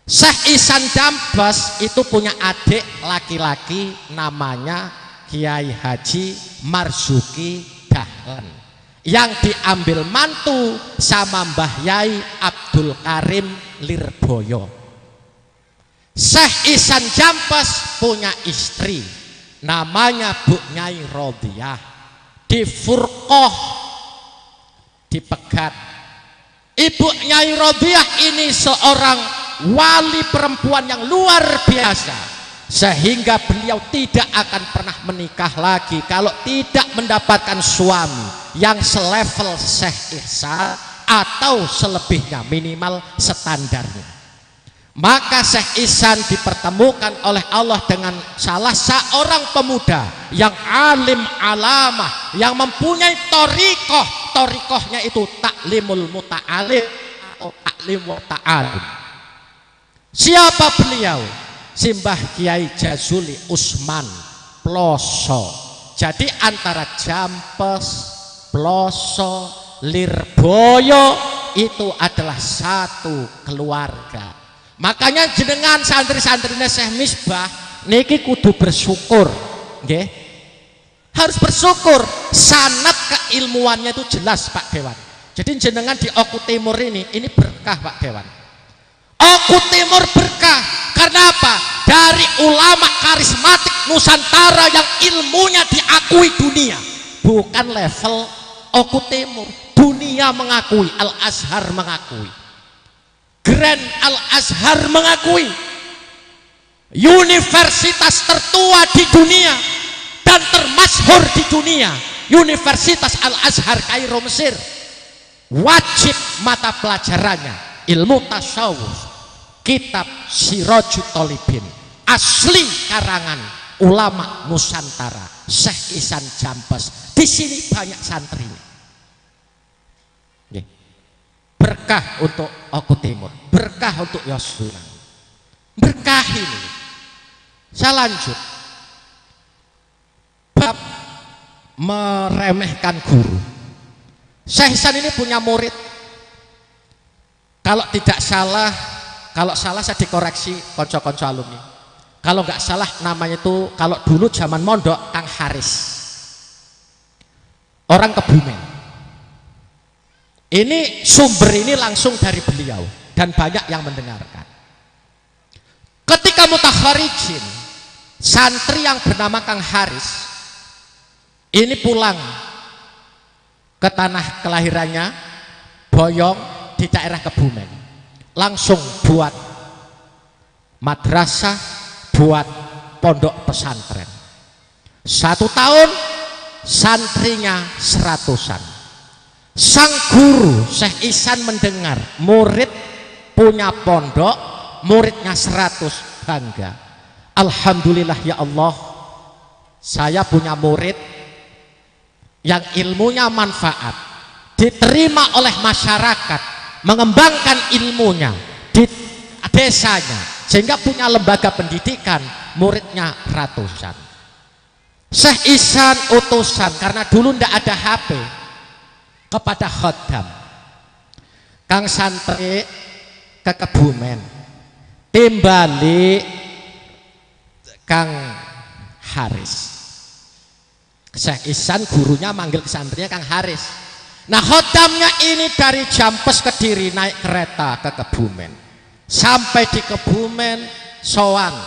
Syekh Ihsan Jampes itu punya adik laki-laki namanya Kiai Haji Marzuki Dahlan, yang diambil mantu sama Mbah Yai Abdul Karim Lirboyo. Syekh Ihsan Jampes punya istri namanya Bu Nyai Rodiyah di Furqoh di Pegat. Ibu Nyai Rodiyah ini seorang wali perempuan yang luar biasa, sehingga beliau tidak akan pernah menikah lagi kalau tidak mendapatkan suami yang selevel Syekh Ihsan, atau selebihnya, minimal standarnya. Maka Syekh Ihsan dipertemukan oleh Allah dengan salah seorang pemuda yang alim alamah, yang mempunyai torikohnya itu taklimul muta'alim atau taklim ta'alim. Siapa beliau? Simbah Kiai Jazuli Usman Ploso. Jadi antara Jampes, Ploso, Lirboyo itu adalah satu keluarga. Makanya jenengan santri-santrine Syekh Misbah niki kudu bersyukur, nggih. Harus bersyukur, sanad keilmuannya itu jelas Pak Dewan. Jadi jenengan di Oku Timur ini berkah Pak Dewan. Oku Timur berkah karena apa? Dari ulama karismatik Nusantara yang ilmunya diakui dunia. Bukan level Oku Timur, dunia mengakui, Al Azhar mengakui. Grand Al Azhar mengakui universitas tertua di dunia dan termasyhur di dunia, Universitas Al Azhar Kairo Mesir. Wajib mata pelajarannya ilmu tasawuf, kitab Sirajut Thalibin, asli karangan ulama Nusantara Syekh Ihsan Jampes. Di sini banyak santrinya. Berkah untuk Oku Timur, berkah untuk Yosulan, berkah ini. Saya lanjut, bab meremehkan guru. Syekh Ihsan ini punya murid, kalau tidak salah, kalau salah saya dikoreksi konco-konco alumni. Kalau nggak salah namanya itu, kalau dulu zaman mondok, Kang Haris, orang Kebumen. Ini sumber ini langsung dari beliau dan banyak yang mendengarkan. Ketika mutakharijin, santri yang bernama Kang Haris ini pulang ke tanah kelahirannya, Boyong di daerah Kebumen, langsung buat madrasah, buat pondok pesantren. 1 tahun santrinya 100-an. Sang guru Syekh Ihsan mendengar murid punya pondok, muridnya 100, bangga. Alhamdulillah ya Allah, saya punya murid yang ilmunya manfaat, diterima oleh masyarakat, mengembangkan ilmunya di desanya, sehingga punya lembaga pendidikan, muridnya ratusan. Syekh Ihsan utusan, karena dulu ndak ada HP, kepada khodam, Kang santri ke Kebumen, timbali Kang Haris. Syekh Ihsan gurunya manggil santrinya Kang Haris. Nah khodamnya ini dari Jampes Kediri naik kereta ke Kebumen, sampai di Kebumen sowan,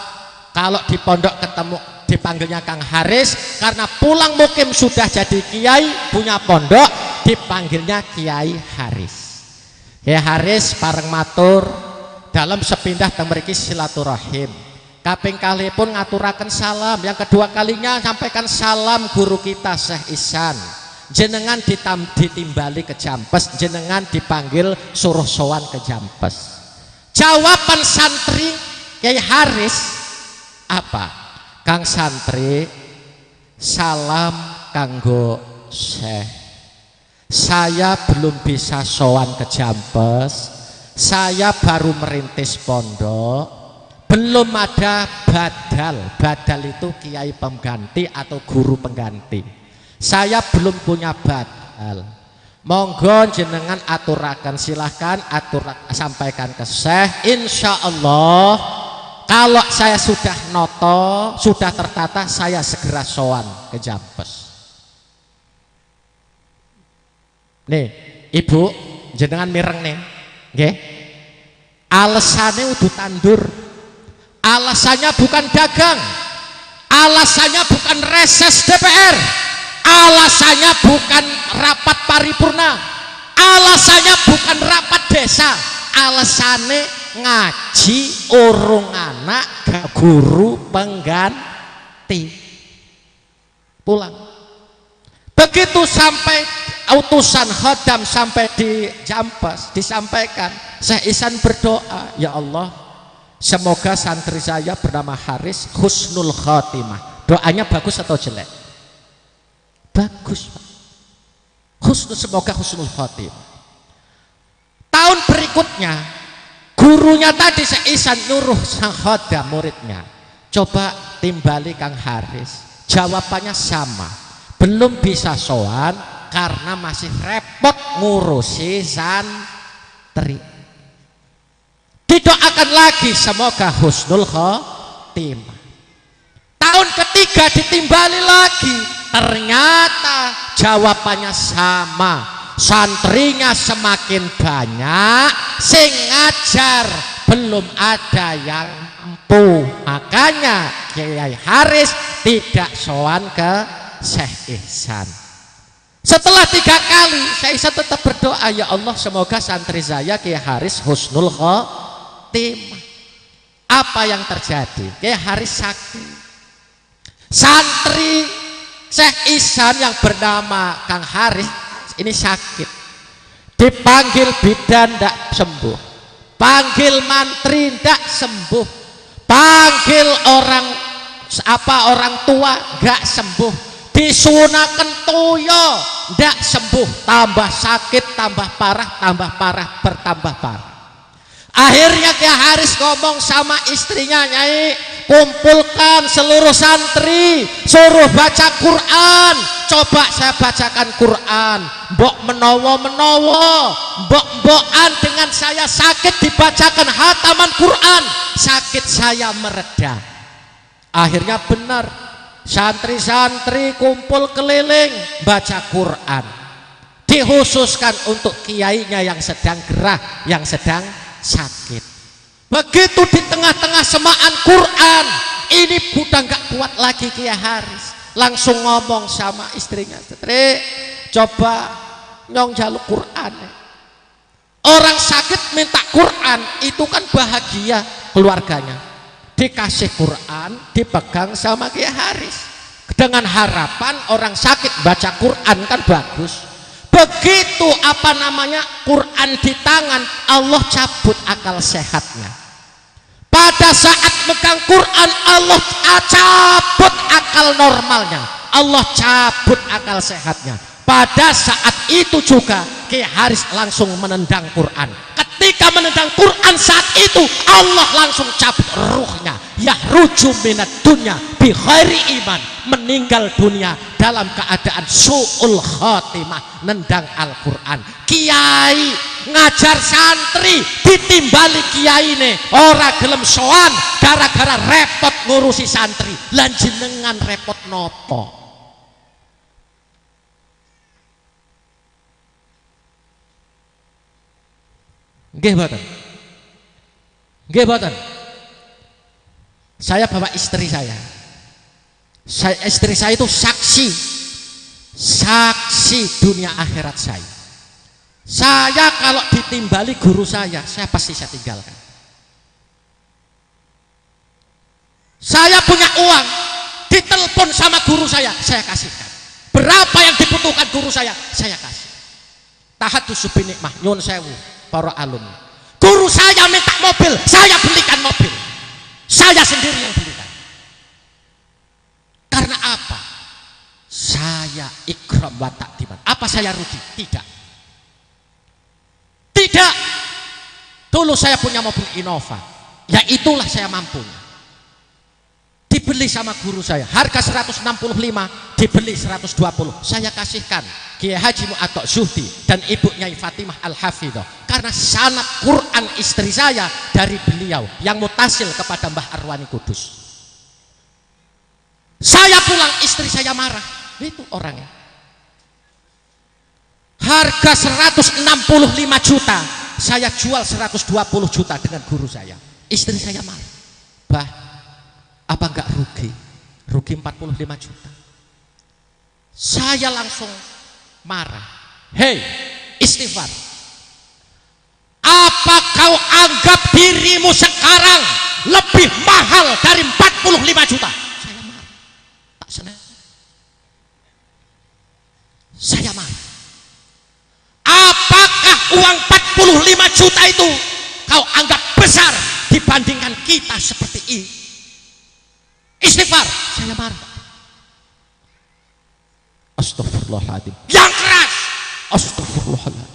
kalau di pondok ketemu dipanggilnya Kang Haris, karena pulang mukim sudah jadi kiai punya pondok, dipanggilnya Kiai Haris. Kiai Haris bareng matur dalam sepindah temriki silaturahim. Kaping kali pun ngaturaken salam, yang kedua kalinya sampaikan salam guru kita Syekh Ihsan. Jenengan ditimbali ke Jampes, jenengan dipanggil suruh sowan ke Jampes. Jawaban santri Kiai Haris apa? Kang santri, salam kanggo Syekh. Saya belum bisa sowan ke Jampes, saya baru merintis pondok, belum ada badal. Badal itu kiai pengganti atau guru pengganti. Saya belum punya badal. Monggo jenengan aturakan, silahkan sampaikan ke Syekh. Insya Allah kalau saya sudah noto, sudah tertata, saya segera sowan ke Jampes. Nih, ibu, jenengan mireng nih, nggih. Alasannya udah tandur. Alasannya bukan dagang. Alasannya bukan reses DPR. Alasannya bukan rapat paripurna. Alasannya bukan rapat desa. Alasannya ngaji urung anak guru pengganti. Pulang. Begitu sampai utusan khodam sampai di Jampes disampaikan, Syekh Ihsan berdoa, ya Allah, semoga santri saya bernama Haris husnul khotimah. Doanya bagus atau jelek? Bagus, Pak. Semoga husnul khotimah. Tahun berikutnya gurunya tadi Syekh Ihsan nyuruh sang khodam muridnya, coba timbali Kang Haris. Jawabannya sama, belum bisa sowan karena masih repot ngurusi santri. Didoakan lagi semoga husnul khotimah. Tahun ketiga ditimbali lagi, ternyata jawabannya sama, santrinya semakin banyak, sing ngajar belum ada yang mampu. Makanya Kiai Haris tidak sowan ke Syekh Ihsan. Setelah 3 kali Syekh Ihsan tetap berdoa, ya Allah semoga santri saya Kiai Haris husnul khotimah. Apa yang terjadi? Kiai Haris sakit. Santri Syekh Ihsan yang bernama Kang Haris ini sakit. Dipanggil bidan tidak sembuh, panggil mantri tidak sembuh, panggil orang tua nggak sembuh, disunahkan toyo nggak sembuh, tambah sakit, tambah parah, bertambah parah. Akhirnya Kiai Haris ngomong sama istrinya, Nyai, kumpulkan seluruh santri, suruh baca Quran. Coba saya bacakan Quran. Mbok menowo, mbok-mbokan dengan saya sakit dibacakan hataman Quran, sakit saya mereda. Akhirnya benar, santri-santri kumpul keliling baca Quran. Dikhususkan untuk kiainya yang sedang gerah, yang sedang sakit. Begitu di tengah-tengah semaan Quran, ini budak nggak kuat lagi Kiai Haris, langsung ngomong sama istrinya, Setri, coba nyong jaluk Quran. Orang sakit minta Quran itu kan bahagia keluarganya, dikasih Quran, dipegang sama Kiai Haris dengan harapan orang sakit baca Quran kan bagus. Begitu Quran di tangan, Allah cabut akal sehatnya. Pada saat megang Quran, Allah cabut akal normalnya, Allah cabut akal sehatnya. Pada saat itu juga Kiai Haris langsung menendang Quran. Ketika menendang Quran saat itu, Allah langsung cabut ruhnya. Yahruju minad dunya bi khairi iman, meninggal dunia dalam keadaan su'ul khatimah, nendang Al-Quran. Kiai ngajar santri ditimbali kiai ne ora gelem sowan gara-gara repot ngurusi santri. Lan jenengan repot nopo? Nggih mboten? Nggih mboten? Saya bawa istri saya. Istri saya itu saksi dunia akhirat saya. Saya kalau ditimbali guru saya pasti saya tinggalkan. Saya punya uang, ditelepon sama guru saya kasihkan. Berapa yang dibutuhkan guru saya kasih. Tahadus binikmah, nyun sewu para alumni. Guru saya minta mobil, saya belikan mobil. Saya sendiri yang belikan. Karena apa? Saya ikram wa takdiman. Apa saya rugi? Tidak. Dulu saya punya mobil Innova, ya itulah saya mampunya. Dibeli sama guru saya, harga 165, dibeli 120, saya kasihkan Kiai Haji Mu'atok Zuhdi dan Ibu Nyai Fatimah Al-Hafidhah. Karena sanad Quran istri saya dari beliau yang mutasil kepada Mbah Arwani Kudus. Saya pulang, istri saya marah. Itu orangnya. Harga 165 juta, saya jual 120 juta dengan guru saya. Istri saya marah. Bah, apa enggak rugi? Rugi 45 juta. Saya langsung marah. Hei, istighfar. Apa kau anggap dirimu sekarang lebih mahal dari 45 juta? Saya marah. Tak senang. Saya marah. dibandingkan kita seperti ini. Istighfar, saya marah. Astagfirullahaladzim. Yang keras. Astagfirullahaladzim.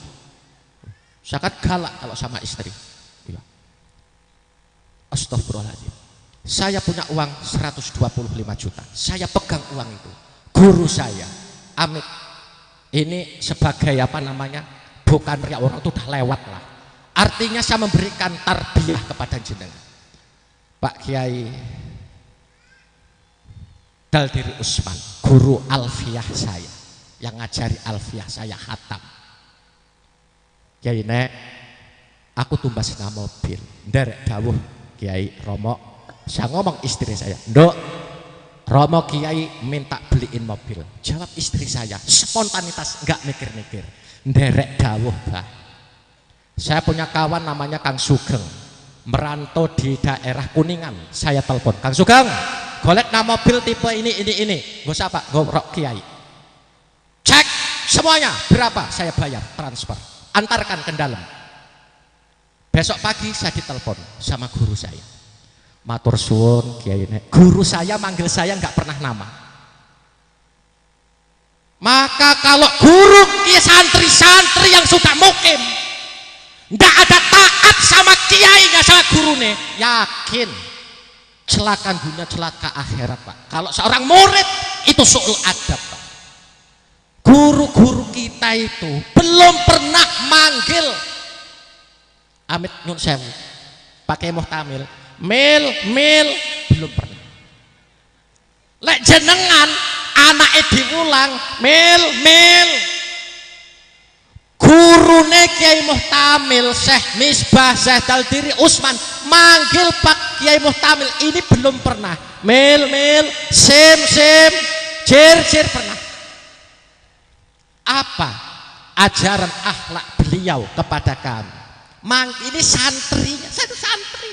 Sangat galak kalau sama istri. Ya. Astagfirullahaladzim. Saya punya uang 125 juta. Saya pegang uang itu. Guru saya, Amit, ini sebagai apa namanya? Bukan riak, orang itu udah lewat lah. Artinya saya memberikan tarbiyah kepada jenengan. Pak Kiai Daldiri Usman, guru alfiyah saya, yang ngajari alfiyah saya khatam. Kiai Nek, aku tumbas na mobil. Nderek dawuh Kiai Romo, saya ngomong istri saya, Nduk, Romo Kiai minta beliin mobil. Jawab istri saya, spontanitas, enggak mikir-mikir. Nderek dawuh, Bah. Saya punya kawan namanya Kang Sugeng, merantau di daerah Kuningan. Saya telepon, Kang Sugeng, golek nama mobil tipe ini. Gak usah Pak, gorok Kiai. Cek semuanya, berapa saya bayar, transfer, antarkan ke dalam. Besok pagi saya ditelepon sama guru saya. Matur suwun Kiai Nek. Guru saya manggil saya nggak pernah nama. Maka kalau guru santri-santri yang sudah mukim nggak ada taat sama kiainya, sama gurune, yakin celaka dunia, celaka akhirat Pak. Kalau seorang murid itu su'ul adab Pak. Guru-guru kita itu belum pernah manggil Amit nyun sewu pakai muhtamil, mil belum pernah. Lek jenengan anake diulang mil gurune Kiai Muhtamil Syekh Misbah Syekh Daldiri Usman manggil Pak Kiai Muhtamil ini belum pernah. Mil sim jir pernah. Apa ajaran akhlak beliau kepada kami? Ini santrinya, satu santri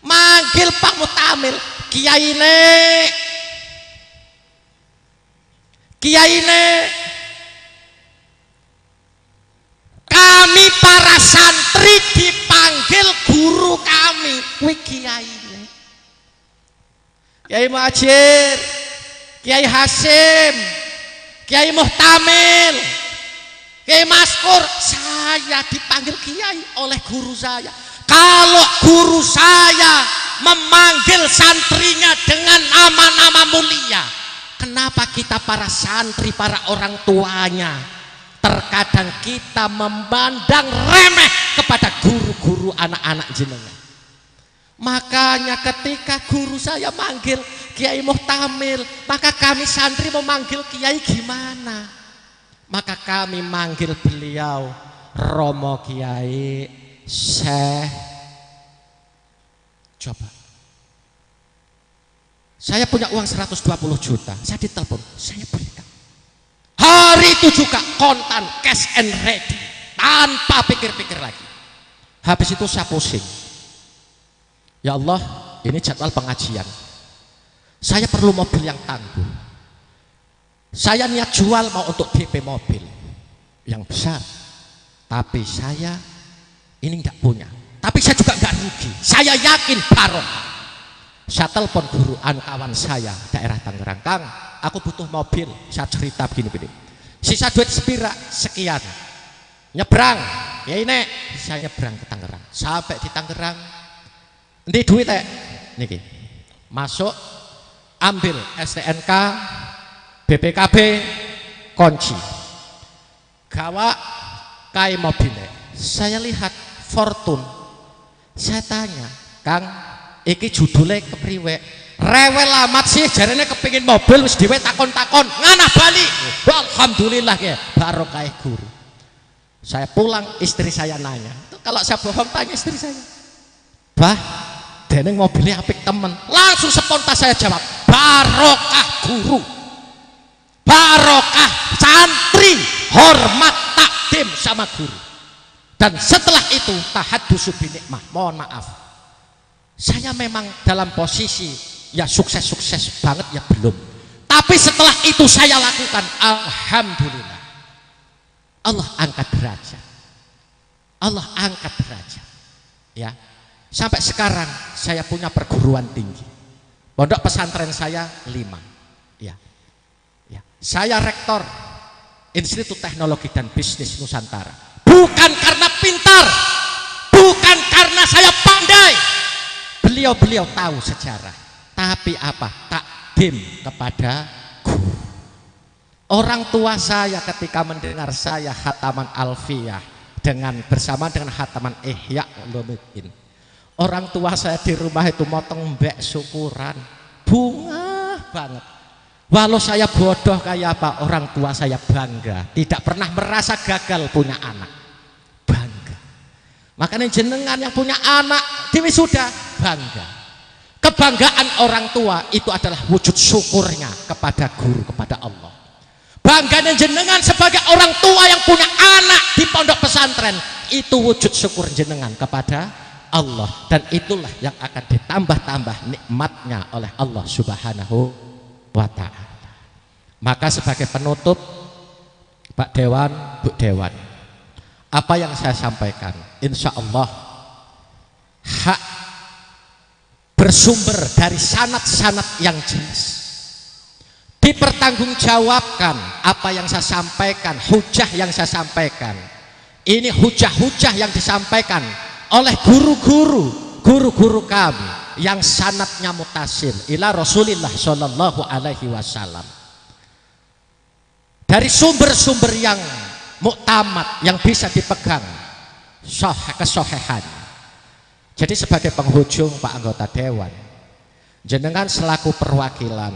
manggil Pak Muhtamil, Kiai Nek, kami para santri dipanggil guru kami, wih Kiai Nek, Kiai Muhajir, Kiai Hasim, Kiai Muhtamil, Kiai Maskur, saya dipanggil Kiai oleh guru saya. Kalau guru saya memanggil santrinya dengan nama-nama mulia, kenapa kita para santri, para orang tuanya, terkadang kita memandang remeh kepada guru-guru anak-anak jenengan? Makanya ketika guru saya manggil Kiai Muhtamil, maka kami santri memanggil Kiai gimana? Maka kami manggil beliau Romo Kiai Syekh. Coba, saya punya uang 120 juta, saya ditelepon, saya berikan. Hari itu juga kontan, cash and ready, tanpa pikir-pikir lagi. Habis itu saya pusing. Ya Allah, ini jadwal pengajian. Saya perlu mobil yang tangguh. Saya niat jual mau untuk DP mobil yang besar. Tapi saya ini nggak punya. Tapi saya juga nggak rugi. Saya yakin barokah. Saya telepon guru kawan saya daerah Tangerang, Kang, aku butuh mobil. Saya cerita begini. Sisa duit sepira sekian. Nyebrang, ya ini saya nyebrang ke Tangerang. Sampai di Tangerang, ini duit niki. Masuk, ambil STNK, BPKB, kunci. Gawa kai mobilnya. Saya lihat Fortune. Saya tanya, Kang, iki judulnya kepriwe? Rewel amat sih, jarene kepingin mobil wis dhewe takon-takon. Nganah bali. Alhamdulillah ya, barokah guru. Saya pulang, istri saya nanya. Kalau saya bohong tanya istri saya. Bah, deneng mobilnya apik temen. Langsung spontan saya jawab, barokah guru. Barokah santri, hormat takdim sama guru. Dan setelah itu tahaddusu binikmah. Mohon maaf, saya memang dalam posisi ya sukses banget ya belum. Tapi setelah itu saya lakukan, alhamdulillah, Allah angkat derajat. Allah angkat derajat. Ya, Sampai sekarang saya punya perguruan tinggi. Pondok pesantren saya 5. Ya. Ya. Saya rektor Institut Teknologi dan Bisnis Nusantara. Bukan karena pintar, bukan karena saya pandai. Beliau-beliau tahu sejarah. Tapi apa? Takdim kepada guru. Orang tua saya ketika mendengar saya khataman Alfiyah bersama dengan khataman Ihya Ulumuddin. Orang tua saya di rumah itu motong mbek syukuran, bunga banget. Walau saya bodoh kayak apa, orang tua saya bangga, tidak pernah merasa gagal punya anak, bangga. Makanya jenengan yang punya anak di wisuda bangga. Kebanggaan orang tua itu adalah wujud syukurnya kepada guru, kepada Allah. Bangganya jenengan sebagai orang tua yang punya anak di pondok pesantren itu wujud syukur jenengan kepada Allah, dan itulah yang akan ditambah-tambah nikmatnya oleh Allah Subhanahu wa ta'ala. Maka sebagai penutup, Pak Dewan, Bu Dewan, apa yang saya sampaikan insya Allah hak bersumber dari sanad-sanad yang jelas, dipertanggungjawabkan. Apa yang saya sampaikan, hujah yang saya sampaikan, ini hujah-hujah yang disampaikan oleh guru-guru kami yang sanadnya mutasil ila Rasulillah Shallallahu Alaihi Wasallam, dari sumber-sumber yang muktamad yang bisa dipegang kesohehan. Jadi sebagai penghujung, Pak anggota Dewan, jenengan selaku perwakilan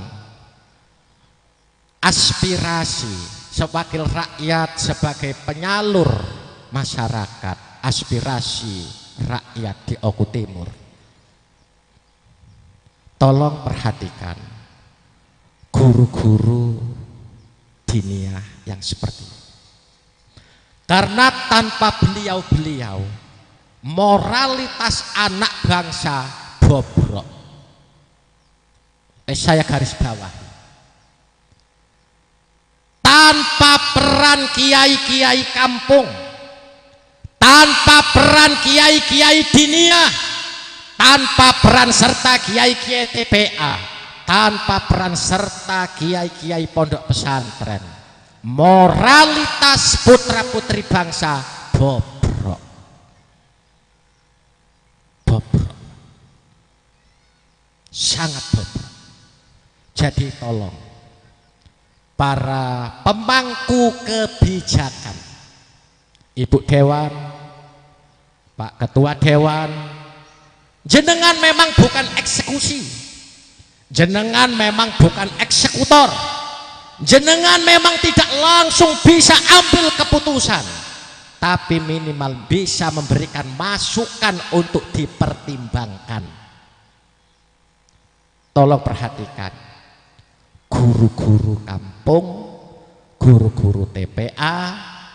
aspirasi sewakil rakyat, sebagai penyalur masyarakat aspirasi rakyat di Oku Timur, tolong perhatikan guru-guru diniyah yang seperti ini. Karena tanpa beliau-beliau moralitas anak bangsa bobrok. Saya garis bawah, tanpa peran kiai-kiai kampung, tanpa peran kiai-kiai diniyah, tanpa peran serta kiai-kiai TPA, tanpa peran serta kiai-kiai pondok pesantren, moralitas putra-putri bangsa bobrok. Bobrok, sangat bobrok. Jadi tolong para pemangku kebijakan, Ibu Dewan, Pak Ketua Dewan, jenengan memang bukan eksekusi, jenengan memang bukan eksekutor, jenengan memang tidak langsung bisa ambil keputusan, tapi minimal bisa memberikan masukan untuk dipertimbangkan. Tolong perhatikan guru-guru kampung, guru-guru TPA,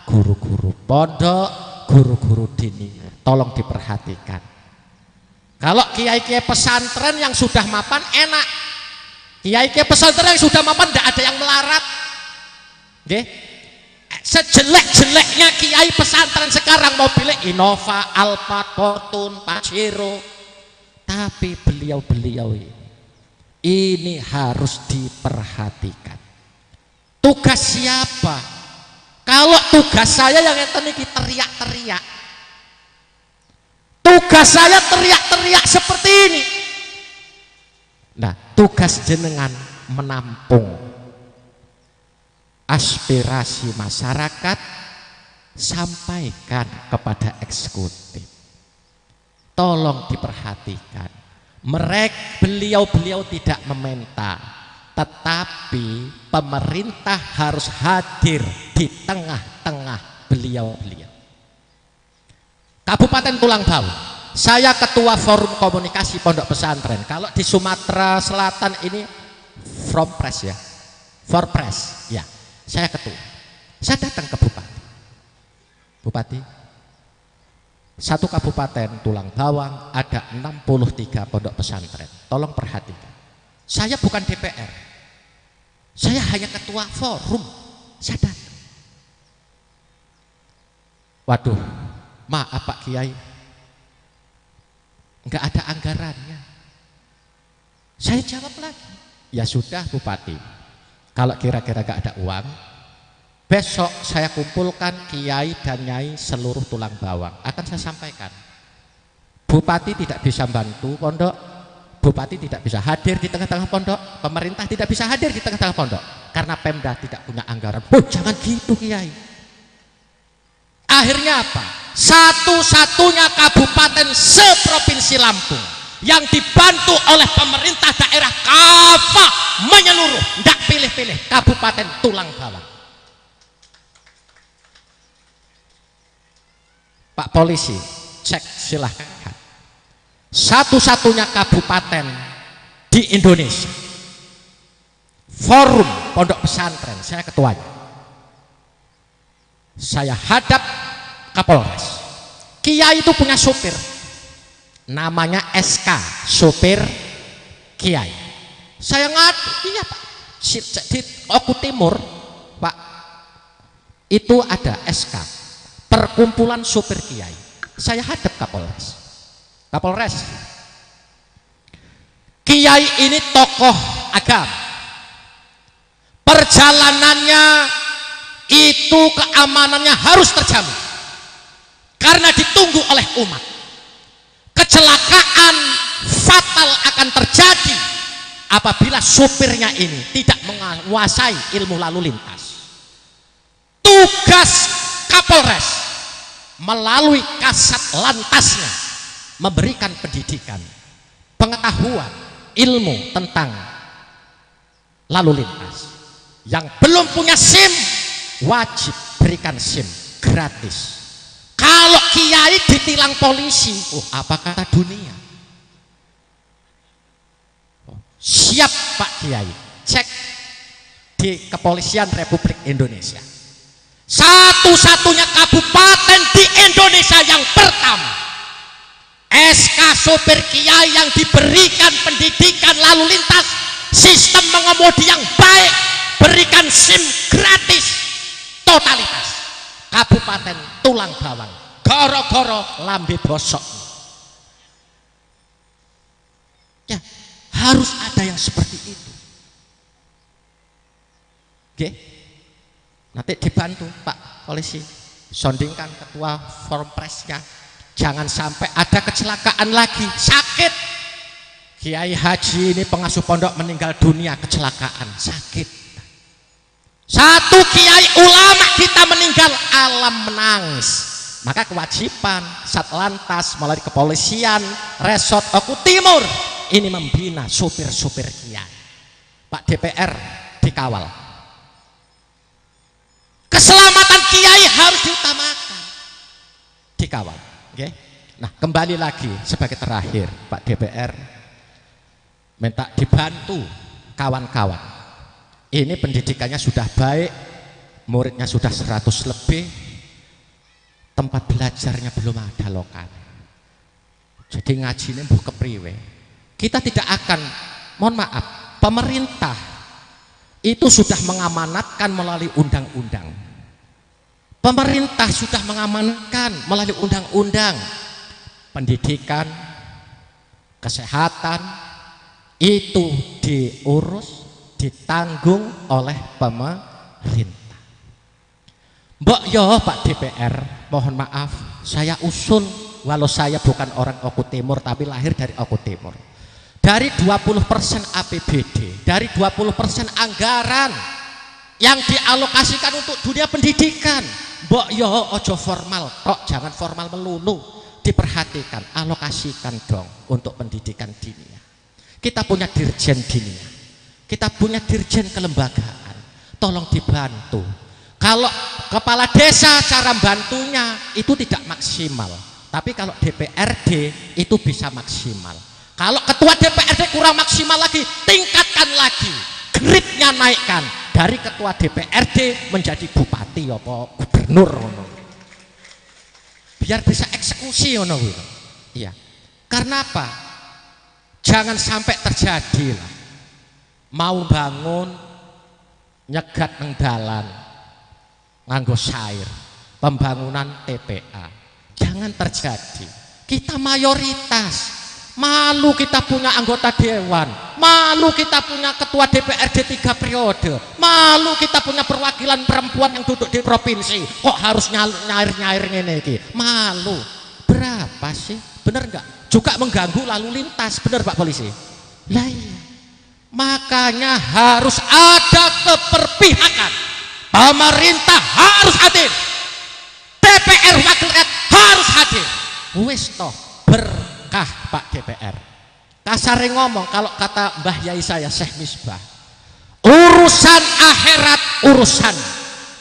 guru-guru pondok, guru-guru diniyah, tolong diperhatikan. Kalau kiai-kiai pesantren yang sudah mapan enak, kiai-kiai pesantren yang sudah mapan tidak ada yang melarat. Oke? Sejelek-jeleknya kiai pesantren sekarang mobilnya Innova, Alphard, Fortune, Pajero, tapi beliau-beliau ini harus diperhatikan. Tugas siapa? Kalau tugas saya yang ini teriak-teriak, tugas saya teriak-teriak seperti ini. Nah, tugas jenengan menampung aspirasi masyarakat, sampaikan kepada eksekutif. Tolong diperhatikan. Beliau-beliau tidak meminta, tetapi pemerintah harus hadir di tengah-tengah beliau-beliau. Kabupaten Tulang Bau, saya ketua forum komunikasi pondok pesantren. Kalau di Sumatera Selatan ini Forpres ya, Forpres ya, saya ketua. Saya datang ke Bupati, satu kabupaten Tulang Bawang ada 63 pondok pesantren. Tolong perhatikan, saya bukan DPR, saya hanya ketua forum. Saya datang, waduh, maaf Pak Kiai, Enggak ada anggarannya. Saya jawab lagi, ya sudah Bupati, kalau kira-kira enggak ada uang, besok saya kumpulkan kiai dan nyai seluruh tulang bawang, akan saya sampaikan. Bupati tidak bisa bantu pondok, Bupati tidak bisa hadir di tengah-tengah pondok, pemerintah tidak bisa hadir di tengah-tengah pondok karena Pemda tidak punya anggaran. Oh, jangan gitu Kiai. Akhirnya apa? Satu-satunya kabupaten seprovinsi Lampung yang dibantu oleh pemerintah daerah kafah menyeluruh, tidak pilih-pilih, Kabupaten Tulang Bawang. Pak Polisi, cek silahkan. Satu-satunya kabupaten di Indonesia, forum pondok pesantren, saya ketuanya. Saya hadap Kapolres. Kiai itu punya supir, namanya SK, supir Kiai. Saya ngadu, iya Pak, di Oku Timur Pak, itu ada SK, perkumpulan supir Kiai. Saya hadap Kapolres. Kapolres, Kiai ini tokoh agama, perjalanannya itu keamanannya harus terjamin karena ditunggu oleh umat. Kecelakaan fatal akan terjadi apabila supirnya ini tidak menguasai ilmu lalu lintas. Tugas Kapolres melalui kasat lantasnya memberikan pendidikan, pengetahuan, ilmu tentang lalu lintas. Yang belum punya SIM wajib berikan SIM gratis. Kalau kiai ditilang polisi, oh apa kata dunia? Oh, siap Pak Kiai, cek di Kepolisian Republik Indonesia. Satu-satunya kabupaten di Indonesia yang pertama SK sopir Kiai yang diberikan pendidikan lalu lintas, sistem mengemudi yang baik, berikan SIM gratis, totalitas Kabupaten Tulang Bawang, goro-goro lambe bosok. Ya, harus ada yang seperti itu. Oke, nanti dibantu Pak Polisi, sondingkan ketua forum presnya. Jangan sampai ada kecelakaan lagi, sakit. Kiai Haji ini pengasuh pondok meninggal dunia kecelakaan, sakit. Satu kiai ulama kita meninggal, alam menangis. Maka kewajiban Satlantas melalui kepolisian Resort Oku Timur ini membina supir-supir kiai. Pak DPR dikawal. Keselamatan kiai harus diutamakan, dikawal. Oke. Nah, kembali lagi sebagai terakhir, Pak DPR minta dibantu kawan-kawan. Ini pendidikannya sudah baik, muridnya sudah 100 lebih, tempat belajarnya belum ada lokal. Jadi ngajinya mbuh kepriwe. Kita tidak akan, mohon maaf, pemerintah itu sudah mengamanatkan melalui undang-undang. Pemerintah sudah mengamankan melalui undang-undang pendidikan, kesehatan itu diurus, ditanggung oleh pemerintah. Mbok yo Pak DPR, mohon maaf, saya usul, walau saya bukan orang Oku Timur tapi lahir dari Oku Timur. Dari 20% APBD, dari 20% anggaran yang dialokasikan untuk dunia pendidikan, mbok yo ojo formal kok, jangan formal melulu, diperhatikan, alokasikan dong untuk pendidikan dinia. Kita punya dirjen dinia, kita punya dirjen kelembagaan, tolong dibantu. Kalau kepala desa cara bantunya itu tidak maksimal, tapi kalau DPRD itu bisa maksimal. Kalau ketua DPRD kurang maksimal lagi, tingkatkan lagi, grade-nya naikkan dari ketua DPRD menjadi bupati apa gubernur, biar bisa eksekusi ono. Iya. Karena apa? Jangan sampai terjadi lah, mau bangun nyegat nang dalan nganggo sair, pembangunan TPA, jangan terjadi. Kita mayoritas Malu kita punya anggota dewan, malu kita punya ketua DPRD 3 periode, malu kita punya perwakilan perempuan yang duduk di provinsi. Kok harus nyair-nyair ngene iki? Malu. Berapa sih? Bener nggak? Juga mengganggu lalu lintas, bener Pak Polisi? Lah iya. Makanya harus ada keberpihakan. Pemerintah harus hadir. DPR wakil rakyat harus hadir. Wis toh berkah Pak DPR. Kasare ngomong kalau kata Mbah Yai saya Syekh Misbah, urusan akhirat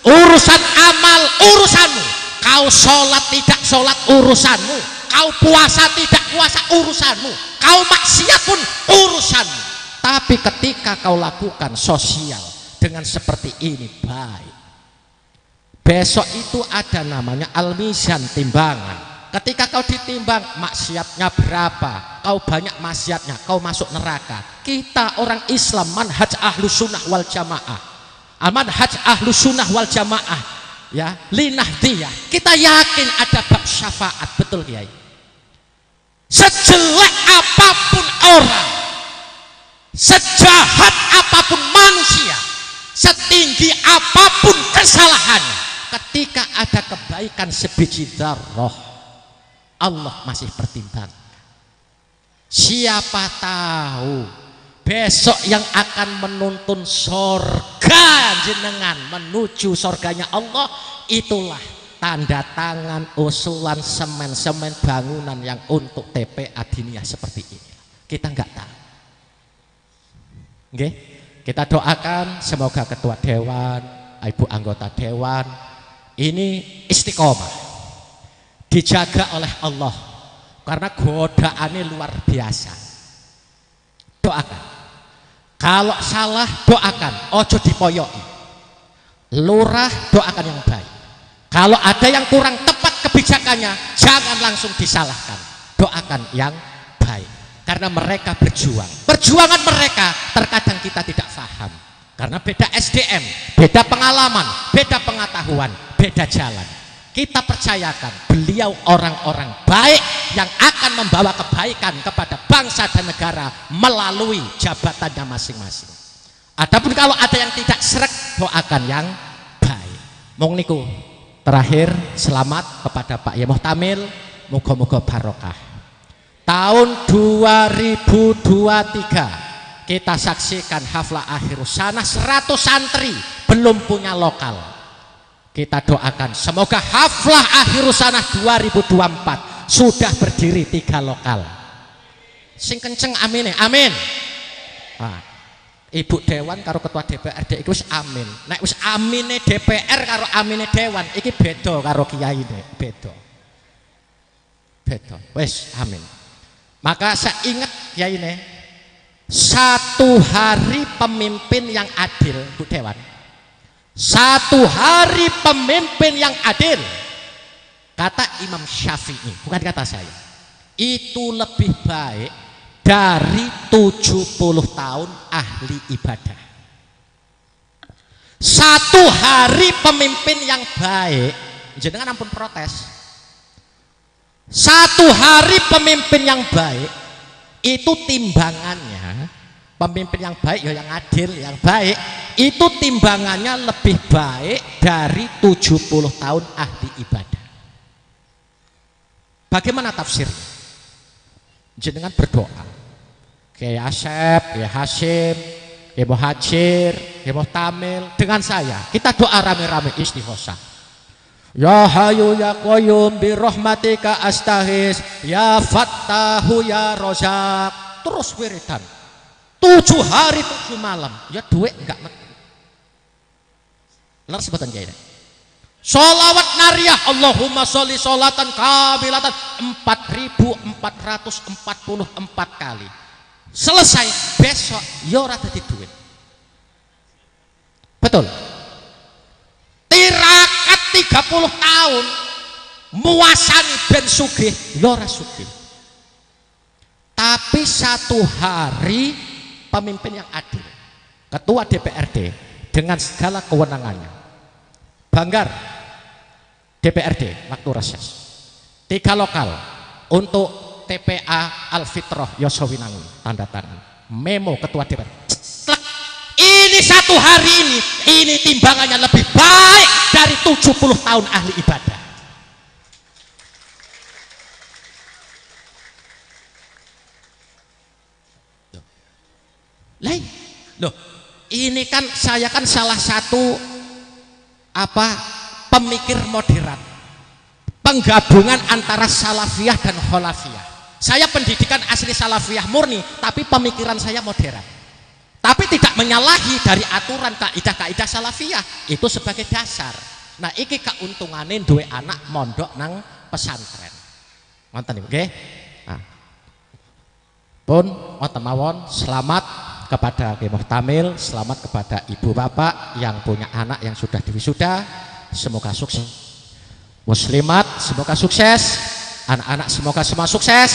urusan amal urusanmu. Kau sholat tidak sholat urusanmu, kau puasa tidak puasa urusanmu, kau maksiat pun urusanmu. Tapi ketika kau lakukan sosial dengan seperti ini baik, besok itu ada namanya al-mizan, timbangan. Ketika kau ditimbang maksiatnya berapa, kau banyak maksiatnya, kau masuk neraka. Kita orang Islam manhaj ahlus sunnah wal jamaah, manhaj ahlus sunnah wal jamaah, ya linahdiyah. Kita yakin ada bab syafaat, betul Kiai. Sejelek apapun orang, sejahat apapun manusia, setinggi apapun kesalahannya, ketika ada kebaikan sebiji dzarrah, Allah masih pertimbang. Siapa tahu besok yang akan menuntun sorga jenengan menuju sorganya Allah, itulah tanda tangan usulan semen-semen bangunan yang untuk TPA Diniyah seperti ini. Kita nggak tahu. Oke? Kita doakan semoga ketua dewan, ibu anggota dewan ini istiqomah, dijaga oleh Allah, karena godaannya luar biasa. Doakan. Kalau salah doakan, ojo dipoyoki. Lurah doakan yang baik. Kalau ada yang kurang tepat kebijakannya, jangan langsung disalahkan. Doakan yang baik. Karena mereka berjuang. Perjuangan mereka terkadang kita tidak paham. Karena beda SDM, beda pengalaman, beda pengetahuan, beda jalan. Kita percayakan beliau orang-orang baik yang akan membawa kebaikan kepada bangsa dan negara melalui jabatannya masing-masing. Adapun kalau ada yang tidak srek, doakan yang baik. Mong niku terakhir, selamat kepada Pak Yai Muhtamil, moga-moga barokah. Tahun 2023 kita saksikan haflah akhirus sanah 100 santri belum punya lokal. Kita doakan semoga haflah akhirus sanah 2024 sudah berdiri 3 lokal. Sing kenceng amin, amin. Nah, Ibu Dewan karo Ketua DPRD itu wis amin. Nek wis amine DPR karo amine Dewan iki beda karo kiyaine, beda. Beda. Wis amin. Maka saya ingat kiyaine, 1 hari pemimpin yang adil, Bu Dewan. 1 hari pemimpin yang adil, kata Imam Syafi'i, bukan kata saya, itu lebih baik dari 70 tahun ahli ibadah. 1 hari pemimpin yang baik, jenengan ampun protes. 1 hari pemimpin yang baik itu timbangannya, pemimpin yang baik ya yang adil, yang baik itu timbangannya lebih baik dari 70 tahun ahli ibadah. Bagaimana tafsirnya? Jenengan berdoa, Kiai Asep, Kiai Hasyim, Kiai Muhajir, Kiai Muhtamil, dengan saya kita doa rame-rame istighosah. Ya Hayyu ya Qayyum bi rahmatika astaghis, ya Fattahu ya Razak. Terus wiridan 7 hari 7 malam, ya duit enggak mati. Leres sebutan Kiai. Sholawat nariyah Allahumma sholli sholatan kamilatan 4444 kali. Selesai besok ya ora dadi duit. Betul. Tirakat 30 tahun muasani ben sugih ya ora sugih. Tapi 1 hari pemimpin yang adil, ketua DPRD dengan segala kewenangannya. Banggar DPRD waktu reses 3 lokal untuk TPA Al-Fitrah Yosowinangun, tanda tangan memo ketua DPR. Ini satu hari ini timbangannya lebih baik dari 70 tahun ahli ibadah. Loh, ini kan saya kan salah satu pemikir moderat, penggabungan antara salafiyah dan kholafiyah. Saya pendidikan asli salafiyah murni, tapi pemikiran saya moderat. Tapi tidak menyalahi dari aturan kaidah-kaidah salafiyah itu sebagai dasar. Nah, iki keuntungannya duwe anak mondok nang pesantren. Wonten niku nggih. Nah. Pun wonten mawon, selamat kepada Ki Muhtamil, selamat kepada ibu bapak yang punya anak yang sudah diwisuda, semoga sukses. Muslimat semoga sukses, anak-anak semoga semua sukses,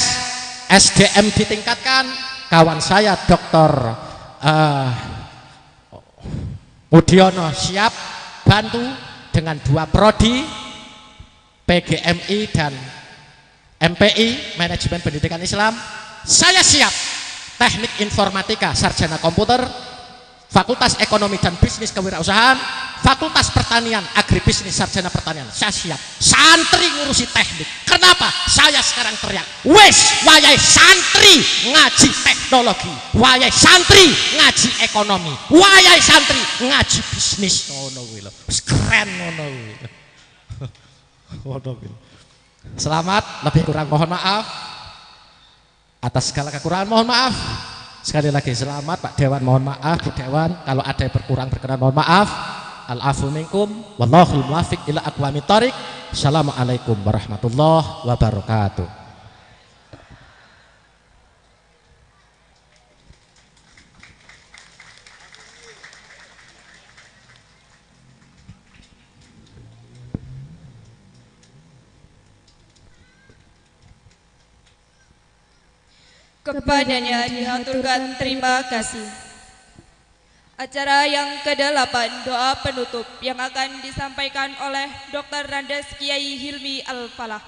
SDM ditingkatkan. Kawan saya Dr. Mudiono siap bantu dengan 2 prodi, PGMI dan MPI, Manajemen Pendidikan Islam. Saya siap teknik informatika, sarjana komputer, fakultas ekonomi dan bisnis kewirausahaan, fakultas pertanian, agribisnis, sarjana pertanian. Saya siap. Santri ngurusi teknik. Kenapa? Saya sekarang teriak, wes wayai santri ngaji teknologi, wayai santri ngaji ekonomi, wayai santri ngaji bisnis. Ngono kuwi lho. Keren ngono kuwi. Selamat, lebih kurang mohon maaf. Atas segala kekurangan mohon maaf. Sekali lagi selamat Pak Dewan, mohon maaf Bu Dewan kalau ada yang berkurang berkenan mohon maaf. Al-afu minkum wallahul muwaffiq ila aqwamit thoriq. Assalamualaikum warahmatullahi wabarakatuh. Kepadanya dihaturkan terima kasih. Acara yang ke-8, doa penutup yang akan disampaikan oleh Dr. Randes Kiai Hilmi Al-Falah.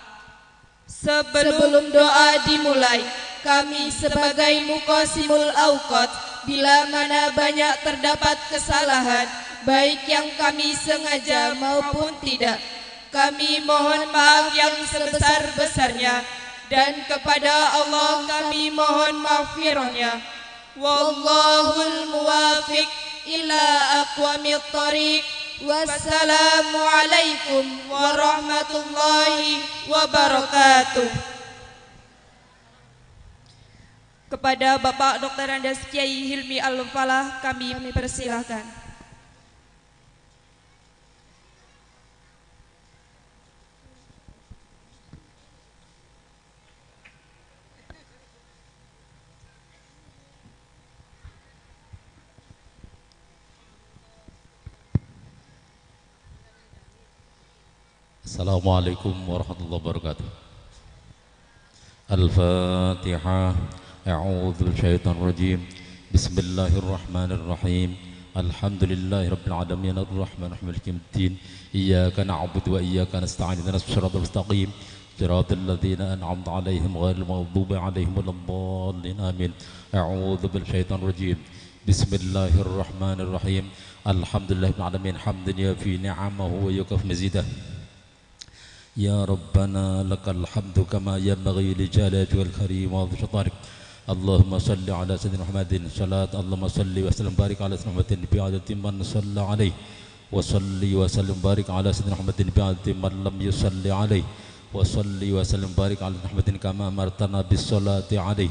Sebelum doa dimulai, kami sebagai Muqasimul Awqat, bila mana banyak terdapat kesalahan, baik yang kami sengaja maupun tidak, kami mohon maaf yang sebesar-besarnya. Dan kepada Allah kami mohon maghfirahnya. Wallahul muwafiq ila aqwamit thoriq. Wassalamualaikum warahmatullahi wabarakatuh. Kepada Bapak Dr. Randes Kiai Hilmi Al-Falah kami persilahkan. Assalamualaikum warahmatullahi wabarakatuh. Al-Fatihah. A'udzu bisyaitonir rajim. Bismillahirrahmanirrahim. Alhamdulillahi rabbil alamin arrahmanir rahim maliki yaumiddin. Iyyaka na'budu wa iyyaka nasta'in. Ihdinas siratal mustaqim. Siratal ladzina an'amta 'alaihim ghairil maghdubi 'alaihim waladdallin. Amin. A'udzu bisyaitonir rajim. Bismillahirrahmanirrahim. Alhamdulillahi rabbil alamin hamdan yafi ni'amahu wa yakaf mazidah. Ya Rabbana lakal hamdu kama yanbaghi li jalali wal karim wa dhikrik. Allahumma salli ala sayyidina Muhammadin salat Allahumma salli wa sallim barik ala sayyidina Muhammadin bi adati man shalla alaihi wa salli wa sallim barik ala sayyidina Muhammadin bi adati man lam yusalli alaihi wa salli wa sallim barik ala Muhammadin kama amartana bis salati alaihi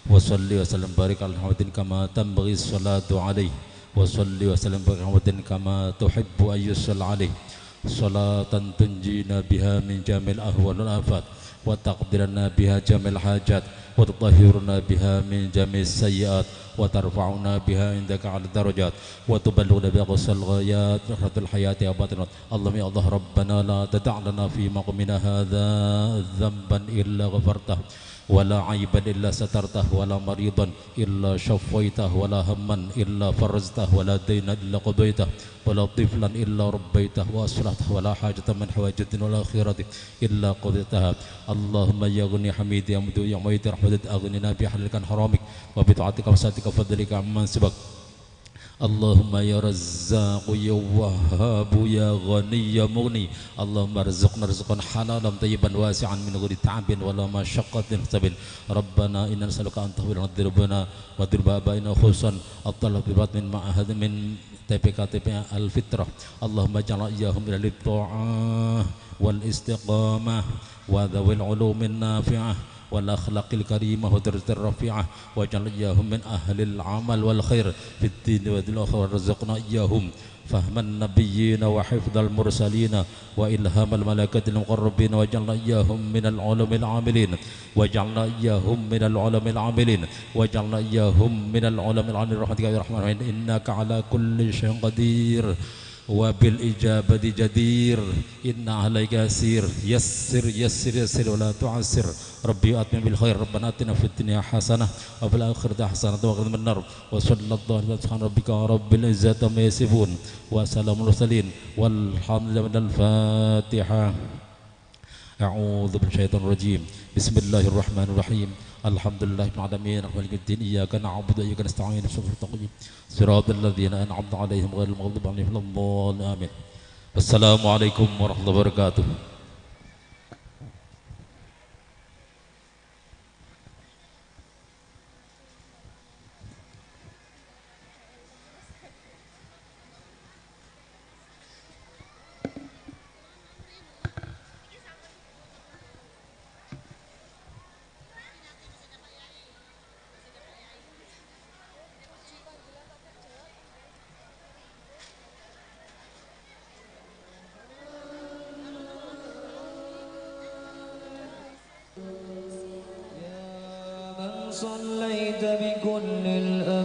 wa salli wa sallim barik ala Muhammadin kama tanbaghi salatu alaihi wa salli wa sallim barik ala Muhammadin kama tuhibbu an yusalla alaihi. Salatan tunjina biha min jamil ahwal wal afat wa taqdirana biha jamil hajat wa tutahhiruna biha min jamil sayyiat wa tarfa'una biha indaka 'ala darajat wa tuballighuna biha aqsal ghayat rahmatul hayati abadan. Allahumma ya Allah rabbana la tad'alna fi maqamina hadza dhanban illa ghafartah ولا عيبا إلا سترته ولا مريضا إلا شفيته ولا هما إلا فرجته ولا دينا إلا قضيته ولا طفلا إلا ربيته وأصلحته ولا حاجة من حوائج الدنيا والآخرة إلا قضيتها. اللهم يا غني حميد يا مدو يا ميت رحمتك أغننا بحلالك عن حرامك وبطاعتك وسعتك وفضلك عمن سبق. اللهم يا رزاق يا وهاب يا غني يا مغني اللهم ارزقنا رزقا حلالا طيبا واسعا من غير تعب ولا مشقة سبيل. ربنا إنا نسألك أن تغفر لنا ذنوبنا وذنوب آبائنا خصوصا الطلبات من معهد من TPK الفطرة. اللهم اجعل إياهم إلى الطاعة والاستقامة وذوي العلوم النافعة والأخلاق الكريمة والدرجة الرفيعة واجعل إياهم من أهل العمل والخير في الدين والآخرة وارزقنا إياهم فهم النبيين وحفظ المرسلين وإلهام الملائكة المقربين واجعلنا إياهم من العلم العاملين واجعلنا إياهم من العلم العاملين واجعلنا إياهم من العلم العاملين برحمتك يا أرحم الراحمين إنك على كل شيء قدير وبالإجابة جدير إن عليك يسير يسر يسر يسر ولا تعسر. ربي أتمم بالخير. ربنا آتنا في الدنيا حسنة وفي الآخرة حسنة وقنا من النار. وصلى الله على سبحان ربك رب العزة عما يصفون وسلام المرسلين والحمد لله. من الفاتحة. أعوذ بالشيطان الرجيم. بسم الله الرحمن الرحيم. الحمد لله رب العالمين مالك الدين إياك نعبد وإياك نستعين صراط الذين أنعمت عليهم غير المغضوب عليهم ولا الضالين آمين. السلام عليكم ورحمة الله وبركاته. صليت بكل الآيات